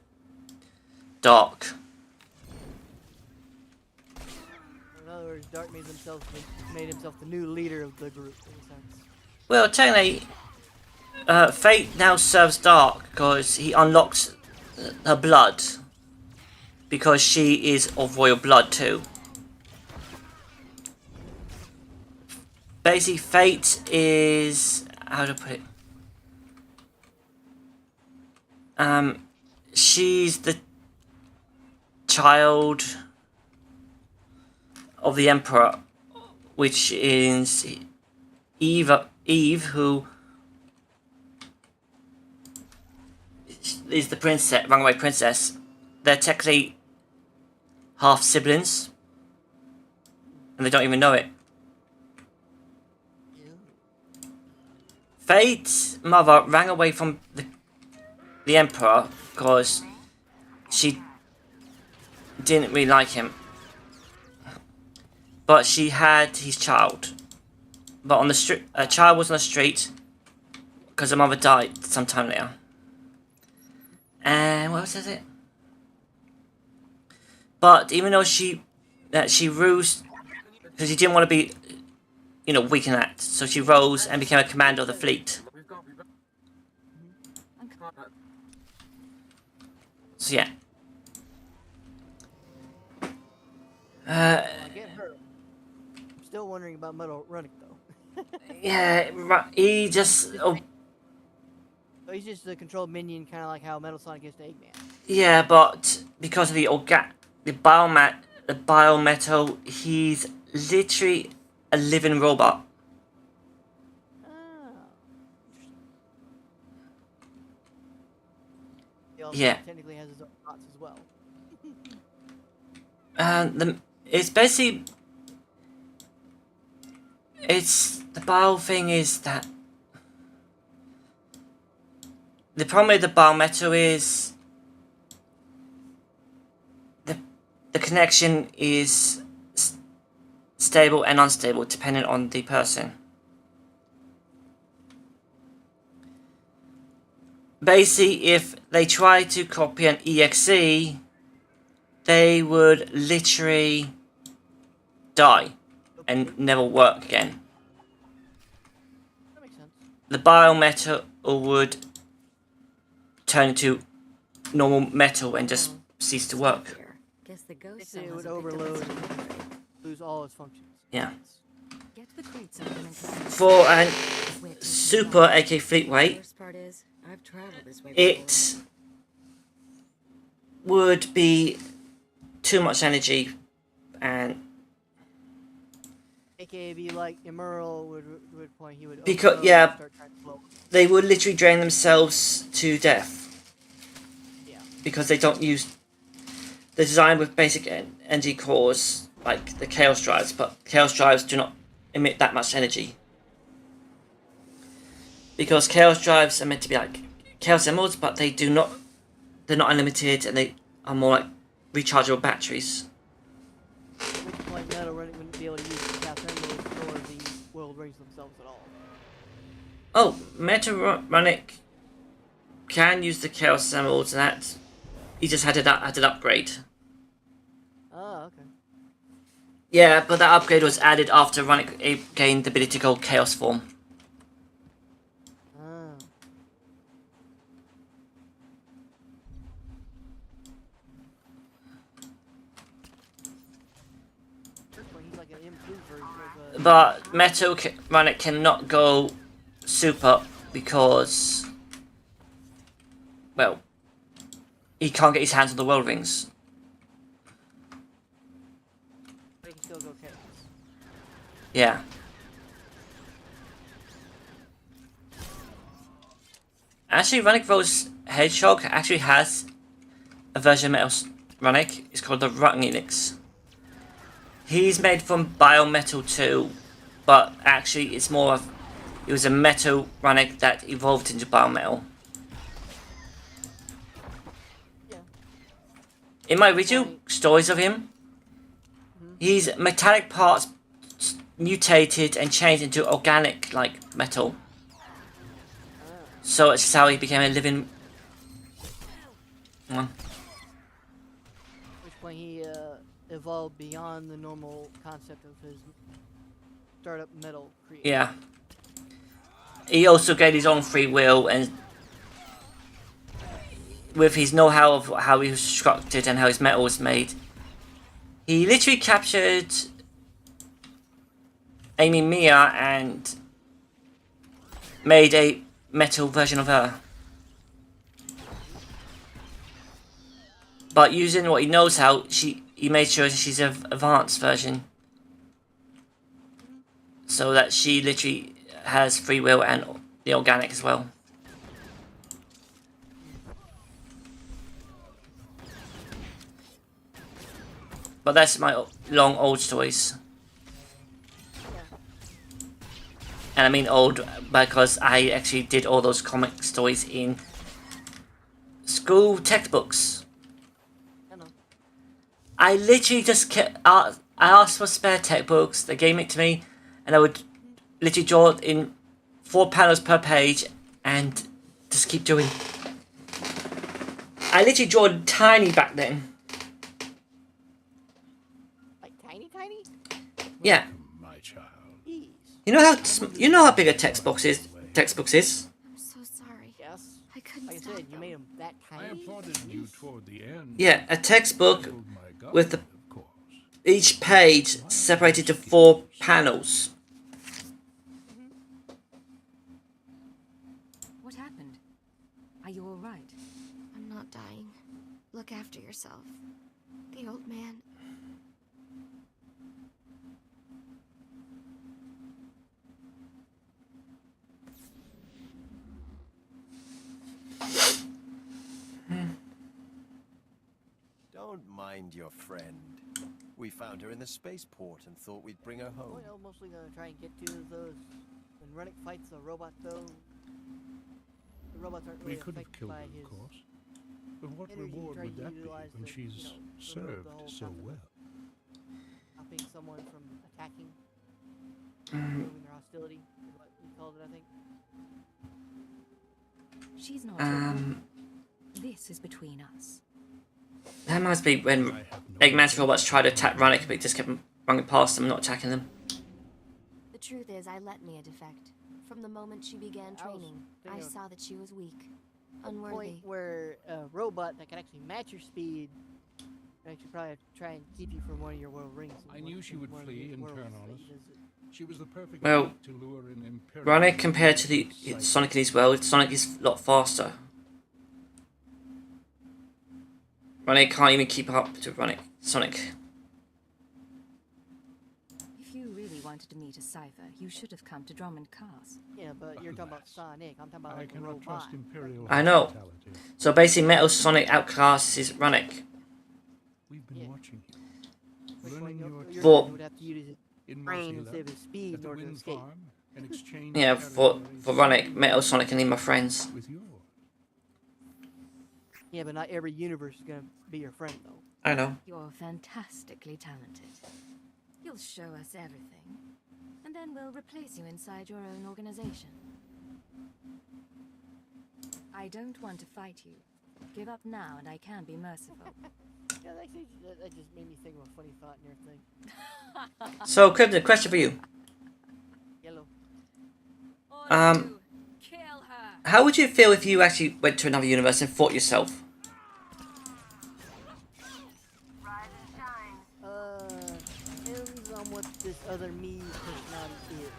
S2: Dark.
S3: In other words, Dark made himself the new leader of the group, in a sense.
S2: Well, technically, Fate now serves Dark because he unlocks her blood, because she is of royal blood too. Basically, Fate is, how to put it? She's the child of the Emperor, which is Eve, who is the princess, runaway princess. They're technically half siblings, and they don't even know it. Fate's mother ran away from the Emperor because she didn't really like him. But she had his child. But on the street, a child was on the street because her mother died sometime later. And what else is it? But even though she rose, because she didn't want to be, you know, weak in that, so she rose and became a commander of the fleet. So yeah.
S3: I get her. I'm still wondering about Metal Runnick though.
S2: Yeah, he just. Oh.
S3: So he's just a controlled minion, kind of like how Metal Sonic is to Eggman.
S2: Yeah, but because of the biometal, he's literally a living robot.
S3: He also
S2: Yeah.
S3: technically has his own thoughts as well.
S2: It's basically, the bio thing is that the problem with the biometal is the connection is stable and unstable depending on the person. Basically, if they try to copy an EXE, they would literally die and never work again.
S3: That makes sense.
S2: The biometal would turn into normal metal and just cease to work.
S7: Guess the ghost
S3: Basically, it
S7: cell
S3: would
S7: has a victim
S3: overload
S7: that's-
S3: and lose all its functions.
S2: Yeah.
S20: Get the crates open and
S2: For an super AK Fleetway,
S7: Worst part is, I've traveled this way
S2: it would be too much energy, and
S3: AKA be like Emerald would point he would
S2: because
S3: overload
S2: yeah,
S3: and start trying to blow.
S2: they would literally drain themselves to death.
S3: Yeah.
S2: Because they don't use the design with basic energy cores like the Chaos Drives, but Chaos Drives do not emit that much energy. Because Chaos Drives are meant to be like Chaos Emeralds, but they're not unlimited, and they are more like rechargeable batteries.
S3: Like Metal Running wouldn't be able to use the Chaos Emeralds or the World Rings themselves at all.
S2: Oh, Metaronic can use the Chaos Emeralds, and that he just had an upgrade.
S3: Oh, okay.
S2: Yeah, but that upgrade was added after Runic gained the ability to go Chaos form.
S3: Ah. He's like an improved version of
S2: But Metaronic cannot go super because, well, he can't get his hands on the World Rings.
S3: They can still go Chaos.
S2: Yeah. Actually, Runic Rose Hedgehog actually has a version of Runic. It's called the Runix. He's made from Biometal 2, but actually it's more of, it was a metal Runic that evolved into Biometal.
S3: Yeah.
S2: In my original stories of him, his metallic parts mutated and changed into organic like metal. So it's how he became a living one.
S3: Which point he evolved beyond the normal concept of his startup metal creation.
S2: Yeah. He also gained his own free will, and with his know-how of how he was constructed and how his metal was made, he literally captured Amy Mia and made a metal version of her. But using what he knows how, he made sure she's an advanced version. So that she literally has free will and the organic as well. But that's my long old stories. And I mean old because I actually did all those comic stories in school textbooks. I literally just kept, I asked for spare textbooks, they gave it to me, and I would literally draw it in 4 panels per page and just keep doing. I literally draw tiny back then.
S3: Like tiny?
S2: Yeah.
S10: My child.
S2: You know how big a textbook is?
S12: I'm so sorry.
S3: Yes.
S12: I couldn't
S3: Like I
S12: stop
S3: said, you
S12: them.
S3: made him that tiny.
S10: I applauded you toward the end.
S2: Yeah, a textbook with each page separated to 4 panels.
S20: What happened? Are you all right?
S12: I'm not dying. Look after yourself. The old man.
S6: Don't mind your friend. We found her in the spaceport and thought we'd bring her home.
S3: What I'm mostly gonna try and get to is those when Runic fights a robot though. The robots aren't really
S10: We could have
S3: affected
S10: killed
S3: by
S10: her,
S3: his
S10: of course. But what
S3: energy.
S10: reward
S3: Try
S10: would
S3: to
S10: that be
S3: utilize
S10: when
S3: the,
S10: she's
S3: you know, the
S10: served
S3: whole
S10: so
S3: concept of
S10: well?
S3: Stopping someone from attacking,
S2: Mm.
S3: removing their hostility, is what we called it, I think.
S20: She's not. This is between us.
S2: That must be when Eggman's robots tried to attack Runic, but he just kept running past them, not attacking them.
S12: The truth is, I let Mia defect. From the moment she began training, I
S3: thinking of
S12: saw that she was weak,
S3: A
S12: unworthy.
S3: point where a robot that can actually match your speed I should probably have to try and keep you from one of your world rings.
S16: I knew she would flee and turn on us. She was the perfect
S2: Well,
S16: mate to lure in Imperial.
S2: Ronick compared to the Sonic in his world, Sonic is a lot faster. Ronick can't even keep up to Sonic.
S20: If you really wanted to meet a cipher, you should have come to Drummond Cast.
S3: Yeah, but you're talking about Sonic. I'm talking about
S16: I
S3: like a
S16: cannot
S3: robot.
S16: trust Imperial.
S2: I know.
S16: hospitality.
S2: So basically, Metal Sonic outclasses Ronick.
S16: We've been watching you.
S3: Which
S16: Learning
S3: one
S16: your
S2: For-
S3: you would have to use his
S16: in
S3: brain
S16: Mozilla,
S3: instead of his speed
S16: at
S3: in
S16: the
S3: order to
S16: wind
S3: escape.
S16: farm, and exchange
S2: Yeah, for Ronick, Metal Sonic, and him are friends.
S16: with you.
S3: Yeah, but not every universe is gonna be your friend though.
S2: I know.
S20: You're fantastically talented. You'll show us everything, and then we'll replace you inside your own organization. I don't want to fight you. Give up now, and I can be merciful.
S3: Yeah, that just made me think of a funny thought and everything.
S2: So, Crypto, question for you.
S3: Yellow.
S20: Kill her.
S2: How would you feel if you actually went to another universe and fought yourself?
S3: Depends on what this other me personality is.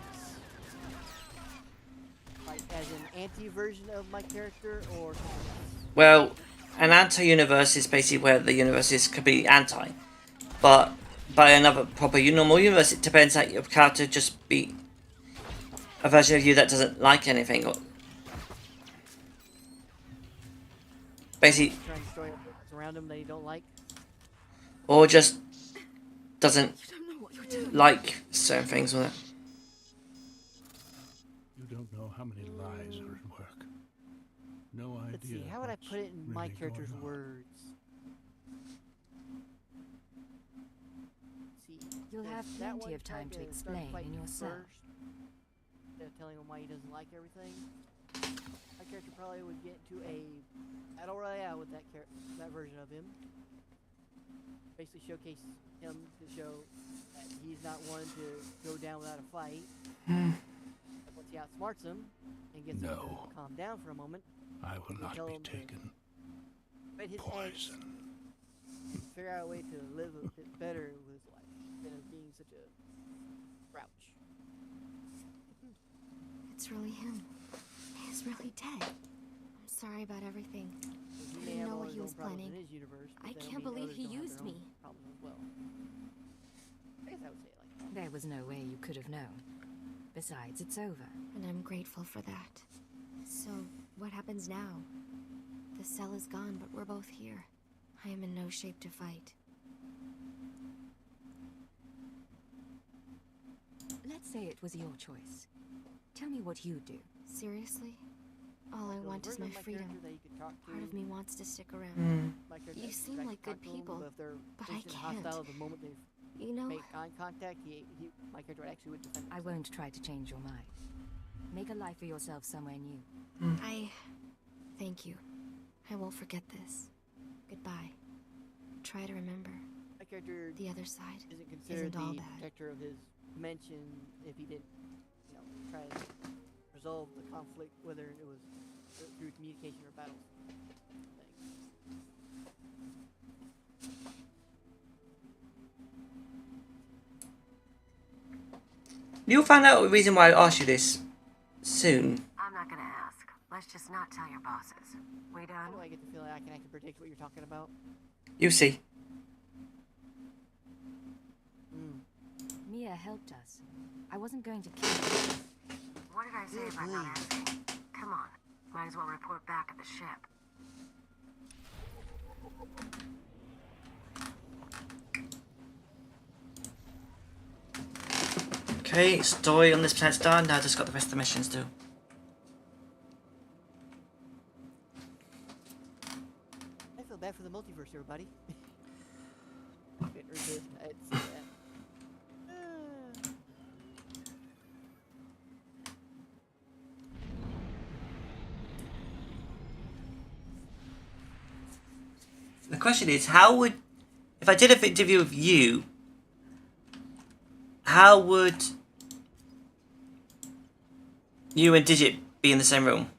S3: Like as an anti-version of my character or something else.
S2: Well, an anti-universe is basically where the universe is completely anti. But by another proper normal universe, it depends that your character just be a version of you that doesn't like anything. Or basically,
S3: Trying to destroy what's around him that he don't like.
S2: or just doesn't like certain things with it.
S16: You don't know how many lies are at work. No idea.
S3: Let's see, how would I put it in my
S16: really
S3: character's
S16: going on.
S3: words?
S20: You'll have
S3: That
S20: plenty
S3: one
S20: of time
S3: tried
S20: to
S3: start
S20: explain
S3: fighting
S20: in your cell.
S3: first, instead of telling him why he doesn't like everything. My character probably would get into a battle royale with that version of him. Basically showcase him to show that he's not one to go down without a fight. Once he outsmarts him and gets him
S16: No.
S3: to calm down for a moment,
S16: I will
S3: you
S16: not
S3: tell
S16: be
S3: him to
S16: taken.
S3: fight his edge, figure out a way to live a bit better with his life instead of being such a grouch.
S12: It's really him. He's really dead. I'm sorry about everything. I didn't know what he was planning. I can't believe he used me.
S3: Well. I guess I would say it like that.
S20: There was no way you could have known. Besides, it's over.
S12: And I'm grateful for that. So, what happens now? The cell is gone, but we're both here. I am in no shape to fight.
S20: Let's say it was your choice. Tell me what you'd do.
S12: Seriously? All I want is my freedom. Part of me wants to stick around. You seem like good people, but I can't.
S3: The moment they
S12: You know,
S3: make eye contact, my character actually would defend.
S20: I won't try to change your mind. Make a life for yourself somewhere new.
S12: Thank you. I won't forget this. Goodbye. Try to remember.
S3: My character
S12: The other side
S3: isn't considered
S12: all
S3: the
S12: bad.
S3: protector of his dimension if he didn't, try to resolve the conflict, whether it was through communication or battle.
S2: You'll find out the reason why I asked you this soon.
S1: I'm not gonna ask. Let's just not tell your bosses. We done?
S3: How do I get the feeling I can actually predict what you're talking about?
S2: You see.
S20: Mia helped us. I wasn't going to kill her.
S1: What did I say about not asking? Come on. Might as well report back at the ship.
S2: Okay, story on this planet's done. Now I just got the rest of the missions to do.
S3: I feel bad for the multiverse, everybody. Couldn't resist. I had to say that.
S2: The question is, how would, if I did an interview with you, how would you and Digit be in the same room?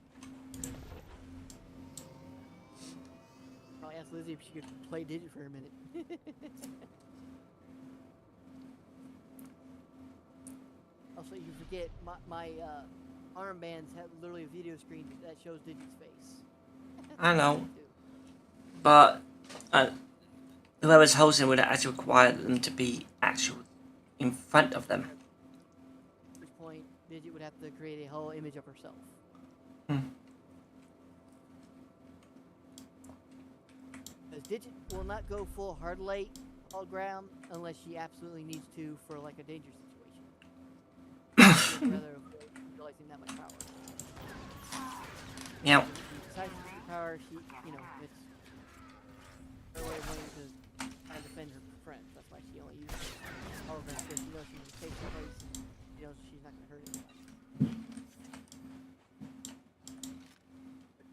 S3: Probably ask Lizzie see if she could play Digit for a minute. Also, you forget my armbands have literally a video screen that shows Digit's face.
S2: I know. But whoever's hosting would actually require them to be actual in front of them.
S3: At which point, Digit would have to create a whole image of herself. Because Digit will not go full hard light hologram unless she absolutely needs to for like a dangerous situation. Rather utilizing that much power.
S2: Yeah.
S3: Besides the power, she, you know, it's her way of wanting to try and defend her friends. That's why she only uses holograms, because she knows she's in a safe place. She knows she's not going to hurt anyone.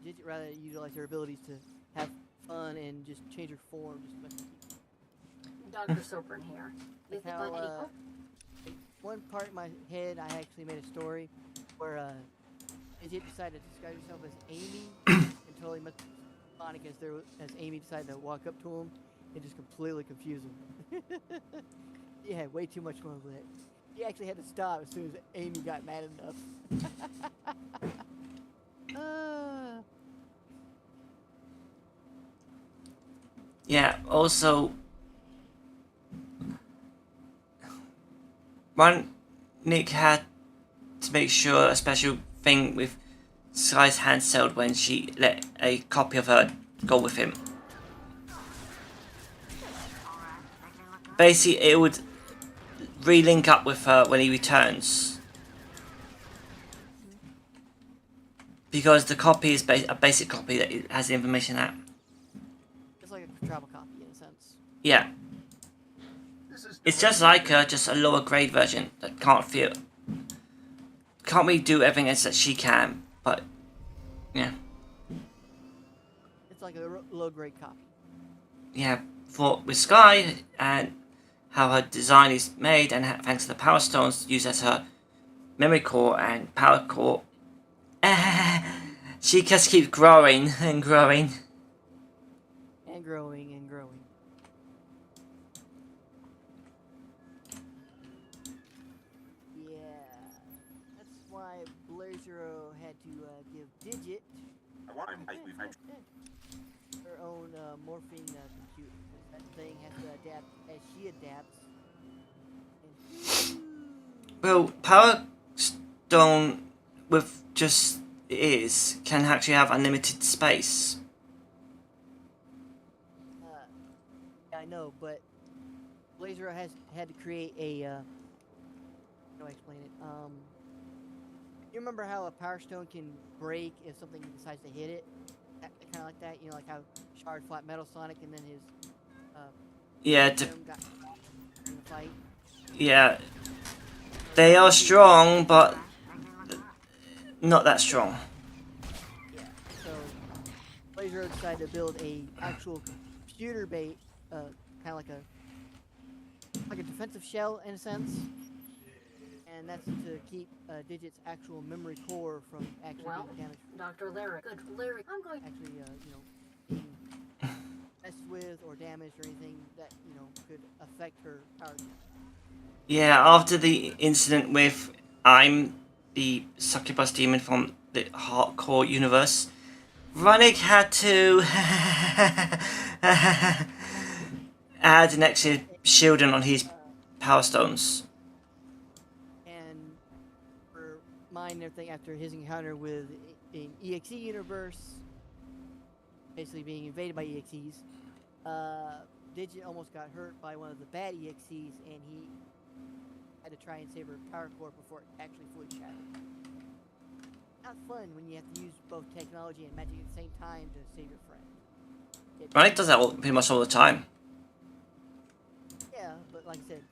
S3: Digit rather utilize her abilities to have fun and just change her form. Just to mess with people.
S4: Dr. Sopran here.
S3: Like how, one part in my head, I actually made a story where Digit decided to disguise herself as Amy and totally messed with Sonic as Amy decided to walk up to him and just completely confuse him. He had way too much fun with it. He actually had to stop as soon as Amy got mad enough.
S2: Yeah, also Nick had to make sure a special thing with Sky's handheld when she let a copy of her go with him. Basically, it would re-link up with her when he returns. Because the copy is a basic copy that it has the information out.
S3: It's like a travel copy in a sense.
S2: Yeah. It's just like her, just a lower grade version that can't really do everything else that she can, but yeah.
S3: It's like a low grade copy.
S2: Yeah, for with Sky and how her design is made, and thanks to the power stones used as her memory core and power core, she just keeps growing and growing.
S3: And growing and growing. Blazer had to give Digit her own morphing computer. That thing has to adapt as she adapts.
S2: Well, Power Stone with just can actually have unlimited space.
S3: Yeah, I know, but Blazer has had to create a. How do I explain it? You remember how a Power Stone can break if something decides to hit it? Kind of like that, you know, like how Shard fought Metal Sonic and then his. Got in the fight.
S2: Yeah. They are strong, but not that strong.
S3: Yeah. So Blazer decided to build a actual computer bait, kind of like a defensive shell in a sense. And that's to keep Digit's actual memory core from actually being damaged.
S4: Dr. Lyric, good Lyric, I'm going
S3: actually, being messed with or damaged or anything that, could affect her power.
S2: Yeah, after the incident with I'm the succubus demon from the hardcore universe, Runic had to add an extra shielding on his power stones.
S3: And everything after his encounter with an EXE universe, basically being invaded by EXEs, Digit almost got hurt by one of the bad EXEs, and he had to try and save her power core before it actually fully shattered. Not fun when you have to use both technology and magic at the same time to save your friend.
S2: Runic does that pretty much all the time.
S3: Yeah, but like I said,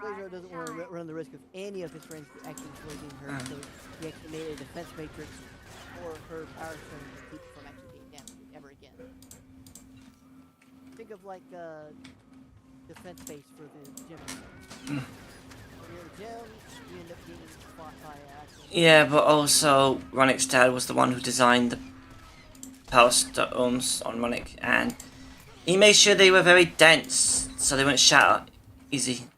S3: Blazer doesn't want to run the risk of any of his friends actually losing her, so he actually made a defense matrix for her power stone to keep from actually being damaged ever again. Think of like defense base for the gym. When you're in the gym, you end up getting fought by
S2: Yeah, but also Runic's dad was the one who designed the power stones on Runic, and He made sure they were very dense, so they wouldn't shatter easy.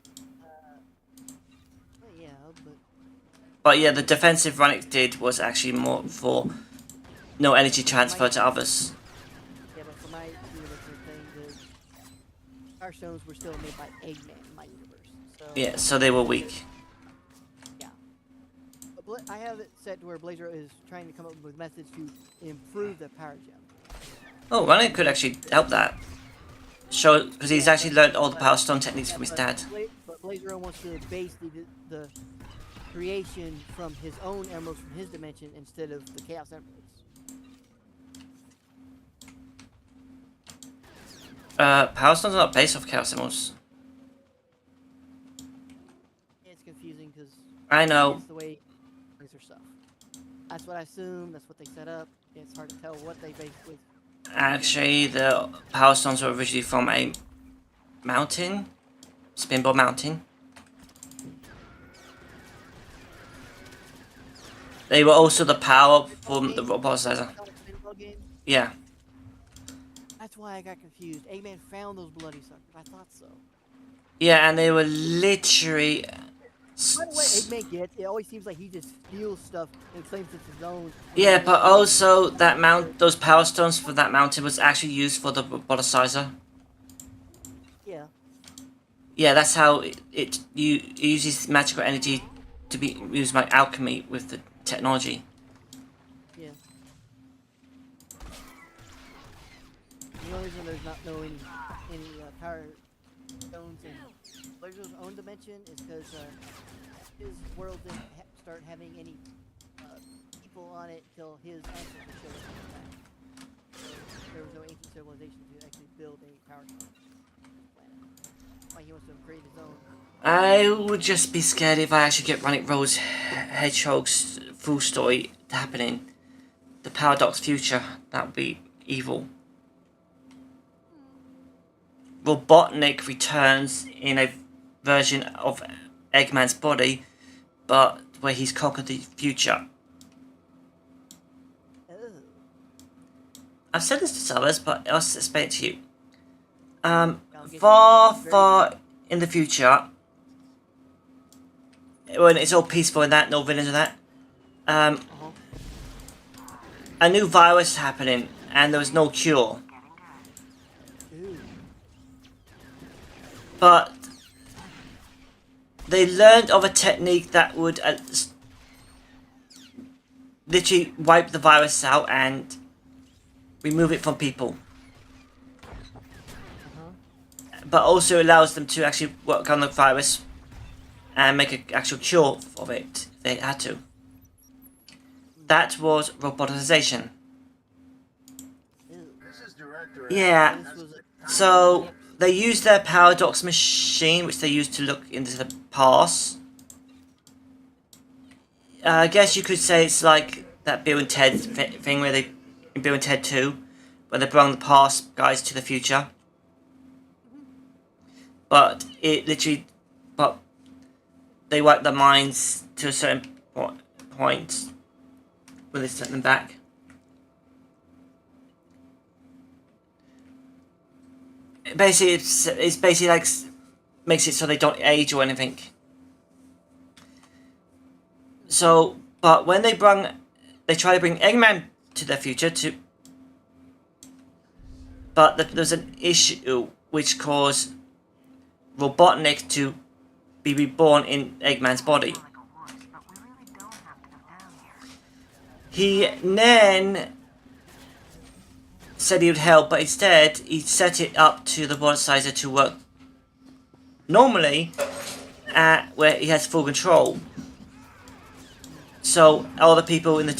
S3: Yeah, but
S2: But yeah, the defensive Runic did was actually more for no energy transfer to others.
S3: yeah, but for my universe thing, the Power Stones were still made by Eggman in my universe. So
S2: Yeah, so they were weak.
S3: yeah. But I have it set to where Blazer is trying to come up with methods to improve the Power Gem.
S2: Oh, Runic could actually help that. Show, because he's actually learned all the Power Stone techniques from his dad.
S3: But Blazer wants to base the creation from his own emeralds from his dimension instead of the Chaos Emeralds.
S2: Power Stones are not based off Chaos Emeralds.
S3: It's confusing because
S2: I know.
S3: it's the way Blazer stuff. That's what I assume. That's what they set up. It's hard to tell what they based with.
S2: Actually, the Power Stones were originally from a mountain, Spinball Mountain. They were also the power from the Robotizer. Yeah.
S3: That's why I got confused. Eggman found those bloody suckers. I thought so.
S2: Yeah, and they were literally.
S3: By the way, Eggman gets, it always seems like he just steals stuff and claims it's his own.
S2: Yeah, but also that those Power Stones for that mountain was actually used for the Robotizer.
S3: Yeah.
S2: Yeah, that's how it uses magical energy to be used by alchemy with the technology.
S3: Yeah. The only reason there's not any Power Stones in Blazer's own dimension is because his world didn't start having any people on it till his ancestors showed up on the planet. So there was no ancient civilization to actually build a Power Stone on the planet. Why he wants to create his own.
S2: I would just be scared if I actually get Runic Rose Hedgehog's full story happening. The Paradox future, that would be evil. Robotnik returns in a version of Eggman's body, but where he's conquered the future. I've said this to others, but I'll explain it to you. Far in the future, when it's all peaceful and that, no villains and that, a new virus happening, and there was no cure. But they learned of a technique that would literally wipe the virus out and remove it from people. But also allows them to actually work on the virus and make an actual cure of it if they had to. That was robotization. Yeah, so they used their Paradox machine, which they used to look into the past. I guess you could say it's like that Bill and Ted thing where they, in Bill and Ted 2, where they brought the past guys to the future. But it literally, but they wiped their minds to a certain point when they sent them back. Basically, it's basically like makes it so they don't age or anything. So, but when they try to bring Eggman to their future but there's an issue which caused Robotnik to be reborn in Eggman's body. He then said he would help, but instead he set it up to the Robotizer to work normally where he has full control. So all the people in the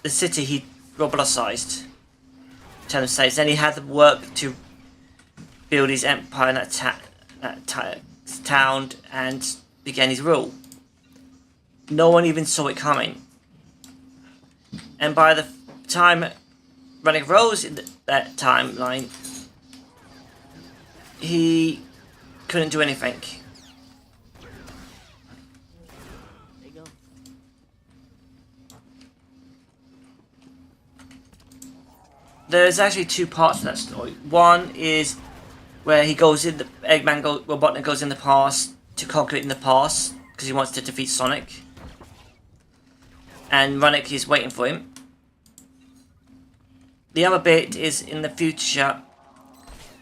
S2: city he roboticized, turn them slaves. Then he had to work to build his empire in that town and began his rule. No one even saw it coming. And by the time Runic Rose in that timeline, he couldn't do anything.
S3: There you go.
S2: There's actually two parts to that story. One is where he goes in, Robotnik goes in the past to conquer it in the past because he wants to defeat Sonic, and Ronick is waiting for him. The other bit is in the future.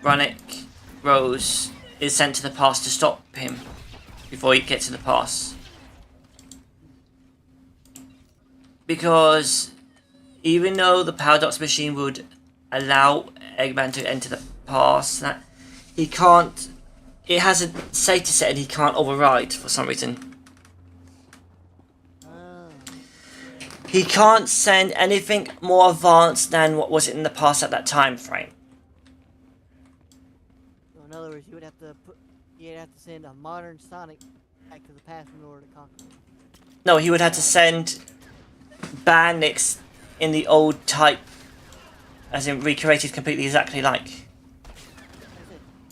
S2: Ronick Rose is sent to the past to stop him before he gets to the past, because even though the Paradox Machine would allow Eggman to enter the past, that he can't. It has a safety setting he can't override for some reason. He can't send anything more advanced than what was in the past at that time frame.
S3: So in other words, you'd have to send a modern Sonic back to the past in order to conquer it.
S2: No, he would have to send Bandix in the old type, as in recreated completely exactly like.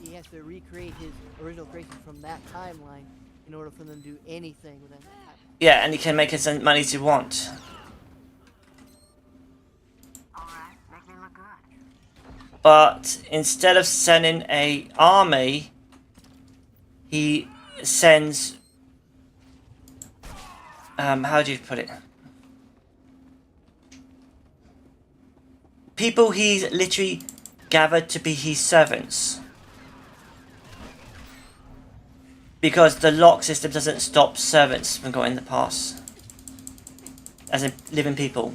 S3: He has to recreate his original creation from that timeline in order for them to do anything within that timeline.
S2: Yeah, and he can make as many as he wants. But instead of sending an army, he sends, how do you put it? People he's literally gathered to be his servants. Because the lock system doesn't stop servants from going in the past. As in living people.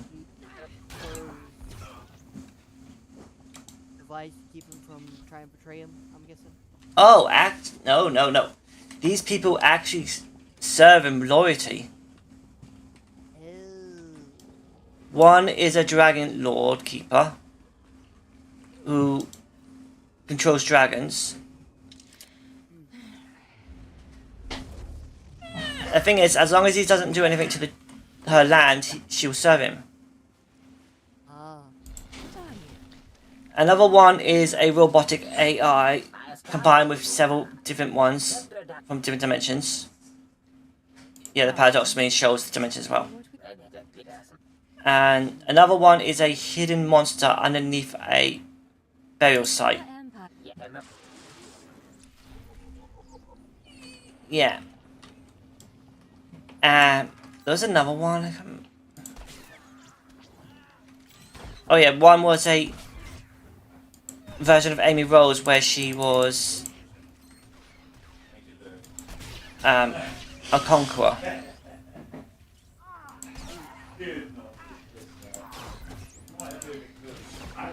S3: Device to keep him from trying to betray him, I'm guessing?
S2: Oh, no. These people actually serve him loyalty. One is a Dragon Lord Keeper who controls dragons. The thing is, as long as he doesn't do anything to her land, she will serve him. Another one is a robotic AI combined with several different ones from different dimensions. Yeah, the Paradox Machine shows the dimensions as well. And another one is a hidden monster underneath a burial site. Yeah. And there's another one. Oh yeah, one was a version of Amy Rose where she was a conqueror.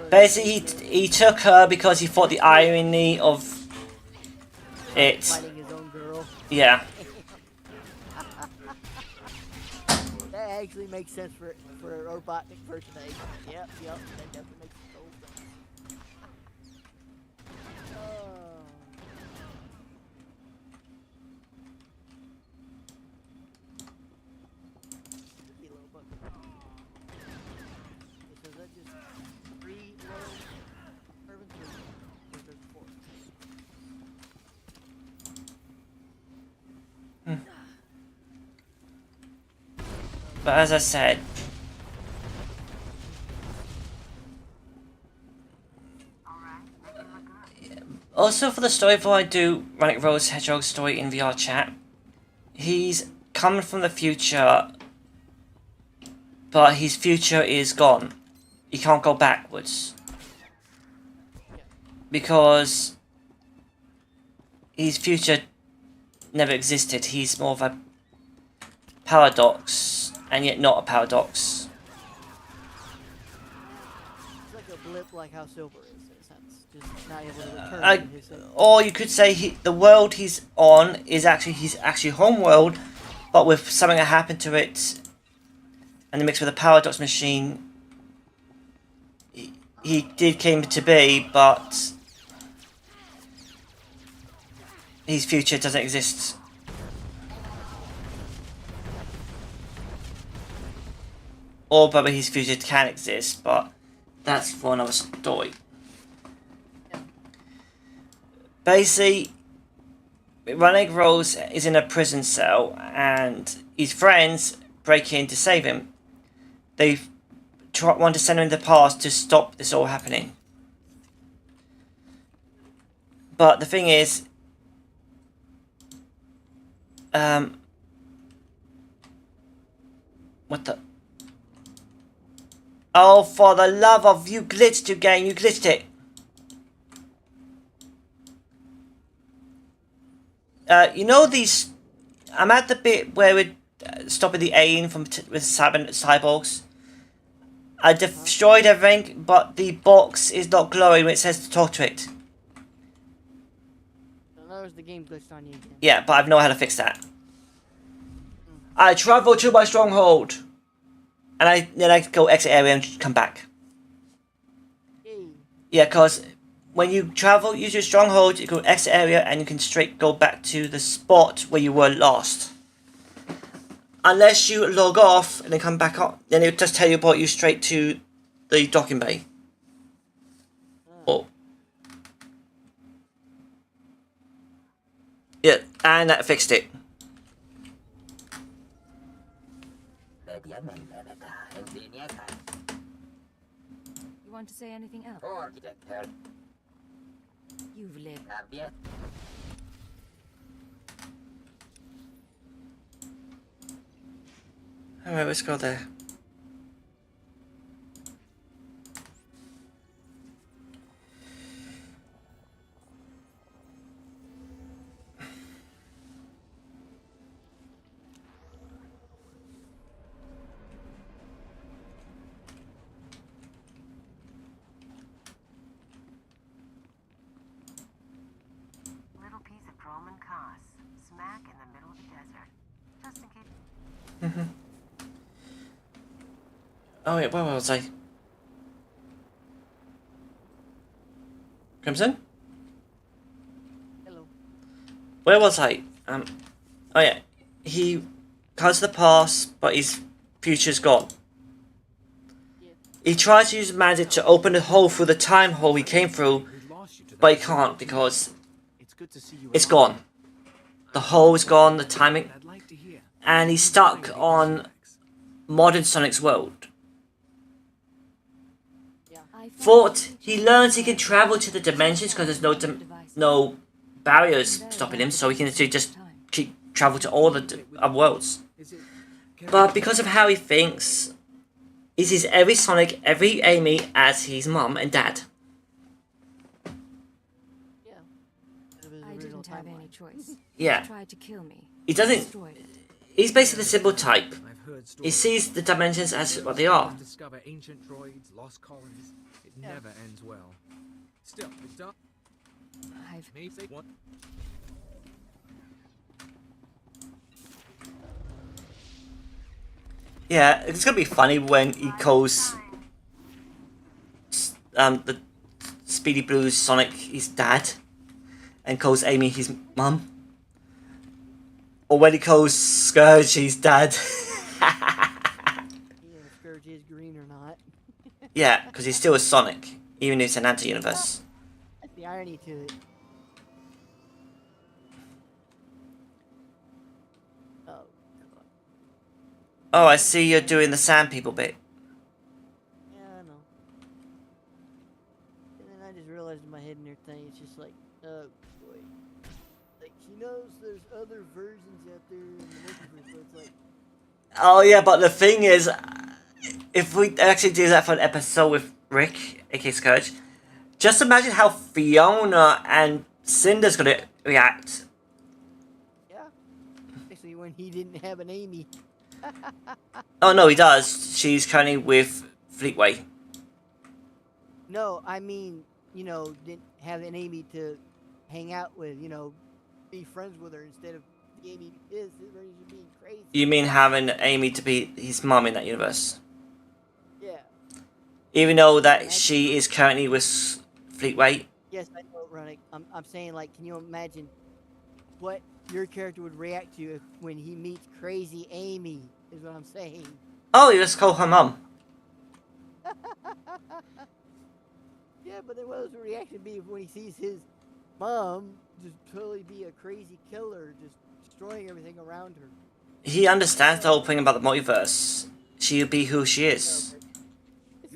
S2: Basically, he took her because he thought the irony of it.
S3: Fighting his own girl.
S2: Yeah.
S3: That actually makes sense for a Robotnik person. Yep, that definitely makes total sense. So is that just 3 low servants or there's 4?
S2: But as I said, also for the story, before I do Ronick Rose Hedgehog story in VR chat, he's coming from the future, but his future is gone. He can't go backwards. Because his future never existed. He's more of a paradox, and yet not a paradox.
S3: It's like a blip, like how Silver is, in a sense. Just not able to return.
S2: Or you could say the world he's on is his home world, but with something that happened to it, and mixed with a paradox machine, he did came to be, but his future doesn't exist. Or probably his future can exist, but that's for another story. Basically, Ronick Rose is in a prison cell, and his friends break in to save him. They want to send him in the past to stop this all happening. But the thing is, what the? Oh, for the love of you glitched your game, you glitched it. You know these, I'm at the bit where we're stopping the alien from with cyborgs. I destroyed everything, but the box is not glowing when it says to talk to it.
S3: In other words, the game glitched on you again.
S2: Yeah, but I know how to fix that. I travel to my stronghold, and then I go exit area and come back. Yeah, cause when you travel, use your stronghold, you go exit area, and you can straight go back to the spot where you were lost. Unless you log off and then come back on, then it'll just teleport you straight to the docking bay. Oh. Yeah, and that fixed it.
S20: You want to say anything else? You've lived.
S2: Alright, let's go there.
S1: Little piece of Droman Cos, smack in the middle of the desert. Just in case.
S2: Oh wait, where was I? Crimson?
S3: Hello.
S2: Where was I? Oh yeah. He comes to the past, but his future's gone. He tries to use magic to open the hole through the time hole he came through, but he can't because it's gone. The hole is gone, the timing, and he's stuck on modern Sonic's world. Thought he learns he can travel to the dimensions because there's no barriers stopping him, so he can just keep travel to all the worlds. But because of how he thinks, he sees every Sonic, every Amy as his mum and dad.
S20: I didn't have any choice.
S2: Yeah.
S20: He tried to kill me.
S2: He doesn't. He's basically the simple type. He sees the dimensions as what they are.
S8: Discover ancient droids, lost colonies. It never ends well. Still, it's done.
S20: I've
S8: made one.
S2: Yeah, it's gonna be funny when he calls the Speedy Blues Sonic his dad, and calls Amy his mum, or when he calls Scourge his dad.
S3: Scourge is green or not.
S2: Yeah, because he's still a Sonic, even if it's an anti-universe.
S3: That's the irony to it.
S2: Oh, I see you're doing the Sand People bit.
S3: Yeah, I know. And then I just realized in my head and everything, it's just like, oh boy. Like, she knows there's other versions out there in the multiverse, so it's like...
S2: Oh yeah, but the thing is, if we actually do that for an episode with Rick, aka Scourge, just imagine how Fiona and Cinder's gonna react.
S3: Yeah. Especially when he didn't have an Amy.
S2: Oh no, he does. She's currently with Fleetway.
S3: No, I mean, you know, didn't have an Amy to hang out with, you know, be friends with her instead of the Amy is being crazy.
S2: You mean having Amy to be his mum in that universe?
S3: Yeah.
S2: Even though that she is currently with Fleetway?
S3: Yes, I know, Ronick. I'm saying, like, can you imagine what your character would react to if, when he meets crazy Amy, is what I'm saying.
S2: Oh, you just call her mum.
S3: Yeah, but then what would the reaction be when he sees his mom just totally be a crazy killer, just destroying everything around her?
S2: He understands the whole thing about the multiverse. She'll be who she is.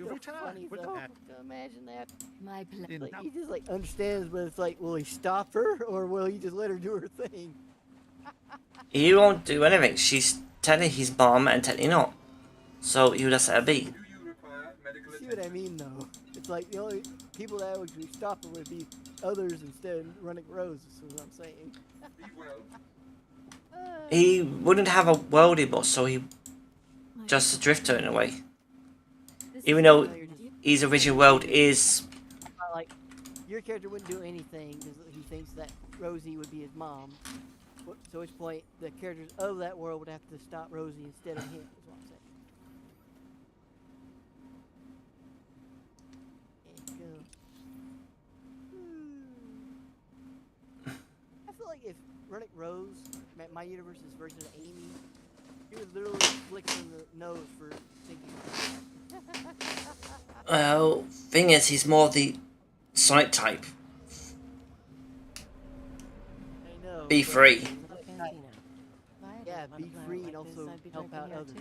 S3: That's funny though. Imagine that.
S20: My pleasure.
S3: Like, he just like understands, but it's like, will he stop her or will he just let her do her thing?
S2: He won't do anything. She's technically his mom and technically not. So you just let her be.
S3: See what I mean though? It's like the only people that would stop her would be others instead of Running Rose, is what I'm saying.
S2: He wouldn't have a world anymore, so he just a drifter in a way. Even though his original world is...
S3: Like, your character wouldn't do anything because he thinks that Rosie would be his mom. So at which point, the characters of that world would have to stop Rosie instead of him, is what I'm saying. I feel like if Running Rose met My Universe's version of Amy, he was literally flicking the nose for thinking.
S2: Well, thing is, he's more the Sonic type.
S3: I know.
S2: Be free.
S3: Yeah, be free and also help out others.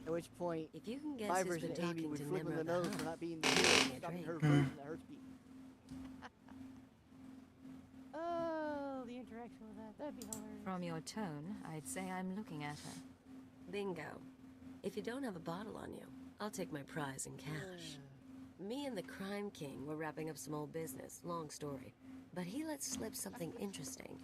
S3: At which point,
S7: if you can guess
S3: my
S7: who's
S3: version
S7: been
S3: of Amy
S7: talking
S3: would
S7: to
S3: flip
S7: Nimrod
S3: the
S7: the
S3: nose
S7: Hunt,
S3: for not being the hero, stopping her version that hurts people. Oh, the interaction with that, that'd be hilarious.
S20: From your tone, I'd say I'm looking at her.
S7: Bingo. If you don't have a bottle on you, I'll take my prize in cash. Me and the Crime King were wrapping up some old business, long story. But he let slip something interesting.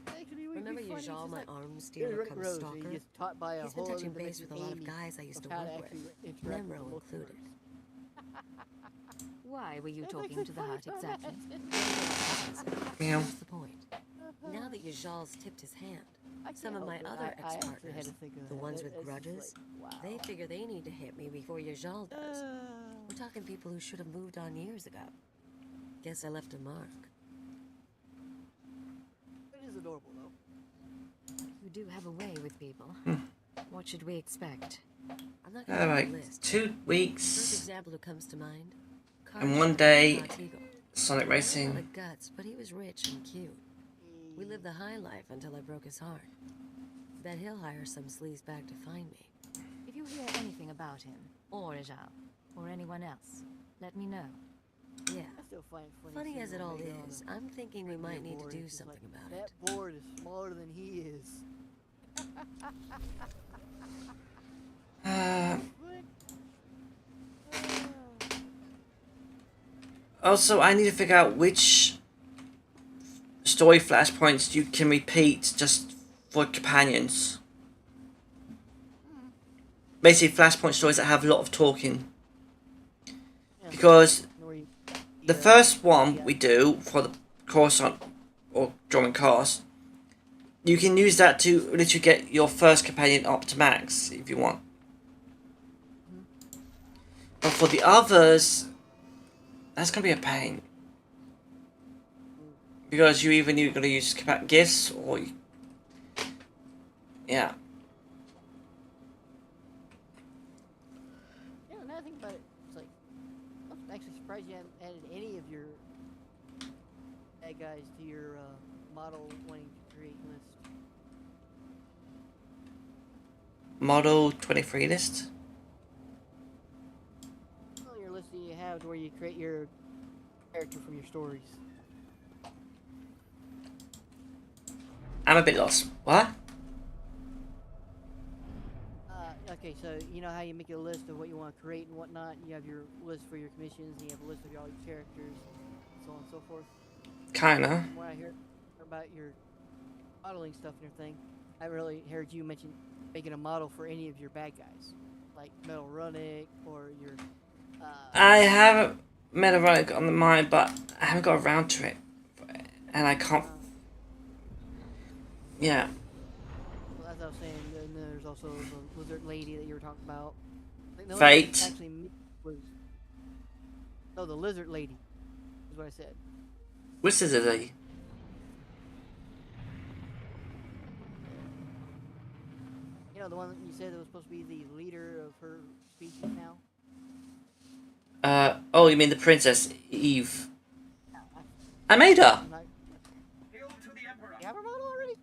S7: Remember Yajal, my arms dealer come stalker? He's been touching base with a lot of guys I used to work with, Nemro included.
S20: Why were you talking to the Hutt exactly?
S2: Meow.
S7: Here's the point. Now that Yajal's tipped his hand, some of my other ex-partners, the ones with grudges, they figure they need to hit me before Yajal does. We're talking people who should have moved on years ago. Guess I left a mark.
S3: It is adorable, though.
S20: You do have a way with people. What should we expect?
S7: I'm not gonna
S2: Alright,
S7: list.
S2: 2 weeks.
S7: First example who comes to mind.
S2: And one day, Sonic Racing.
S7: Not the guts, but he was rich and cute. We lived the high life until I broke his heart. Bet he'll hire some sleaze back to find me.
S20: If you hear anything about him, or Ajal, or anyone else, let me know.
S7: Yeah.
S3: I still find it
S7: Funny as it all
S3: later
S7: is,
S3: on
S7: I'm thinking we might need to
S3: board,
S7: do
S3: it's
S7: something
S3: like,
S7: about it.
S3: That board is smaller than he is.
S2: Also, I need to figure out which story flashpoints you can repeat just for companions. Basically, flashpoint stories that have a lot of talking. Because the first one we do for the course on or drawing cars, you can use that to literally get your first companion up to max if you want. But for the others, that's gonna be a pain. Because you either need to use gifts or yeah.
S3: Yeah, now I think about it, it's like, I'm actually surprised you haven't added any of your bad guys to your model wanting to create list.
S2: Model 23 list?
S3: Well, your list that you have where you create your character from your stories.
S2: I'm a bit lost. What?
S3: Okay, so you know how you make a list of what you want to create and whatnot. You have your list for your commissions, and you have a list of all your characters, so on and so forth.
S2: Kinda.
S3: When I hear about your modeling stuff and everything, I haven't really heard you mention making a model for any of your bad guys, like Metal Runic or your.
S2: I have Metal Runic on the mind, but I haven't got around to it, and I can't. Yeah.
S3: Well, as I was saying, then there's also the lizard lady that you were talking about. I think the
S2: Fate.
S3: one actually was no, the lizard lady is what I said.
S2: Which is it?
S3: You know, the one that you said that was supposed to be the leader of her species now?
S2: Oh, you mean the Princess Eve? I made her!
S3: You have her model already?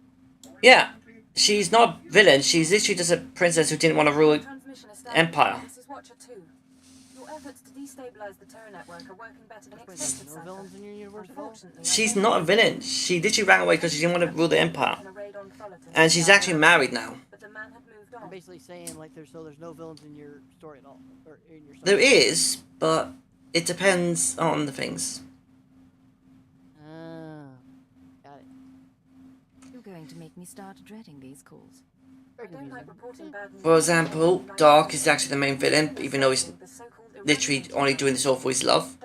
S2: Yeah. She's not a villain, she's literally just a princess who didn't want to rule an empire.
S4: This is Watcher 2. Your efforts to destabilize the Terra network are working better than expected,
S3: No
S4: Cypher.
S3: villains in your universe at all?
S4: Unfortunately,
S2: She's not a villain. She literally ran away because she didn't want to rule the Empire. And she's actually married now.
S4: But the man had moved on.
S3: I'm basically saying like there's no villains in your story at all, or in your.
S2: There is, but it depends on the things.
S3: Got it.
S20: You're going to make me start dreading these calls.
S4: I don't like reporting bad news.
S2: For example, Dark is actually the main villain, even though he's literally only doing this all for his love.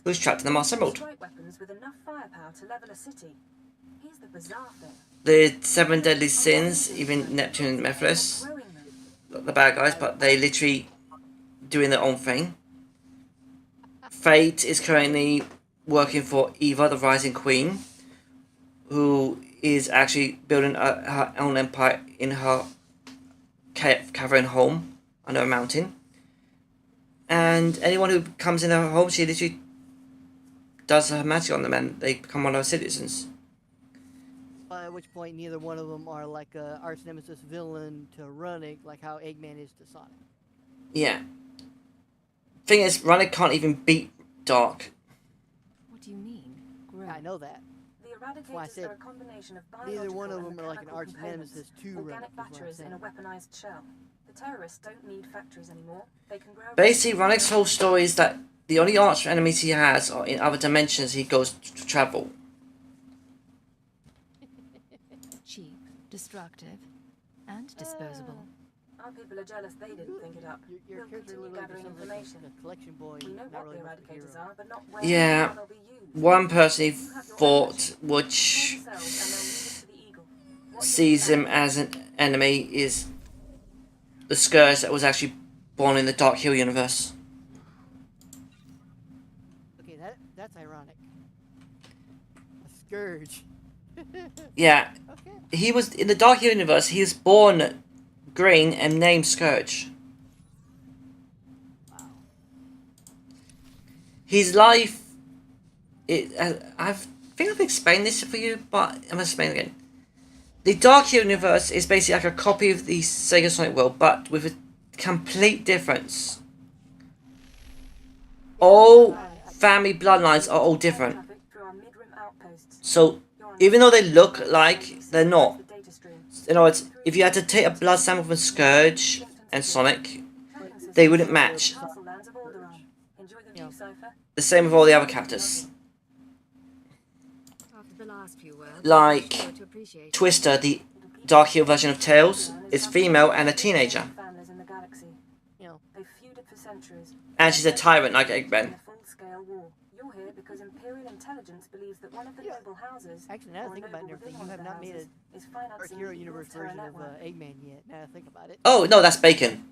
S2: Who's trapped in the Mars Emerald.
S4: Strike weapons with enough firepower to level a city. Here's the bizarre thing.
S2: The 7 deadly sins, even Neptune and Mephiles, the bad guys, but they literally doing their own thing. Fate is currently working for Eva, the Rising Queen, who is actually building her own empire in her cavern home under a mountain. And anyone who comes in her home, she literally does her magic on them and they become one of her citizens.
S3: At which point, neither one of them are like a arch nemesis villain to Runic, like how Eggman is to Sonic.
S2: Yeah. Thing is, Runic can't even beat Dark.
S20: What do you mean?
S3: Yeah, I know that.
S4: The
S3: That's why I
S4: Eradicators
S3: said
S4: are a combination of
S3: neither one of
S4: biological
S3: them are like an
S4: and
S3: arch
S4: mechanical
S3: nemesis to
S4: components.
S3: Runic.
S4: Organic batteries in a weaponized shell. The terrorists don't need factories anymore. They can grow.
S2: Basically, Runic's whole story is that the only arch enemies he has are in other dimensions he goes to travel.
S20: Cheap, destructive, and disposable.
S4: Our people are jealous they didn't think it up.
S3: Your
S4: We'll
S3: character
S4: continue
S3: looks like
S4: gathering
S3: something like
S4: information.
S3: a collection boy.
S4: We know
S3: not
S4: what
S3: really
S4: the
S3: much of a
S4: Eradicators
S3: hero.
S4: are, but not where
S2: Yeah,
S4: and how they'll be used.
S2: one person he thought which sees him as an enemy is the Scourge that was actually born in the Dark Hill universe.
S3: Okay, that's ironic. A Scourge.
S2: Yeah,
S3: Okay.
S2: he was in the Dark Hill universe. He was born green and named Scourge.
S3: Wow.
S2: His life, I think I've explained this for you, but I'm gonna explain it again. The Dark Hill universe is basically like a copy of the Sega Sonic world, but with a complete difference. All family bloodlines are all different. So, even though they look like, they're not. In other words, if you had to take a blood sample from Scourge and Sonic, they wouldn't match. The same with all the other characters. Like Twister, the Dark Hill version of Tails, is female and a teenager. And she's a tyrant like Eggman.
S4: You're here because Imperial intelligence believes that one of the noble houses.
S3: Actually, now that I think about it and everything, you have not made a Dark Hero Universe version of Eggman yet. Now that I think about it.
S2: Oh no, that's Bacon.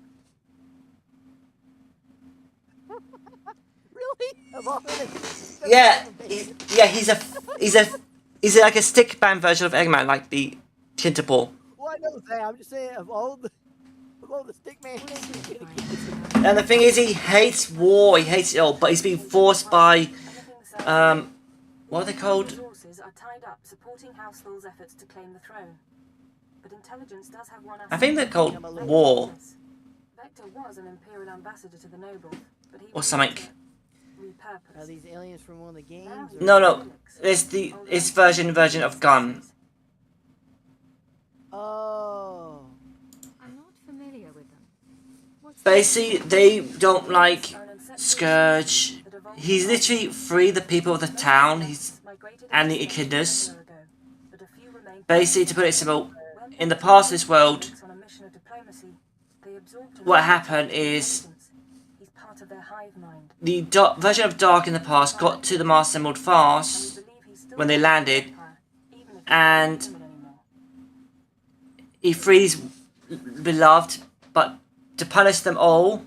S3: Really? Of all things.
S2: Yeah, he's like a stick band version of Eggman, like the Tinterball.
S3: Well, I know that. I'm just saying of all the Stickman.
S2: And the thing is, he hates war. He hates it all, but he's being forced by, what are they called?
S4: Resources are tied up supporting House Law's efforts to claim the throne. But intelligence does have one
S2: I think they're called war
S4: Vector was an Imperial ambassador to the nobles, but he
S2: or something.
S3: Are these aliens from one of the games?
S2: No, it's version of Gun.
S3: Oh.
S20: I'm not familiar with them.
S2: Basically, they don't like Scourge. He's literally freed the people of the town. And the Echidnas. Basically, to put it simple, in the past of this world, what happened is the version of Dark in the past got to the Mars Emerald fast when they landed, and he freed his beloved, but to punish them all,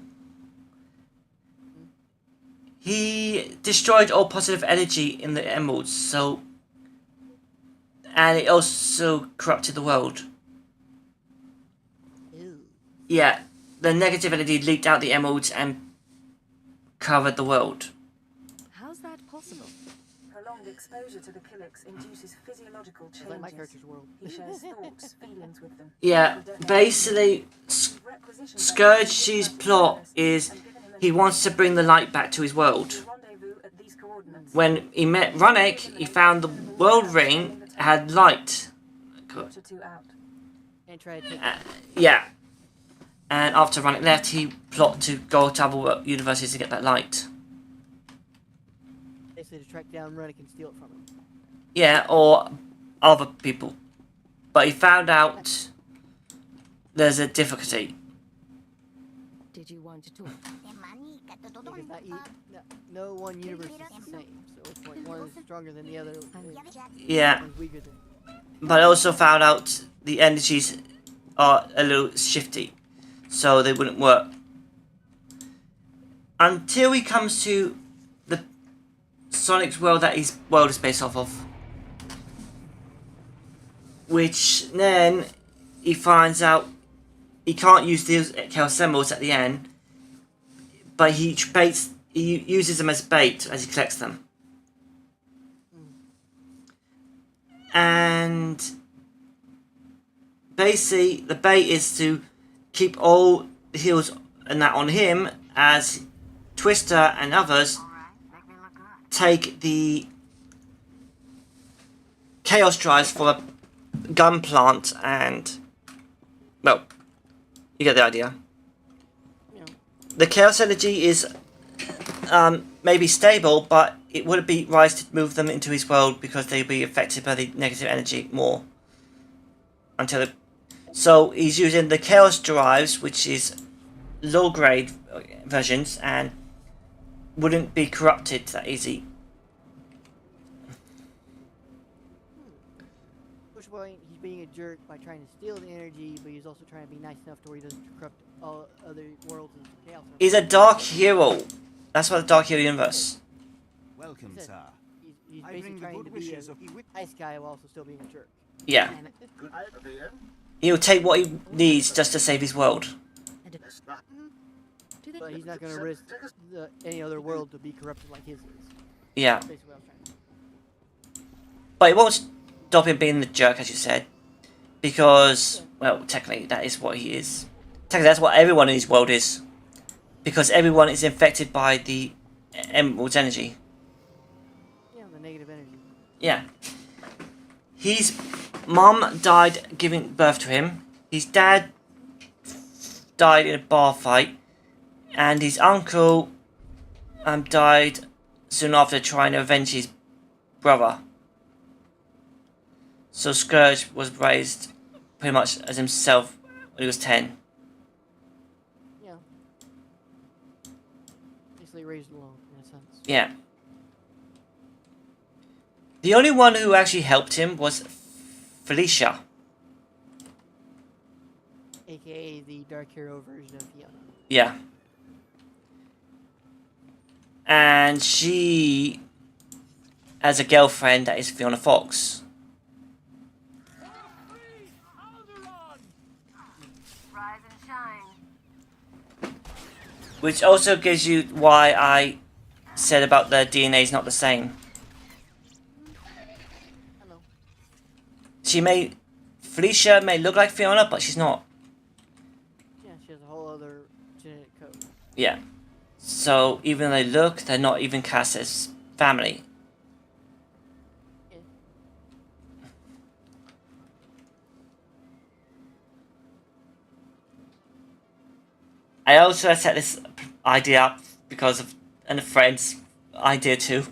S2: he destroyed all positive energy in the emeralds, so, and it also corrupted the world. Yeah, the negative energy leaked out the emeralds and covered the world.
S20: How's that possible?
S4: Prolonged exposure to the Kilix induces physiological changes.
S3: Like my character's world.
S4: He shares thoughts, feelings with them.
S2: Yeah, basically, Scourge's plot is he wants to bring the light back to his world. When he met Runnick, he found the world ring had light.
S3: And try to take
S2: Yeah. And after Runnick left, he plotted to go to other universes to get that light.
S3: basically to track down Runnick and steal it from him.
S2: Yeah, or other people. But he found out there's a difficulty.
S7: Did you want to talk?
S3: Because no one universe is the same, so it's like one is stronger than the other.
S2: Yeah.
S3: One's weaker than.
S2: But I also found out the energies are a little shifty, so they wouldn't work. Until he comes to the Sonic's world that his world is based off of. Which then he finds out he can't use these Chaos Symbols at the end, but he uses them as bait as he collects them. And basically the bait is to keep all the heals and that on him as Twister and others take the Chaos Drives for a gun plant, and well, you get the idea. The Chaos Energy is maybe stable, but it wouldn't be wise to move them into his world because they'd be affected by the negative energy more. So he's using the Chaos Drives, which is low grade versions, and wouldn't be corrupted that easy.
S3: Which point he's being a jerk by trying to steal the energy, but he's also trying to be nice enough to where he doesn't corrupt all other worlds into chaos.
S2: He's a dark hero. That's what the Dark Hero universe.
S3: Welcome, sir. He's basically trying to be a nice guy while also still being a jerk.
S2: Yeah. He'll take what he needs just to save his world.
S3: But he's not going to risk any other world to be corrupted like his is.
S2: Yeah.
S3: That's basically what I'm trying to say.
S2: But it won't stop him being the jerk, as you said. Because, well, technically, that is what he is. Technically, that's what everyone in his world is. Because everyone is infected by the Emerald's energy.
S3: Yeah, the negative energy.
S2: Yeah. His mum died giving birth to him. His dad died in a bar fight. And his uncle died soon after trying to avenge his brother. So Scourge was raised pretty much as himself when he was 10.
S3: Yeah. Basically raised alone, in a sense.
S2: Yeah. The only one who actually helped him was Felicia.
S3: AKA the Dark Hero version of Fiona.
S2: Yeah. And she has a girlfriend that is Fiona Fox.
S1: Rise and shine.
S2: Which also gives you why I said about the DNA is not the same.
S3: Hello.
S2: Felicia may look like Fiona, but she's not.
S3: Yeah, she has a whole other genetic code.
S2: Yeah. So even though they look, they're not even cast as family.
S3: Yeah.
S2: I also set this idea up because of a friend's idea too.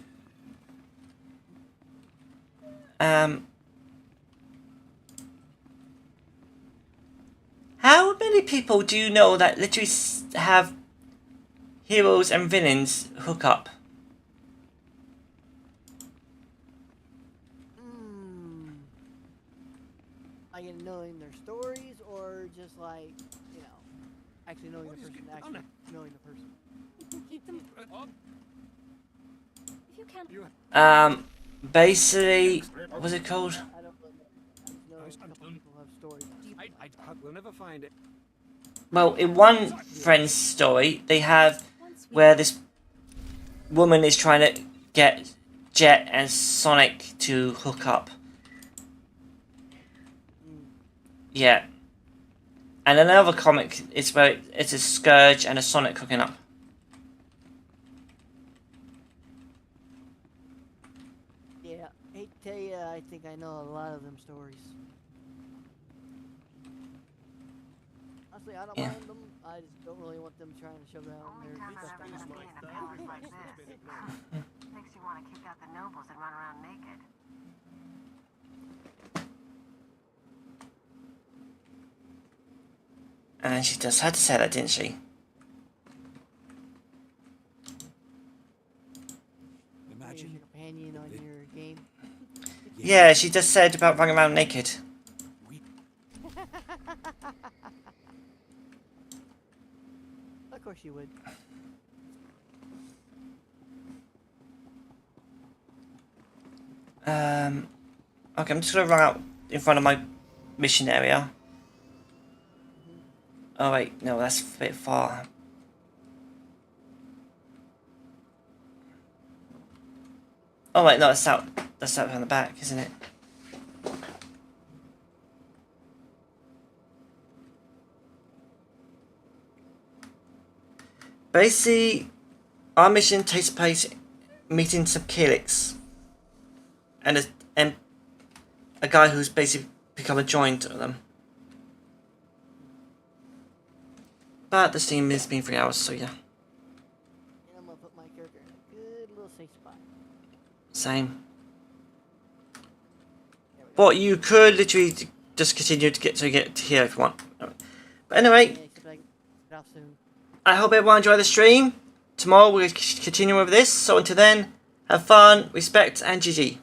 S2: How many people do you know that literally have heroes and villains hook up?
S3: Like in knowing their stories, or just like, you know, actually knowing the person, actually knowing the person.
S4: Keep them. If you can.
S2: Basically, what was it called?
S3: I don't know. A couple people have stories.
S8: We'll never find it.
S2: Well, in one friend's story, they have where this woman is trying to get Jet and Sonic to hook up. Yeah. And another comic is where it's a Scourge and a Sonic hooking up.
S3: Yeah, hate to tell you, I think I know a lot of them stories. Honestly, I don't mind them. I just don't really want them trying to shove down their stuff down my
S1: Being in a palace like this makes you want to kick out the nobles and run around naked.
S2: And she just had to say that, didn't she?
S3: Imagine your companion on your game.
S2: Yeah, she just said about running around naked.
S3: Of course you would.
S2: Okay, I'm just gonna run out in front of my mission area. Oh wait, no, that's a bit far. Oh wait, no, that's out on the back, isn't it? Basically, our mission takes place meeting some Kelix and a guy who's basically become a joint to them. But the stream has been 3 hours, so yeah.
S3: And I'm gonna put my character in a good little safe spot.
S2: Same. But you could literally just continue to get to here if you want. But anyway,
S3: Yeah, except I get off soon.
S2: I hope everyone enjoyed the stream. Tomorrow we'll continue with this. So until then, have fun, respect, and GG.